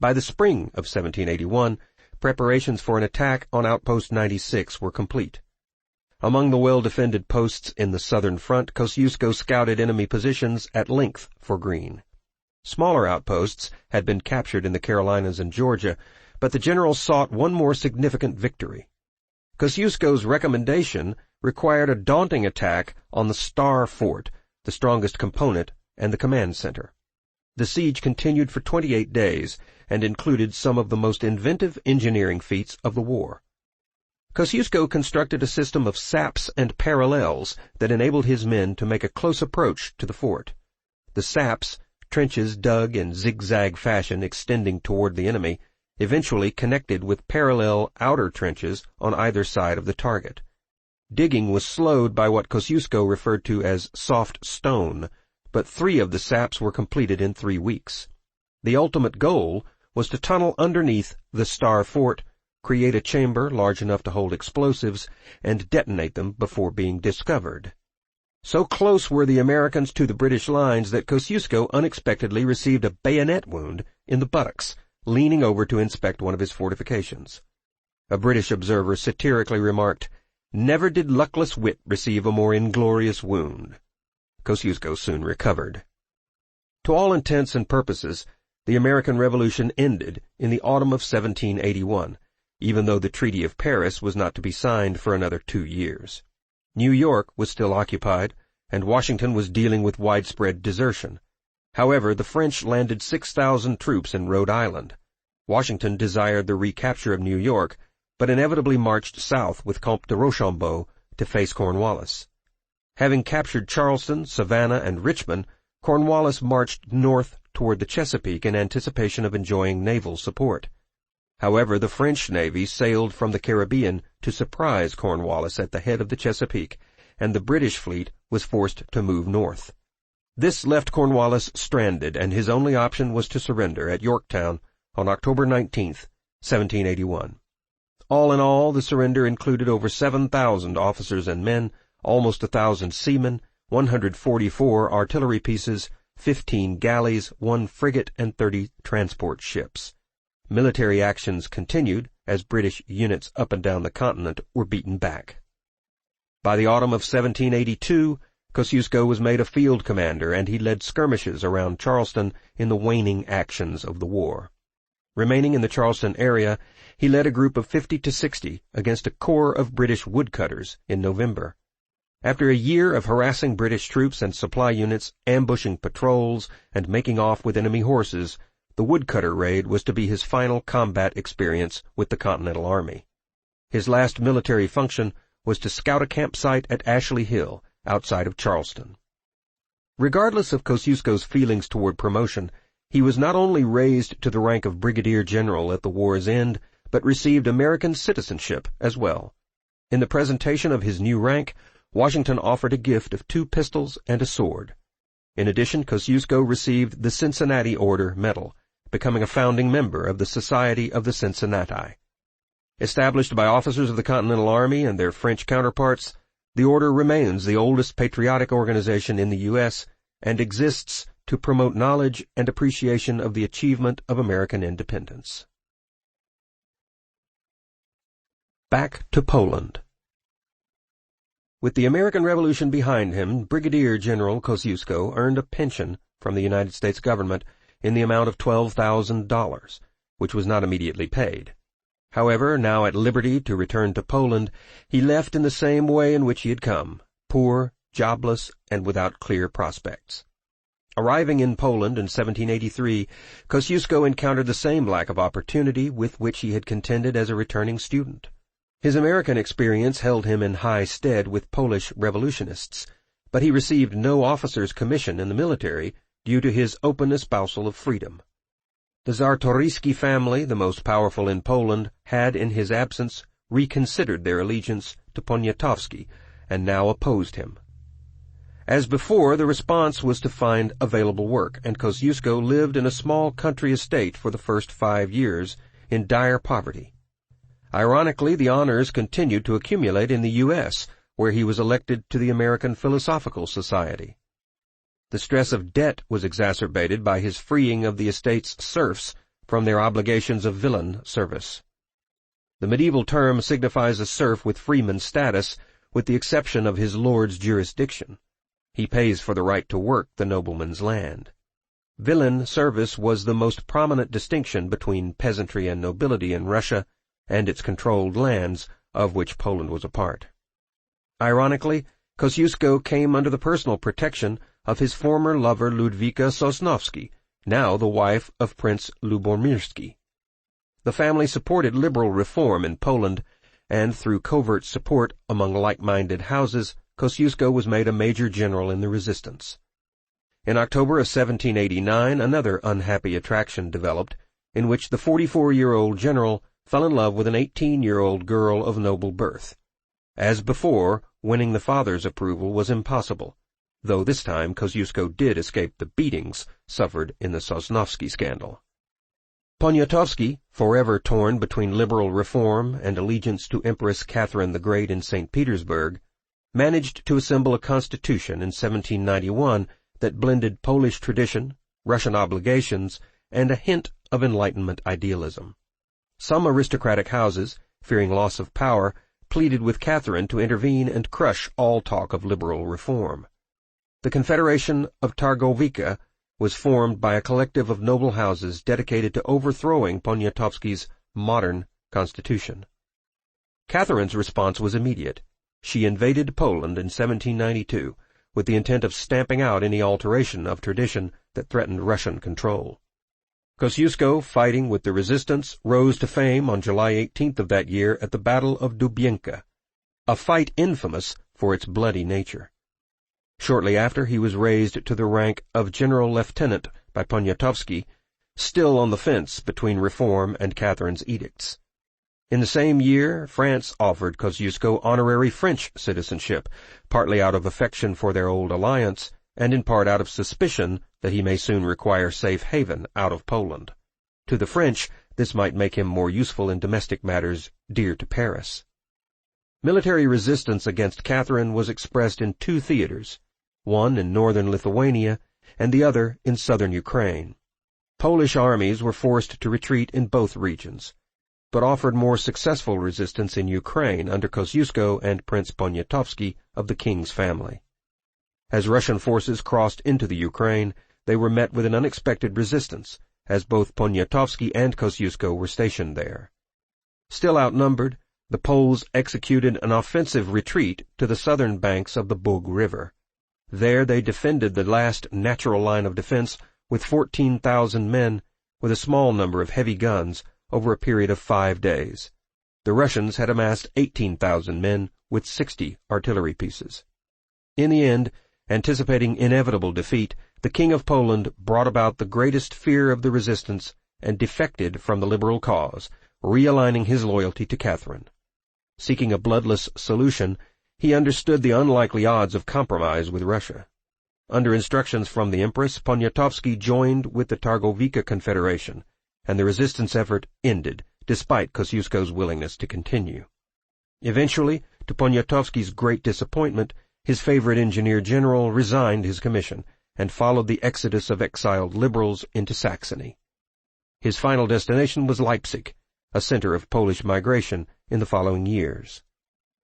By the spring of 1781, preparations for an attack on Outpost 96 were complete. Among the well-defended posts in the southern front, Kosciuszko scouted enemy positions at length for Greene. Smaller outposts had been captured in the Carolinas and Georgia, but the general sought one more significant victory. Kosciuszko's recommendation required a daunting attack on the Star Fort, the strongest component and the command center. The siege continued for 28 days and included some of the most inventive engineering feats of the war. Kosciuszko constructed a system of saps and parallels that enabled his men to make a close approach to the fort. The saps, trenches dug in zigzag fashion extending toward the enemy, eventually connected with parallel outer trenches on either side of the target. Digging was slowed by what Kosciuszko referred to as soft stone, but 3 of the saps were completed in 3 weeks. The ultimate goal was to tunnel underneath the Star Fort, create a chamber large enough to hold explosives, and detonate them before being discovered. So close were the Americans to the British lines that Kosciuszko unexpectedly received a bayonet wound in the buttocks, leaning over to inspect one of his fortifications. A British observer satirically remarked, "Never did luckless wit receive a more inglorious wound." Kosciuszko soon recovered. To all intents and purposes, the American Revolution ended in the autumn of 1781, even though the Treaty of Paris was not to be signed for another 2 years. New York was still occupied, and Washington was dealing with widespread desertion. However, the French landed 6,000 troops in Rhode Island. Washington desired the recapture of New York, but inevitably marched south with Comte de Rochambeau to face Cornwallis. Having captured Charleston, Savannah, and Richmond, Cornwallis marched north toward the Chesapeake in anticipation of enjoying naval support. However, the French Navy sailed from the Caribbean to surprise Cornwallis at the head of the Chesapeake, and the British fleet was forced to move north. This left Cornwallis stranded, and his only option was to surrender at Yorktown on October 19, 1781. All in all, the surrender included over 7,000 officers and men, almost 1,000 seamen, 144 artillery pieces, 15 galleys, 1 frigate, and 30 transport ships. Military actions continued as British units up and down the continent were beaten back. By the autumn of 1782, Kosciuszko was made a field commander, and he led skirmishes around Charleston in the waning actions of the war. Remaining in the Charleston area, he led a group of 50 to 60 against a corps of British woodcutters in November. After a year of harassing British troops and supply units, ambushing patrols, and making off with enemy horses, the woodcutter raid was to be his final combat experience with the Continental Army. His last military function was to scout a campsite at Ashley Hill, outside of Charleston. Regardless of Kosciuszko's feelings toward promotion, he was not only raised to the rank of brigadier general at the war's end, but received American citizenship as well. In the presentation of his new rank, Washington offered a gift of 2 pistols and a sword. In addition, Kosciuszko received the Cincinnati Order Medal, becoming a founding member of the Society of the Cincinnati. Established by officers of the Continental Army and their French counterparts, the order remains the oldest patriotic organization in the U.S. and exists to promote knowledge and appreciation of the achievement of American independence. Back to Poland. With the American Revolution behind him, Brigadier General Kosciuszko earned a pension from the United States government in the amount of $12,000, which was not immediately paid. However, now at liberty to return to Poland, he left in the same way in which he had come, poor, jobless, and without clear prospects. Arriving in Poland in 1783, Kosciuszko encountered the same lack of opportunity with which he had contended as a returning student. His American experience held him in high stead with Polish revolutionists, but he received no officer's commission in the military due to his open espousal of freedom. The Czartoryski family, the most powerful in Poland, had in his absence reconsidered their allegiance to Poniatowski and now opposed him. As before, the response was to find available work, and Kosciuszko lived in a small country estate for the first 5 years in dire poverty. Ironically, the honors continued to accumulate in the U.S., where he was elected to the American Philosophical Society. The stress of debt was exacerbated by his freeing of the estate's serfs from their obligations of villein service. The medieval term signifies a serf with freeman status, with the exception of his lord's jurisdiction. He pays for the right to work the nobleman's land. Villein service was the most prominent distinction between peasantry and nobility in Russia and its controlled lands, of which Poland was a part. Ironically, Kosciuszko came under the personal protection of his former lover Ludwika Sosnowski, now the wife of Prince Lubomirski. The family supported liberal reform in Poland, and through covert support among like-minded houses, Kosciuszko was made a major general in the resistance. In October of 1789, another unhappy attraction developed, in which the 44-year-old general fell in love with an 18-year-old girl of noble birth. As before, winning the father's approval was impossible, though this time Kosciuszko did escape the beatings suffered in the Sosnowski scandal. Poniatowski, forever torn between liberal reform and allegiance to Empress Catherine the Great in St. Petersburg, managed to assemble a constitution in 1791 that blended Polish tradition, Russian obligations, and a hint of Enlightenment idealism. Some aristocratic houses, fearing loss of power, pleaded with Catherine to intervene and crush all talk of liberal reform. The Confederation of Targowica was formed by a collective of noble houses dedicated to overthrowing Poniatowski's modern constitution. Catherine's response was immediate. She invaded Poland in 1792 with the intent of stamping out any alteration of tradition that threatened Russian control. Kosciuszko, fighting with the resistance, rose to fame on July 18th of that year at the Battle of Dubienka, a fight infamous for its bloody nature. Shortly after, he was raised to the rank of general lieutenant by Poniatowski, still on the fence between reform and Catherine's edicts. In the same year, France offered Kosciuszko honorary French citizenship, partly out of affection for their old alliance, and in part out of suspicion that he may soon require safe haven out of Poland. To the French, this might make him more useful in domestic matters dear to Paris. Military resistance against Catherine was expressed in two theaters, one in northern Lithuania and the other in southern Ukraine. Polish armies were forced to retreat in both regions, but offered more successful resistance in Ukraine under Kosciuszko and Prince Poniatowski of the king's family. As Russian forces crossed into the Ukraine, they were met with an unexpected resistance, as both Poniatowski and Kosciuszko were stationed there. Still outnumbered, the Poles executed an offensive retreat to the southern banks of the Bug River. There they defended the last natural line of defense with 14,000 men, with a small number of heavy guns, over a period of 5 days. The Russians had amassed 18,000 men with 60 artillery pieces. In the end, anticipating inevitable defeat, the King of Poland brought about the greatest fear of the resistance and defected from the liberal cause, realigning his loyalty to Catherine. Seeking a bloodless solution, he understood the unlikely odds of compromise with Russia. Under instructions from the Empress, Poniatowski joined with the Targowica Confederation, and the resistance effort ended, despite Kosciuszko's willingness to continue. Eventually, to Poniatowski's great disappointment, his favorite engineer-general resigned his commission and followed the exodus of exiled liberals into Saxony. His final destination was Leipzig, a center of Polish migration in the following years.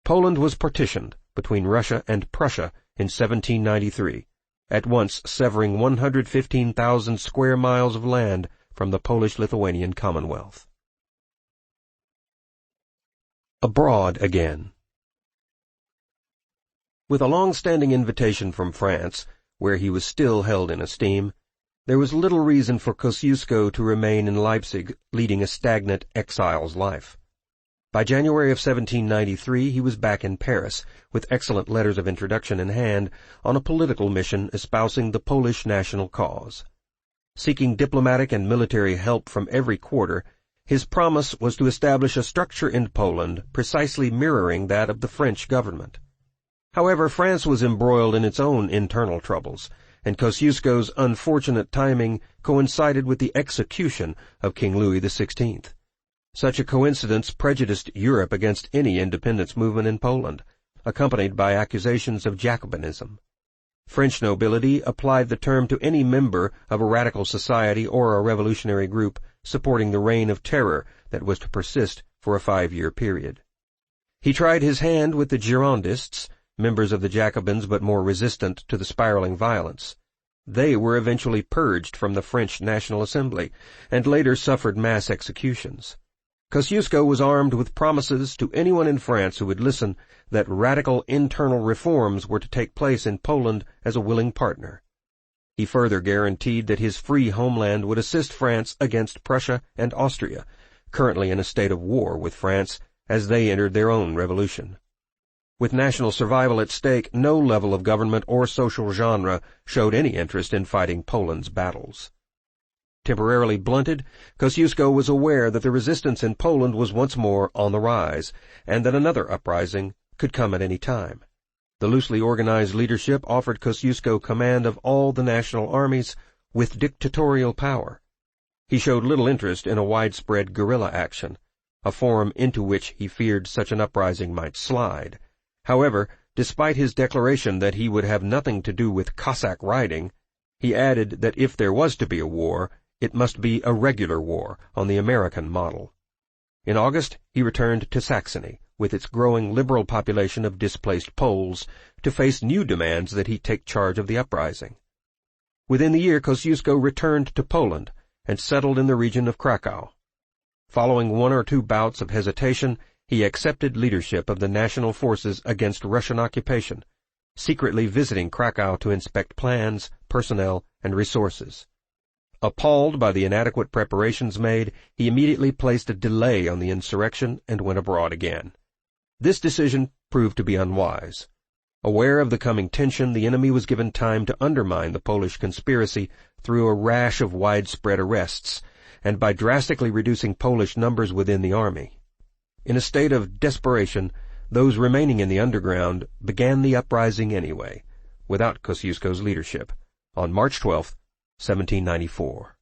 Poland was partitioned between Russia and Prussia in 1793, at once severing 115,000 square miles of land from the Polish-Lithuanian Commonwealth. Abroad again. With a long-standing invitation from France, where he was still held in esteem, there was little reason for Kosciuszko to remain in Leipzig, leading a stagnant exile's life. By January of 1793 he was back in Paris, with excellent letters of introduction in hand, on a political mission espousing the Polish national cause. Seeking diplomatic and military help from every quarter, his promise was to establish a structure in Poland precisely mirroring that of the French government. However, France was embroiled in its own internal troubles, and Kosciuszko's unfortunate timing coincided with the execution of King Louis XVI. Such a coincidence prejudiced Europe against any independence movement in Poland, accompanied by accusations of Jacobinism. French nobility applied the term to any member of a radical society or a revolutionary group supporting the reign of terror that was to persist for a 5-year period. He tried his hand with the Girondists, members of the Jacobins but more resistant to the spiraling violence. They were eventually purged from the French National Assembly, and later suffered mass executions. Kosciuszko was armed with promises to anyone in France who would listen that radical internal reforms were to take place in Poland as a willing partner. He further guaranteed that his free homeland would assist France against Prussia and Austria, currently in a state of war with France, as they entered their own revolution. With national survival at stake, no level of government or social genre showed any interest in fighting Poland's battles. Temporarily blunted, Kosciuszko was aware that the resistance in Poland was once more on the rise, and that another uprising could come at any time. The loosely organized leadership offered Kosciuszko command of all the national armies with dictatorial power. He showed little interest in a widespread guerrilla action, a form into which he feared such an uprising might slide. However, despite his declaration that he would have nothing to do with Cossack riding, he added that if there was to be a war, it must be a regular war on the American model. In August, he returned to Saxony, with its growing liberal population of displaced Poles, to face new demands that he take charge of the uprising. Within the year, Kosciuszko returned to Poland and settled in the region of Krakow. Following one or two bouts of hesitation, he accepted leadership of the national forces against Russian occupation, secretly visiting Krakow to inspect plans, personnel, and resources. Appalled by the inadequate preparations made, he immediately placed a delay on the insurrection and went abroad again. This decision proved to be unwise. Aware of the coming tension, the enemy was given time to undermine the Polish conspiracy through a rash of widespread arrests, and by drastically reducing Polish numbers within the army. In a state of desperation, those remaining in the underground began the uprising anyway, without Kosciuszko's leadership, on March 12, 1794.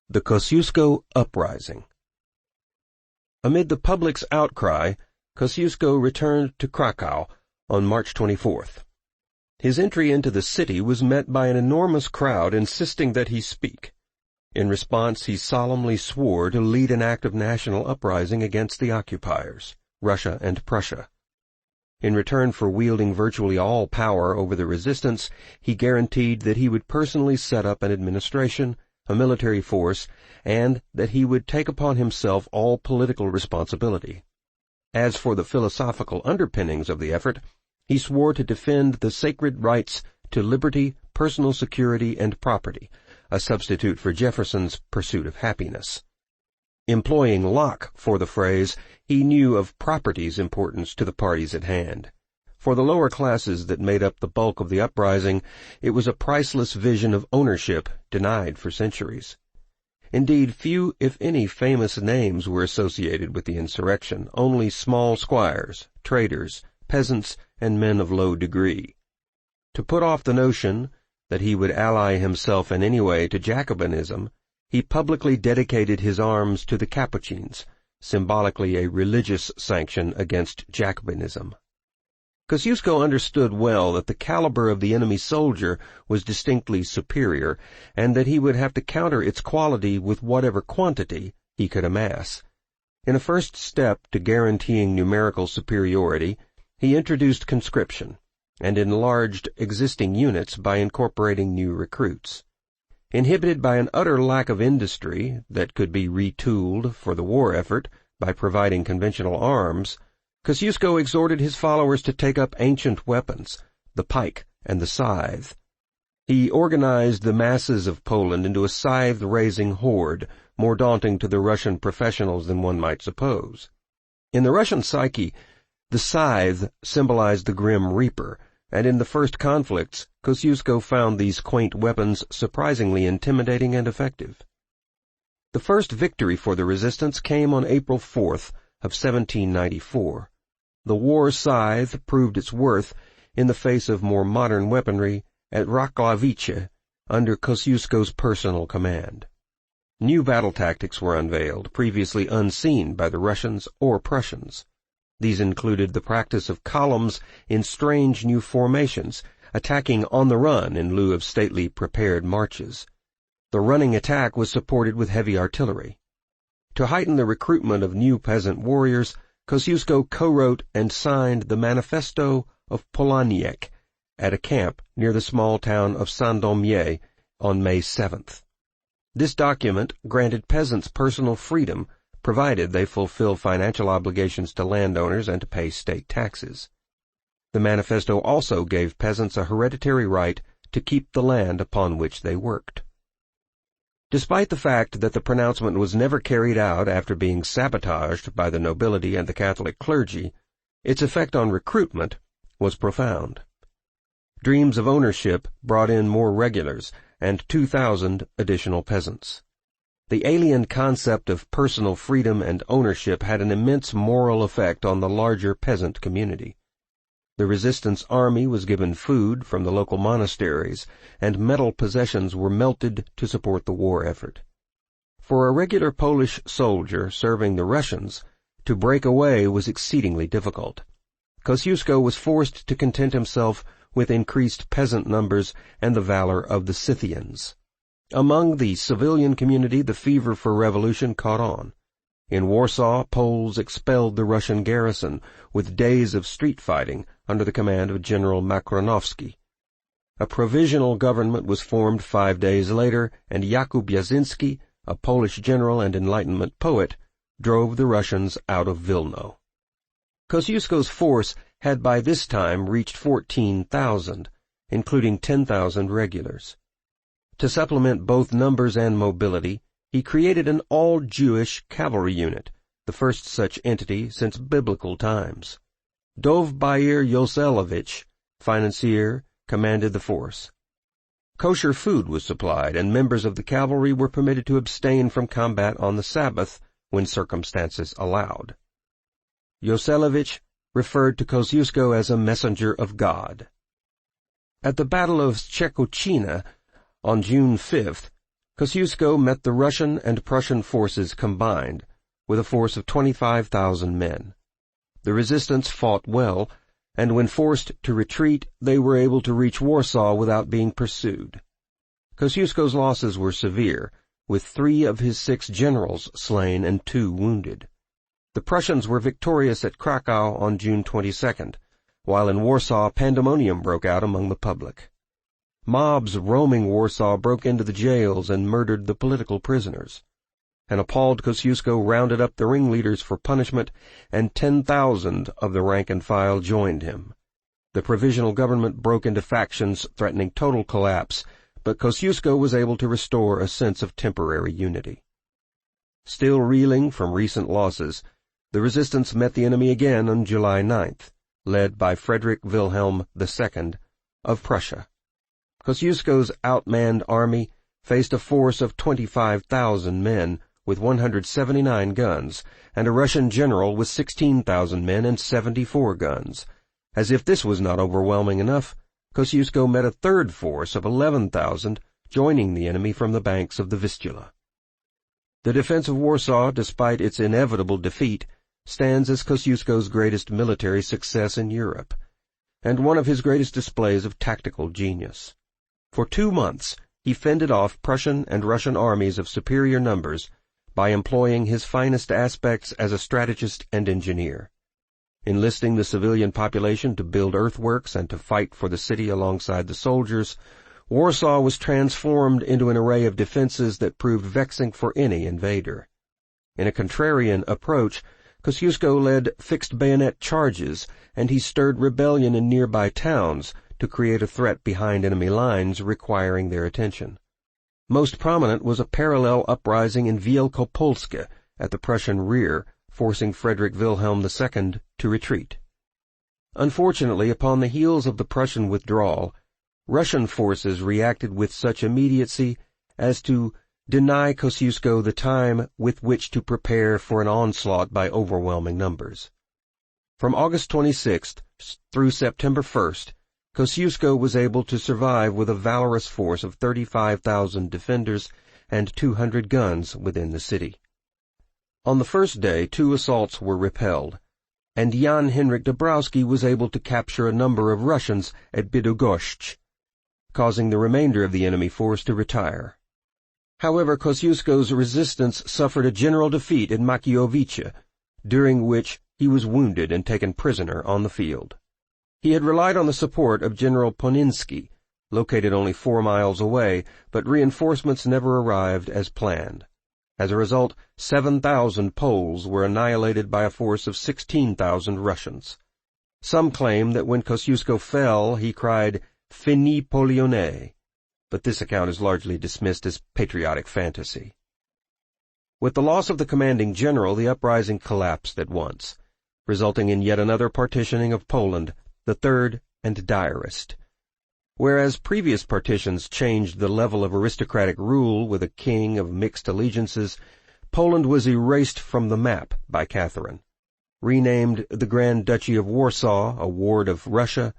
The Kosciuszko Uprising. Amid the public's outcry, Kosciuszko returned to Krakow on March 24th. His entry into the city was met by an enormous crowd insisting that he speak. In response, he solemnly swore to lead an act of national uprising against the occupiers, Russia and Prussia. In return for wielding virtually all power over the resistance, he guaranteed that he would personally set up an administration, a military force, and that he would take upon himself all political responsibility. As for the philosophical underpinnings of the effort, he swore to defend the sacred rights to liberty, personal security, and property, a substitute for Jefferson's pursuit of happiness. Employing Locke for the phrase, he knew of property's importance to the parties at hand. For the lower classes that made up the bulk of the uprising, it was a priceless vision of ownership denied for centuries. Indeed, few, if any, famous names were associated with the insurrection, only small squires, traders, peasants, and men of low degree. To put off the notion that he would ally himself in any way to Jacobinism, he publicly dedicated his arms to the Capuchins, symbolically a religious sanction against Jacobinism. Kosciuszko understood well that the caliber of the enemy soldier was distinctly superior, and that he would have to counter its quality with whatever quantity he could amass. In a first step to guaranteeing numerical superiority, he introduced conscription, and enlarged existing units by incorporating new recruits. Inhibited by an utter lack of industry that could be retooled for the war effort by providing conventional arms, Kosciuszko exhorted his followers to take up ancient weapons, the pike and the scythe. He organized the masses of Poland into a scythe-raising horde, more daunting to the Russian professionals than one might suppose. In the Russian psyche, the scythe symbolized the grim reaper, and in the first conflicts, Kosciuszko found these quaint weapons surprisingly intimidating and effective. The first victory for the resistance came on April 4th of 1794. The war scythe proved its worth in the face of more modern weaponry at Rakławice under Kosciuszko's personal command. New battle tactics were unveiled, previously unseen by the Russians or Prussians. These included the practice of columns in strange new formations, attacking on the run in lieu of stately prepared marches. The running attack was supported with heavy artillery. To heighten the recruitment of new peasant warriors, Kosciuszko co-wrote and signed the Manifesto of Polaniec, at a camp near the small town of Saint-Domingue on May 7th. This document granted peasants personal freedom, provided they fulfill financial obligations to landowners and to pay state taxes. The manifesto also gave peasants a hereditary right to keep the land upon which they worked. Despite the fact that the pronouncement was never carried out after being sabotaged by the nobility and the Catholic clergy, its effect on recruitment was profound. Dreams of ownership brought in more regulars and 2,000 additional peasants. The alien concept of personal freedom and ownership had an immense moral effect on the larger peasant community. The resistance army was given food from the local monasteries, and metal possessions were melted to support the war effort. For a regular Polish soldier serving the Russians, to break away was exceedingly difficult. Kosciuszko was forced to content himself with increased peasant numbers and the valor of the Scythians. Among the civilian community, the fever for revolution caught on. In Warsaw, Poles expelled the Russian garrison, with days of street fighting under the command of General Makronowski. A provisional government was formed 5 days later, and Jakub Jasinski, a Polish general and Enlightenment poet, drove the Russians out of Wilno. Kosciuszko's force had by this time reached 14,000, including 10,000 regulars. To supplement both numbers and mobility, he created an all-Jewish cavalry unit, the first such entity since biblical times. Dov-Bair Yoselovich, financier, commanded the force. Kosher food was supplied, and members of the cavalry were permitted to abstain from combat on the Sabbath when circumstances allowed. Yoselovich referred to Kosciuszko as a messenger of God. At the Battle of Szczekocina on June 5th, Kosciuszko met the Russian and Prussian forces combined, with a force of 25,000 men. The resistance fought well, and when forced to retreat, they were able to reach Warsaw without being pursued. Kosciuszko's losses were severe, with 3 of his 6 generals slain and 2 wounded. The Prussians were victorious at Krakow on June 22nd, while in Warsaw pandemonium broke out among the public. Mobs roaming Warsaw broke into the jails and murdered the political prisoners. An appalled Kosciuszko rounded up the ringleaders for punishment, and 10,000 of the rank and file joined him. The provisional government broke into factions threatening total collapse, but Kosciuszko was able to restore a sense of temporary unity. Still reeling from recent losses, the resistance met the enemy again on July 9th, led by Frederick Wilhelm II of Prussia. Kosciuszko's outmanned army faced a force of 25,000 men with 179 guns, and a Russian general with 16,000 men and 74 guns. As if this was not overwhelming enough, Kosciuszko met a third force of 11,000, joining the enemy from the banks of the Vistula. The defense of Warsaw, despite its inevitable defeat, stands as Kosciuszko's greatest military success in Europe, and one of his greatest displays of tactical genius. For 2 months, he fended off Prussian and Russian armies of superior numbers by employing his finest aspects as a strategist and engineer. Enlisting the civilian population to build earthworks and to fight for the city alongside the soldiers, Warsaw was transformed into an array of defenses that proved vexing for any invader. In a contrarian approach, Kosciuszko led fixed bayonet charges, and he stirred rebellion in nearby towns to create a threat behind enemy lines requiring their attention. Most prominent was a parallel uprising in Wielkopolska at the Prussian rear, forcing Frederick Wilhelm II to retreat. Unfortunately, upon the heels of the Prussian withdrawal, Russian forces reacted with such immediacy as to deny Kosciuszko the time with which to prepare for an onslaught by overwhelming numbers. From August 26th through September 1st, Kosciuszko was able to survive with a valorous force of 35,000 defenders and 200 guns within the city. On the first day, 2 assaults were repelled, and Jan Henryk Dąbrowski was able to capture a number of Russians at Bydgoszcz, causing the remainder of the enemy force to retire. However, Kosciuszko's resistance suffered a general defeat at Makiejowice, during which he was wounded and taken prisoner on the field. He had relied on the support of General Poninsky, located only 4 miles away, but reinforcements never arrived as planned. As a result, 7,000 Poles were annihilated by a force of 16,000 Russians. Some claim that when Kosciuszko fell, he cried, "Finis Polonais," but this account is largely dismissed as patriotic fantasy. With the loss of the commanding general, the uprising collapsed at once, resulting in yet another partitioning of Poland, the third and direst. Whereas previous partitions changed the level of aristocratic rule with a king of mixed allegiances, Poland was erased from the map by Catherine. Renamed the Grand Duchy of Warsaw, a ward of Russia,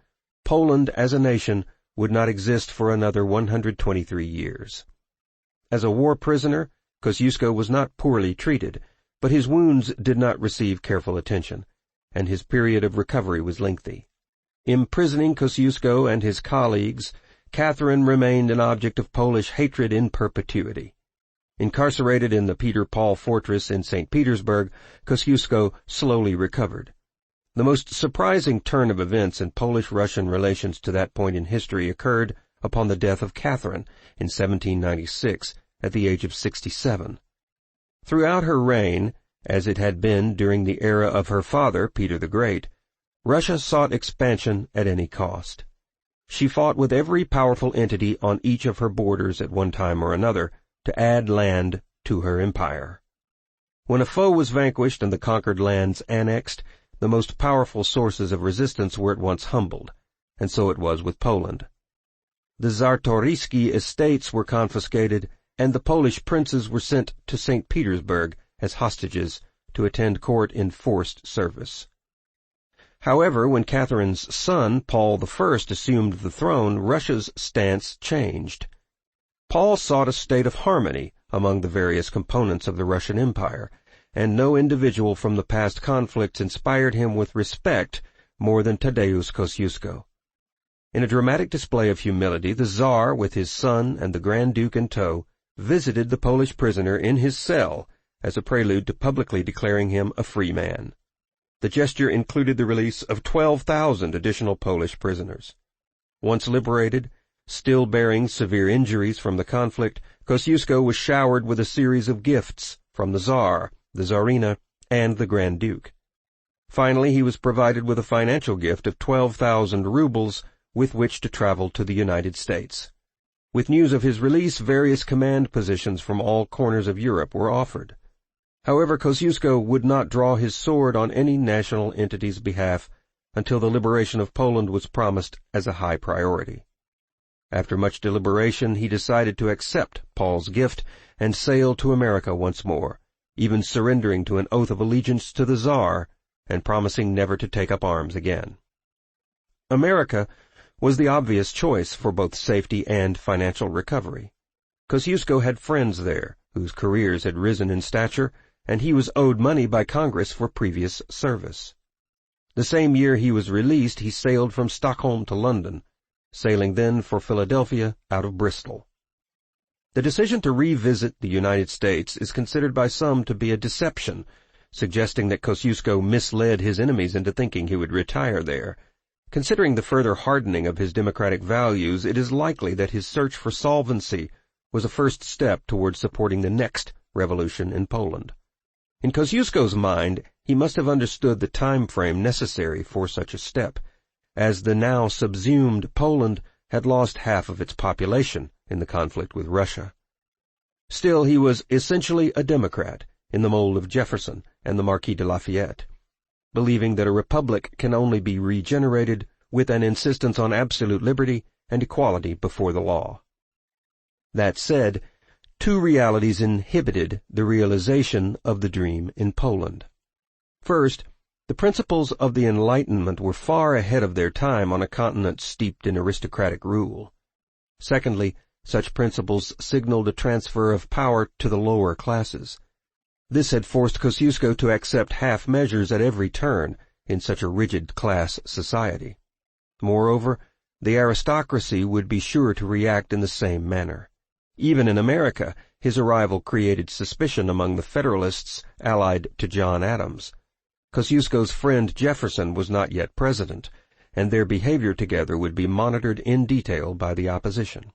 Poland as a nation would not exist for another 123 years. As a war prisoner, Kosciuszko was not poorly treated, but his wounds did not receive careful attention, and his period of recovery was lengthy. Imprisoning Kosciuszko and his colleagues, Catherine remained an object of Polish hatred in perpetuity. Incarcerated in the Peter Paul fortress in St. Petersburg, Kosciuszko slowly recovered. The most surprising turn of events in Polish-Russian relations to that point in history occurred upon the death of Catherine in 1796, at the age of 67. Throughout her reign, as it had been during the era of her father, Peter the Great, Russia sought expansion at any cost. She fought with every powerful entity on each of her borders at one time or another to add land to her empire. When a foe was vanquished and the conquered lands annexed, the most powerful sources of resistance were at once humbled, and so it was with Poland. The Czartoryski estates were confiscated, and the Polish princes were sent to St. Petersburg as hostages to attend court in forced service. However, when Catherine's son, Paul I, assumed the throne, Russia's stance changed. Paul sought a state of harmony among the various components of the Russian Empire, and no individual from the past conflicts inspired him with respect more than Tadeusz Kosciuszko. In a dramatic display of humility, the Tsar, with his son and the Grand Duke in tow, visited the Polish prisoner in his cell as a prelude to publicly declaring him a free man. The gesture included the release of 12,000 additional Polish prisoners. Once liberated, still bearing severe injuries from the conflict, Kosciuszko was showered with a series of gifts from the Tsar, the Tsarina, and the Grand Duke. Finally, he was provided with a financial gift of 12,000 rubles with which to travel to the United States. With news of his release, various command positions from all corners of Europe were offered. However, Kosciuszko would not draw his sword on any national entity's behalf until the liberation of Poland was promised as a high priority. After much deliberation, he decided to accept Paul's gift and sail to America once more, even surrendering to an oath of allegiance to the Tsar and promising never to take up arms again. America was the obvious choice for both safety and financial recovery. Kosciuszko had friends there, whose careers had risen in stature, and he was owed money by Congress for previous service. The same year he was released, he sailed from Stockholm to London, sailing then for Philadelphia out of Bristol. The decision to revisit the United States is considered by some to be a deception, suggesting that Kosciuszko misled his enemies into thinking he would retire there. Considering the further hardening of his democratic values, it is likely that his search for solvency was a first step toward supporting the next revolution in Poland. In Kosciuszko's mind, he must have understood the time frame necessary for such a step, as the now subsumed Poland had lost half of its population in the conflict with Russia. Still, he was essentially a Democrat, in the mold of Jefferson and the Marquis de Lafayette, believing that a republic can only be regenerated with an insistence on absolute liberty and equality before the law. That said, two realities inhibited the realization of the dream in Poland. First, the principles of the Enlightenment were far ahead of their time on a continent steeped in aristocratic rule. Secondly, such principles signaled a transfer of power to the lower classes. This had forced Kosciuszko to accept half measures at every turn in such a rigid class society. Moreover, the aristocracy would be sure to react in the same manner. Even in America, his arrival created suspicion among the Federalists allied to John Adams. Kosciuszko's friend Jefferson was not yet president, and their behavior together would be monitored in detail by the opposition.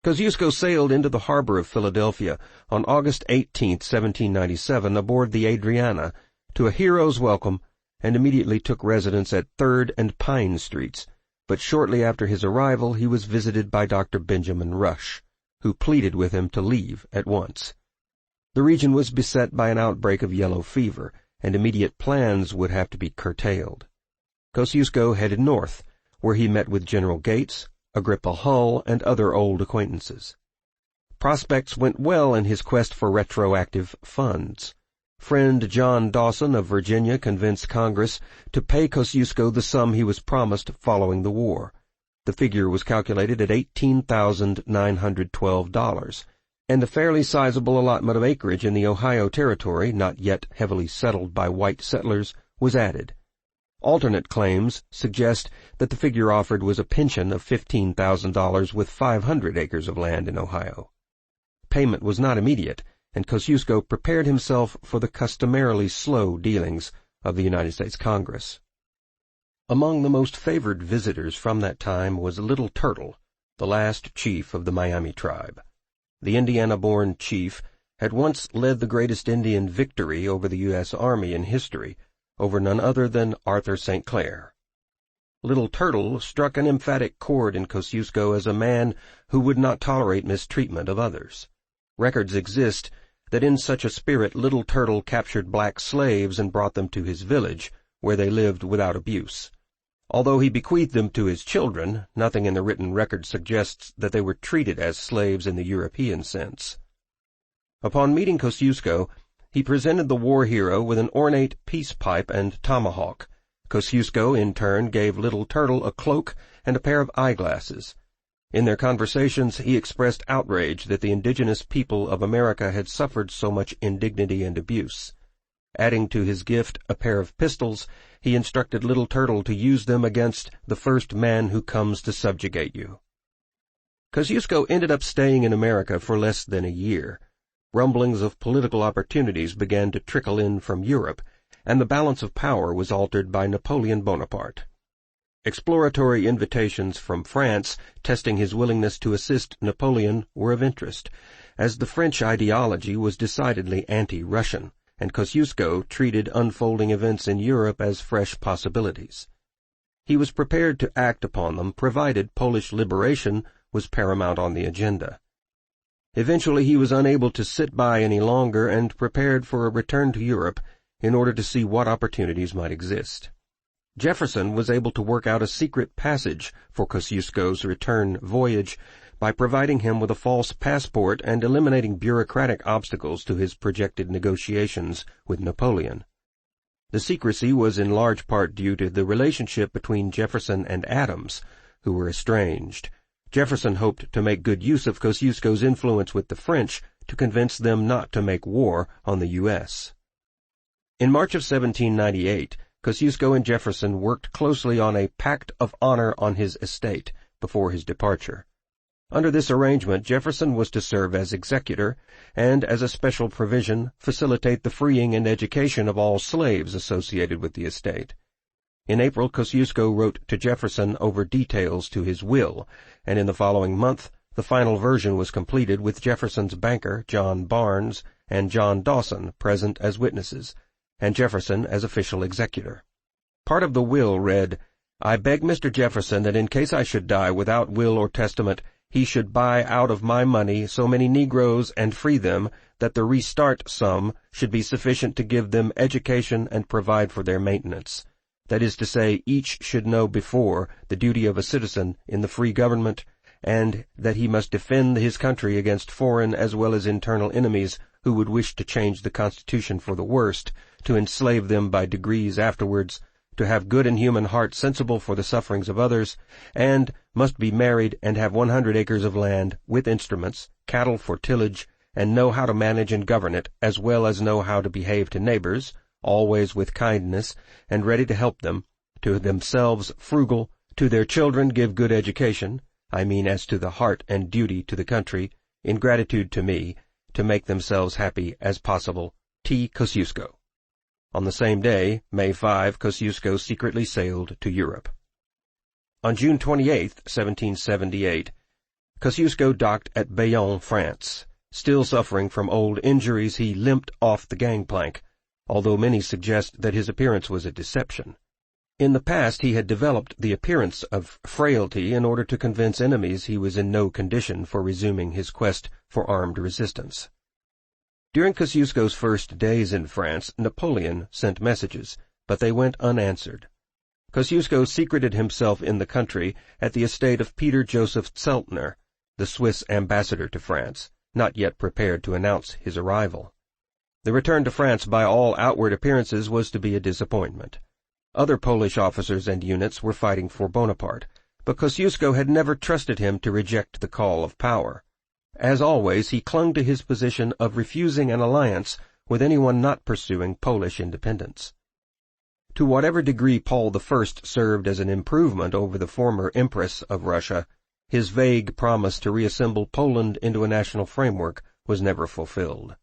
Kosciuszko sailed into the harbor of Philadelphia on August 18, 1797, aboard the Adriana, to a hero's welcome, and immediately took residence at 3rd and Pine Streets, but shortly after his arrival he was visited by Dr. Benjamin Rush, who pleaded with him to leave at once. The region was beset by an outbreak of yellow fever, and immediate plans would have to be curtailed. Kosciuszko headed north, where he met with General Gates, Agrippa Hull, and other old acquaintances. Prospects went well in his quest for retroactive funds. Friend John Dawson of Virginia convinced Congress to pay Kosciuszko the sum he was promised following the war. The figure was calculated at $18,912, and a fairly sizable allotment of acreage in the Ohio Territory, not yet heavily settled by white settlers, was added. Alternate claims suggest that the figure offered was a pension of $15,000 with 500 acres of land in Ohio. Payment was not immediate, and Kosciuszko prepared himself for the customarily slow dealings of the United States Congress. Among the most favored visitors from that time was Little Turtle, the last chief of the Miami tribe. The Indiana-born chief had once led the greatest Indian victory over the U.S. Army in history, over none other than Arthur St. Clair. Little Turtle struck an emphatic chord in Kosciuszko as a man who would not tolerate mistreatment of others. Records exist that in such a spirit Little Turtle captured black slaves and brought them to his village, where they lived without abuse. Although he bequeathed them to his children, nothing in the written record suggests that they were treated as slaves in the European sense. Upon meeting Kosciuszko, he presented the war hero with an ornate peace pipe and tomahawk. Kosciuszko, in turn, gave Little Turtle a cloak and a pair of eyeglasses. In their conversations, he expressed outrage that the indigenous people of America had suffered so much indignity and abuse. Adding to his gift a pair of pistols, he instructed Little Turtle to use them against the first man who comes to subjugate you. Kosciuszko ended up staying in America for less than a year. Rumblings of political opportunities began to trickle in from Europe, and the balance of power was altered by Napoleon Bonaparte. Exploratory invitations from France, testing his willingness to assist Napoleon, were of interest, as the French ideology was decidedly anti-Russian, and Kosciuszko treated unfolding events in Europe as fresh possibilities. He was prepared to act upon them, provided Polish liberation was paramount on the agenda. Eventually he was unable to sit by any longer and prepared for a return to Europe in order to see what opportunities might exist. Jefferson was able to work out a secret passage for Kosciuszko's return voyage by providing him with a false passport and eliminating bureaucratic obstacles to his projected negotiations with Napoleon. The secrecy was in large part due to the relationship between Jefferson and Adams, who were estranged. Jefferson hoped to make good use of Kosciuszko's influence with the French to convince them not to make war on the U.S. In March of 1798, Kosciuszko and Jefferson worked closely on a pact of honor on his estate before his departure. Under this arrangement, Jefferson was to serve as executor, and, as a special provision, facilitate the freeing and education of all slaves associated with the estate. In April, Kosciuszko wrote to Jefferson over details to his will, and in the following month the final version was completed with Jefferson's banker, John Barnes, and John Dawson present as witnesses, and Jefferson as official executor. Part of the will read, "I beg Mr. Jefferson that in case I should die without will or testament, he should buy out of my money so many Negroes and free them that the restart sum should be sufficient to give them education and provide for their maintenance. That is to say, each should know before the duty of a citizen in the free government, and that he must defend his country against foreign as well as internal enemies who would wish to change the Constitution for the worst, to enslave them by degrees afterwards, to have good and human heart sensible for the sufferings of others, and must be married and have 100 acres of land, with instruments, cattle for tillage, and know how to manage and govern it, as well as know how to behave to neighbors, always with kindness, and ready to help them, to themselves frugal, to their children give good education, I mean as to the heart and duty to the country, in gratitude to me, to make themselves happy as possible. T. Kosciuszko." On the same day, May 5, Kosciuszko secretly sailed to Europe. On June 28, 1778, Kosciuszko docked at Bayonne, France. Still suffering from old injuries, he limped off the gangplank, although many suggest that his appearance was a deception. In the past he had developed the appearance of frailty in order to convince enemies he was in no condition for resuming his quest for armed resistance. During Kosciuszko's first days in France, Napoleon sent messages, but they went unanswered. Kosciuszko secreted himself in the country at the estate of Peter Joseph Zeltner, the Swiss ambassador to France, not yet prepared to announce his arrival. The return to France by all outward appearances was to be a disappointment. Other Polish officers and units were fighting for Bonaparte, but Kosciuszko had never trusted him to reject the call of power. As always, he clung to his position of refusing an alliance with anyone not pursuing Polish independence. To whatever degree Paul I served as an improvement over the former Empress of Russia, his vague promise to reassemble Poland into a national framework was never fulfilled.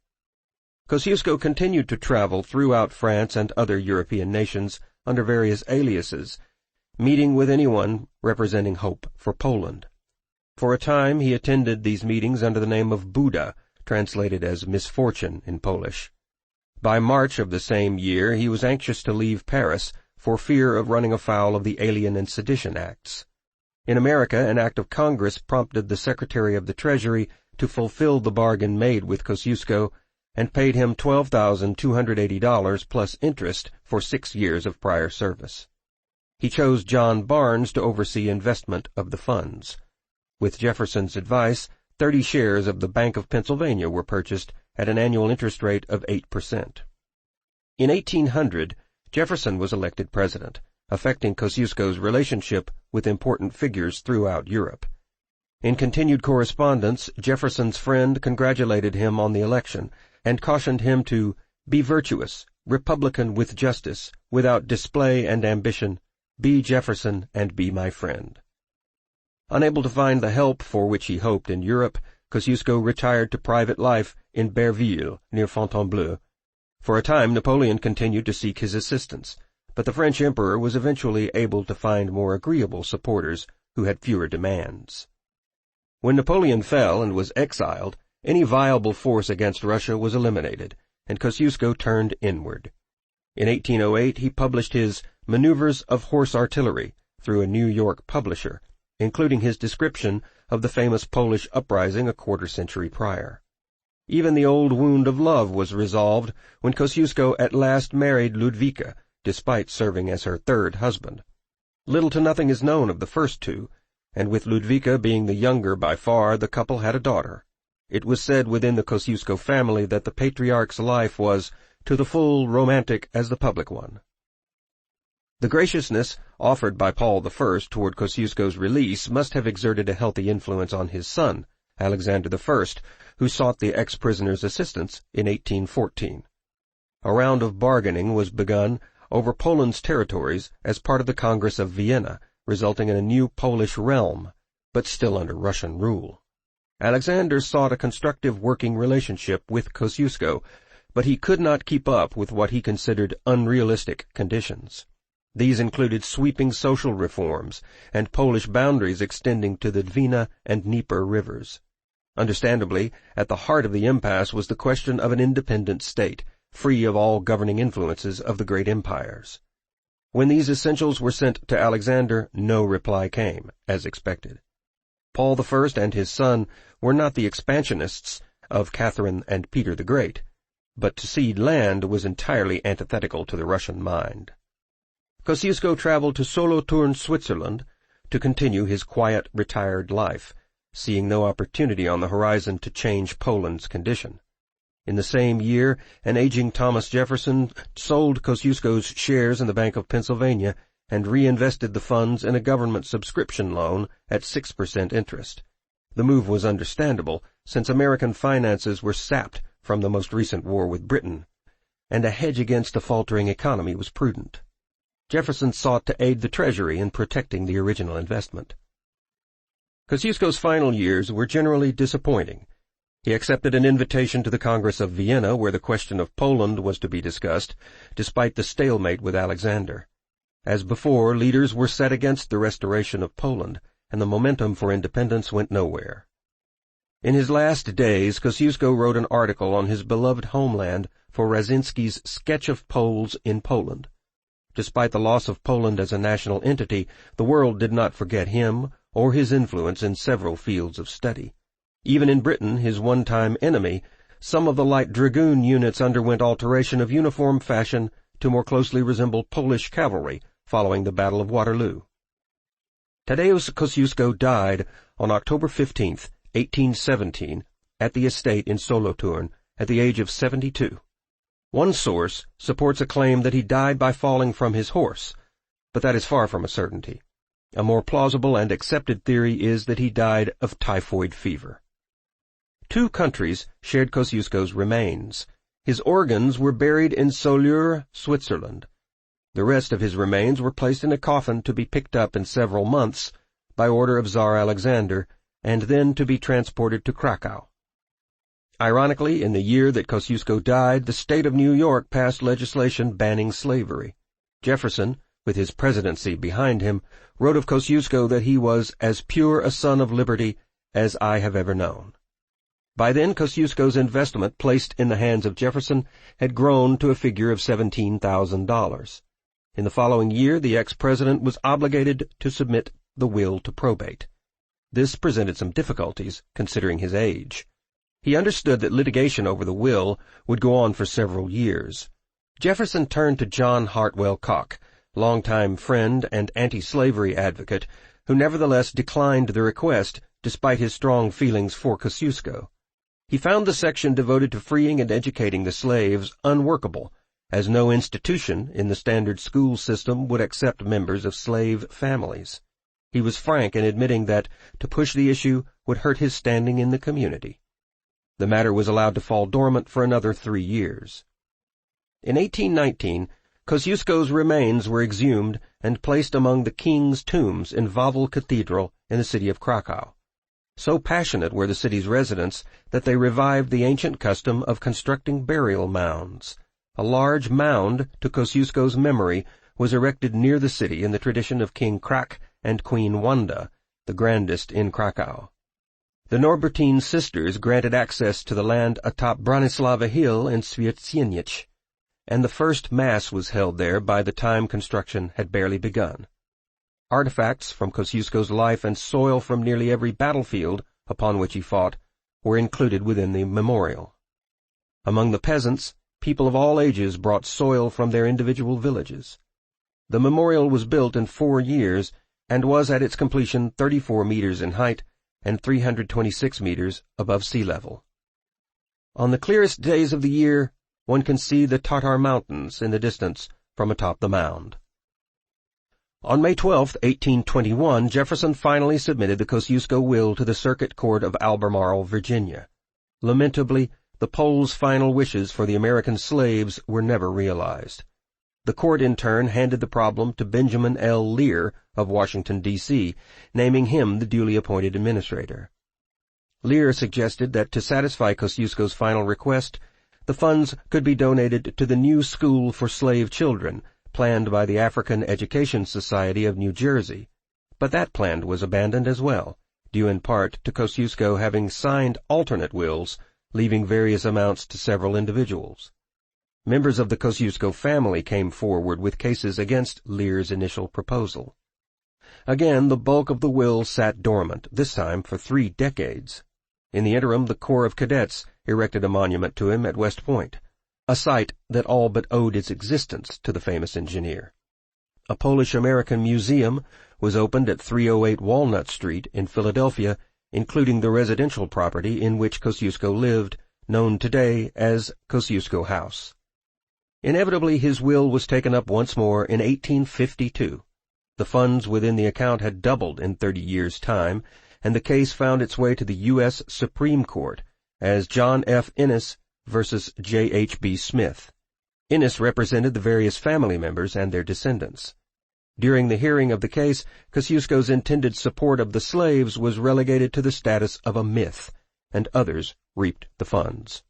Kosciuszko continued to travel throughout France and other European nations under various aliases, meeting with anyone representing hope for Poland. For a time he attended these meetings under the name of Buda, translated as misfortune in Polish. By March of the same year he was anxious to leave Paris for fear of running afoul of the Alien and Sedition Acts. In America, an act of Congress prompted the Secretary of the Treasury to fulfill the bargain made with Kosciuszko and paid him $12,280 plus interest for 6 years of prior service. He chose John Barnes to oversee investment of the funds. With Jefferson's advice, 30 shares of the Bank of Pennsylvania were purchased at an annual interest rate of 8%. In 1800, Jefferson was elected president, affecting Kosciuszko's relationship with important figures throughout Europe. In continued correspondence, Jefferson's friend congratulated him on the election and cautioned him to be virtuous, republican with justice, without display and ambition, be Jefferson and be my friend. Unable to find the help for which he hoped in Europe, Kosciuszko retired to private life in Berville, near Fontainebleau. For a time Napoleon continued to seek his assistance, but the French emperor was eventually able to find more agreeable supporters who had fewer demands. When Napoleon fell and was exiled, any viable force against Russia was eliminated, and Kosciuszko turned inward. In 1808 he published his Maneuvers of Horse Artillery through a New York publisher, including his description of the famous Polish uprising a quarter-century prior. Even the old wound of love was resolved when Kosciuszko at last married Ludwika, despite serving as her third husband. Little to nothing is known of the first two, and with Ludwika being the younger by far, the couple had a daughter. It was said within the Kosciuszko family that the patriarch's life was to the full romantic as the public one. The graciousness offered by Paul I toward Kosciuszko's release must have exerted a healthy influence on his son, Alexander I, who sought the ex-prisoner's assistance in 1814. A round of bargaining was begun over Poland's territories as part of the Congress of Vienna, resulting in a new Polish realm, but still under Russian rule. Alexander sought a constructive working relationship with Kosciuszko, but he could not keep up with what he considered unrealistic conditions. These included sweeping social reforms and Polish boundaries extending to the Dwina and Dnieper rivers. Understandably, at the heart of the impasse was the question of an independent state, free of all governing influences of the great empires. When these essentials were sent to Alexander, no reply came, as expected. Paul I and his son were not the expansionists of Catherine and Peter the Great, but to cede land was entirely antithetical to the Russian mind. Kosciuszko traveled to Solothurn, Switzerland, to continue his quiet, retired life, seeing no opportunity on the horizon to change Poland's condition. In the same year, an aging Thomas Jefferson sold Kosciuszko's shares in the Bank of Pennsylvania and reinvested the funds in a government subscription loan at 6% interest. The move was understandable, since American finances were sapped from the most recent war with Britain, and a hedge against a faltering economy was prudent. Jefferson sought to aid the Treasury in protecting the original investment. Kosciuszko's final years were generally disappointing. He accepted an invitation to the Congress of Vienna, where the question of Poland was to be discussed, despite the stalemate with Alexander. As before, leaders were set against the restoration of Poland, and the momentum for independence went nowhere. In his last days, Kosciuszko wrote an article on his beloved homeland for Raczynski's Sketch of Poles in Poland. Despite the loss of Poland as a national entity, the world did not forget him or his influence in several fields of study. Even in Britain, his one-time enemy, some of the light dragoon units underwent alteration of uniform fashion to more closely resemble Polish cavalry following the Battle of Waterloo. Tadeusz Kosciuszko died on October 15, 1817, at the estate in Solothurn at the age of 72. One source supports a claim that he died by falling from his horse, but that is far from a certainty. A more plausible and accepted theory is that he died of typhoid fever. Two countries shared Kosciuszko's remains. His organs were buried in Soleure, Switzerland. The rest of his remains were placed in a coffin to be picked up in several months by order of Tsar Alexander, and then to be transported to Krakow. Ironically, in the year that Kosciuszko died, the state of New York passed legislation banning slavery. Jefferson, with his presidency behind him, wrote of Kosciuszko that he was as pure a son of liberty as I have ever known. By then, Kosciuszko's investment placed in the hands of Jefferson had grown to a figure of $17,000. In the following year, the ex-president was obligated to submit the will to probate. This presented some difficulties, considering his age. He understood that litigation over the will would go on for several years. Jefferson turned to John Hartwell Cocke, longtime friend and anti-slavery advocate, who nevertheless declined the request despite his strong feelings for Kosciuszko. He found the section devoted to freeing and educating the slaves unworkable, as no institution in the standard school system would accept members of slave families. He was frank in admitting that to push the issue would hurt his standing in the community. The matter was allowed to fall dormant for another 3 years. In 1819, Kosciuszko's remains were exhumed and placed among the king's tombs in Wawel Cathedral in the city of Krakow. So passionate were the city's residents that they revived the ancient custom of constructing burial mounds. A large mound to Kosciuszko's memory was erected near the city in the tradition of King Krak and Queen Wanda, the grandest in Krakow. The Norbertine sisters granted access to the land atop Branislava Hill in Świecieniec, and the first mass was held there by the time construction had barely begun. Artifacts from Kosciuszko's life and soil from nearly every battlefield upon which he fought were included within the memorial. Among the peasants, people of all ages brought soil from their individual villages. The memorial was built in 4 years and was at its completion 34 meters in height and 326 meters above sea level. On the clearest days of the year, one can see the Tatar Mountains in the distance from atop the mound. On May 12, 1821, Jefferson finally submitted the Kosciuszko will to the Circuit Court of Albemarle, Virginia. Lamentably, the Poles' final wishes for the American slaves were never realized. The court in turn handed the problem to Benjamin L. Lear of Washington, D.C., naming him the duly appointed administrator. Lear suggested that to satisfy Kosciuszko's final request, the funds could be donated to the new school for slave children, planned by the African Education Society of New Jersey, but that plan was abandoned as well, due in part to Kosciuszko having signed alternate wills, leaving various amounts to several individuals. Members of the Kosciuszko family came forward with cases against Lear's initial proposal. Again, the bulk of the will sat dormant, this time for 3 decades. In the interim, the Corps of Cadets erected a monument to him at West Point, a site that all but owed its existence to the famous engineer. A Polish-American museum was opened at 308 Walnut Street in Philadelphia, including the residential property in which Kosciuszko lived, known today as Kosciuszko House. Inevitably, his will was taken up once more in 1852. The funds within the account had doubled in 30 years' time, and the case found its way to the U.S. Supreme Court as John F. Innes versus J. H. B. Smith. Innes represented the various family members and their descendants. During the hearing of the case, Kosciuszko's intended support of the slaves was relegated to the status of a myth, and others reaped the funds.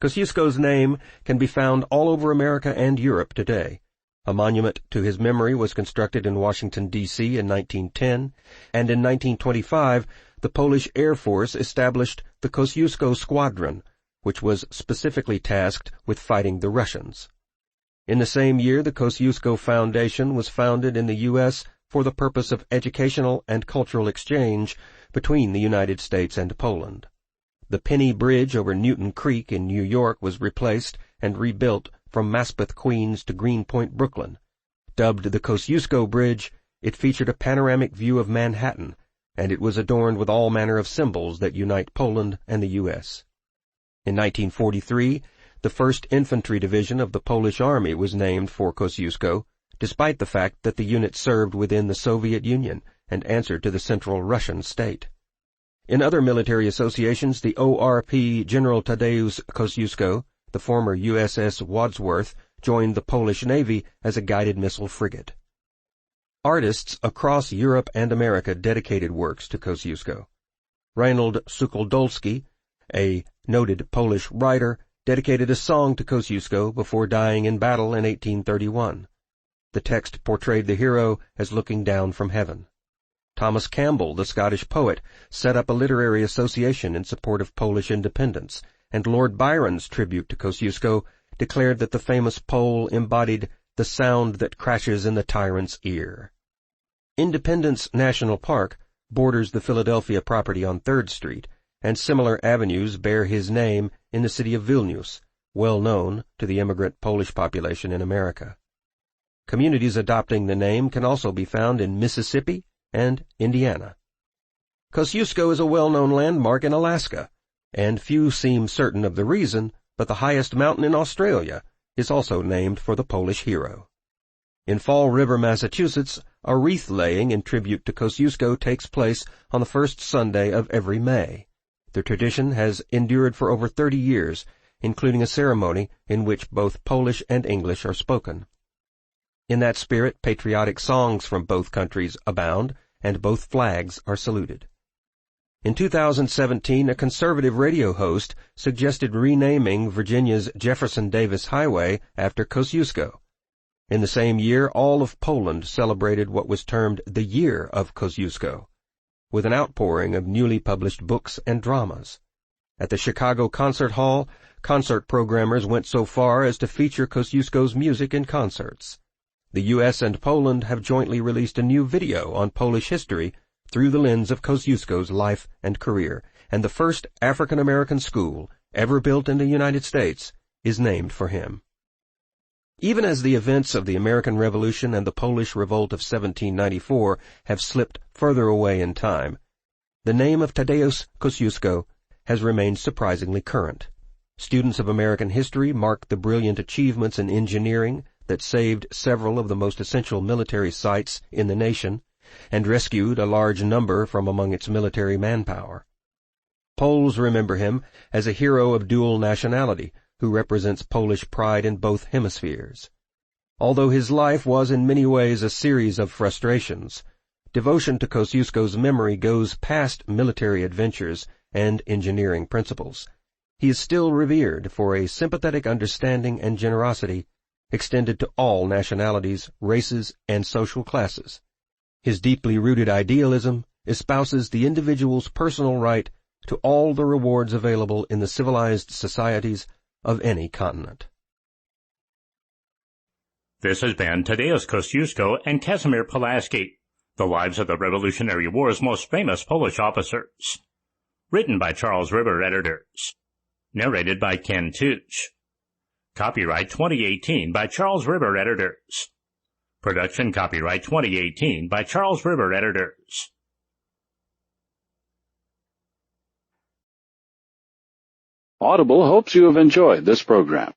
Kosciuszko's name can be found all over America and Europe today. A monument to his memory was constructed in Washington, D.C. in 1910, and in 1925 the Polish Air Force established the Kosciuszko Squadron, which was specifically tasked with fighting the Russians. In the same year, the Kosciuszko Foundation was founded in the U.S. for the purpose of educational and cultural exchange between the United States and Poland. The Penny Bridge over Newton Creek in New York was replaced and rebuilt from Maspeth, Queens to Greenpoint, Brooklyn. Dubbed the Kosciuszko Bridge, it featured a panoramic view of Manhattan, and it was adorned with all manner of symbols that unite Poland and the U.S. In 1943, the 1st Infantry Division of the Polish Army was named for Kosciuszko, despite the fact that the unit served within the Soviet Union and answered to the Central Russian state. In other military associations, the ORP General Tadeusz Kosciuszko, the former USS Wadsworth, joined the Polish Navy as a guided missile frigate. Artists across Europe and America dedicated works to Kosciuszko. Reinhold Sucholdolski, a noted Polish writer, dedicated a song to Kosciuszko before dying in battle in 1831. The text portrayed the hero as looking down from heaven. Thomas Campbell, the Scottish poet, set up a literary association in support of Polish independence, and Lord Byron's tribute to Kosciuszko declared that the famous Pole embodied the sound that crashes in the tyrant's ear. Independence National Park borders the Philadelphia property on 3rd Street, and similar avenues bear his name in the city of Vilnius, well known to the immigrant Polish population in America. Communities adopting the name can also be found in Mississippi and Indiana. Kosciuszko is a well-known landmark in Alaska, and few seem certain of the reason, but the highest mountain in Australia is also named for the Polish hero. In Fall River, Massachusetts, a wreath-laying in tribute to Kosciuszko takes place on the first Sunday of every May. The tradition has endured for over 30 years, including a ceremony in which both Polish and English are spoken. In that spirit, patriotic songs from both countries abound, and both flags are saluted. In 2017, a conservative radio host suggested renaming Virginia's Jefferson Davis Highway after Kosciuszko. In the same year, all of Poland celebrated what was termed the Year of Kosciuszko, with an outpouring of newly published books and dramas. At the Chicago Concert Hall, concert programmers went so far as to feature Kosciuszko's music in concerts. The U.S. and Poland have jointly released a new video on Polish history through the lens of Kosciuszko's life and career, and the first African-American school ever built in the United States is named for him. Even as the events of the American Revolution and the Polish Revolt of 1794 have slipped further away in time, the name of Tadeusz Kosciuszko has remained surprisingly current. Students of American history mark the brilliant achievements in engineering that saved several of the most essential military sites in the nation and rescued a large number from among its military manpower. Poles remember him as a hero of dual nationality who represents Polish pride in both hemispheres. Although his life was in many ways a series of frustrations, devotion to Kosciuszko's memory goes past military adventures and engineering principles. He is still revered for a sympathetic understanding and generosity extended to all nationalities, races, and social classes. His deeply rooted idealism espouses the individual's personal right to all the rewards available in the civilized societies of any continent. This has been Tadeusz Kosciuszko and Casimir Pulaski, The Lives of the Revolutionary War's Most Famous Polish Officers. Written by Charles River Editors. Narrated by Ken Tuch. Copyright 2018 by Charles River Editors. Production copyright 2018 by Charles River Editors. Audible hopes you have enjoyed this program.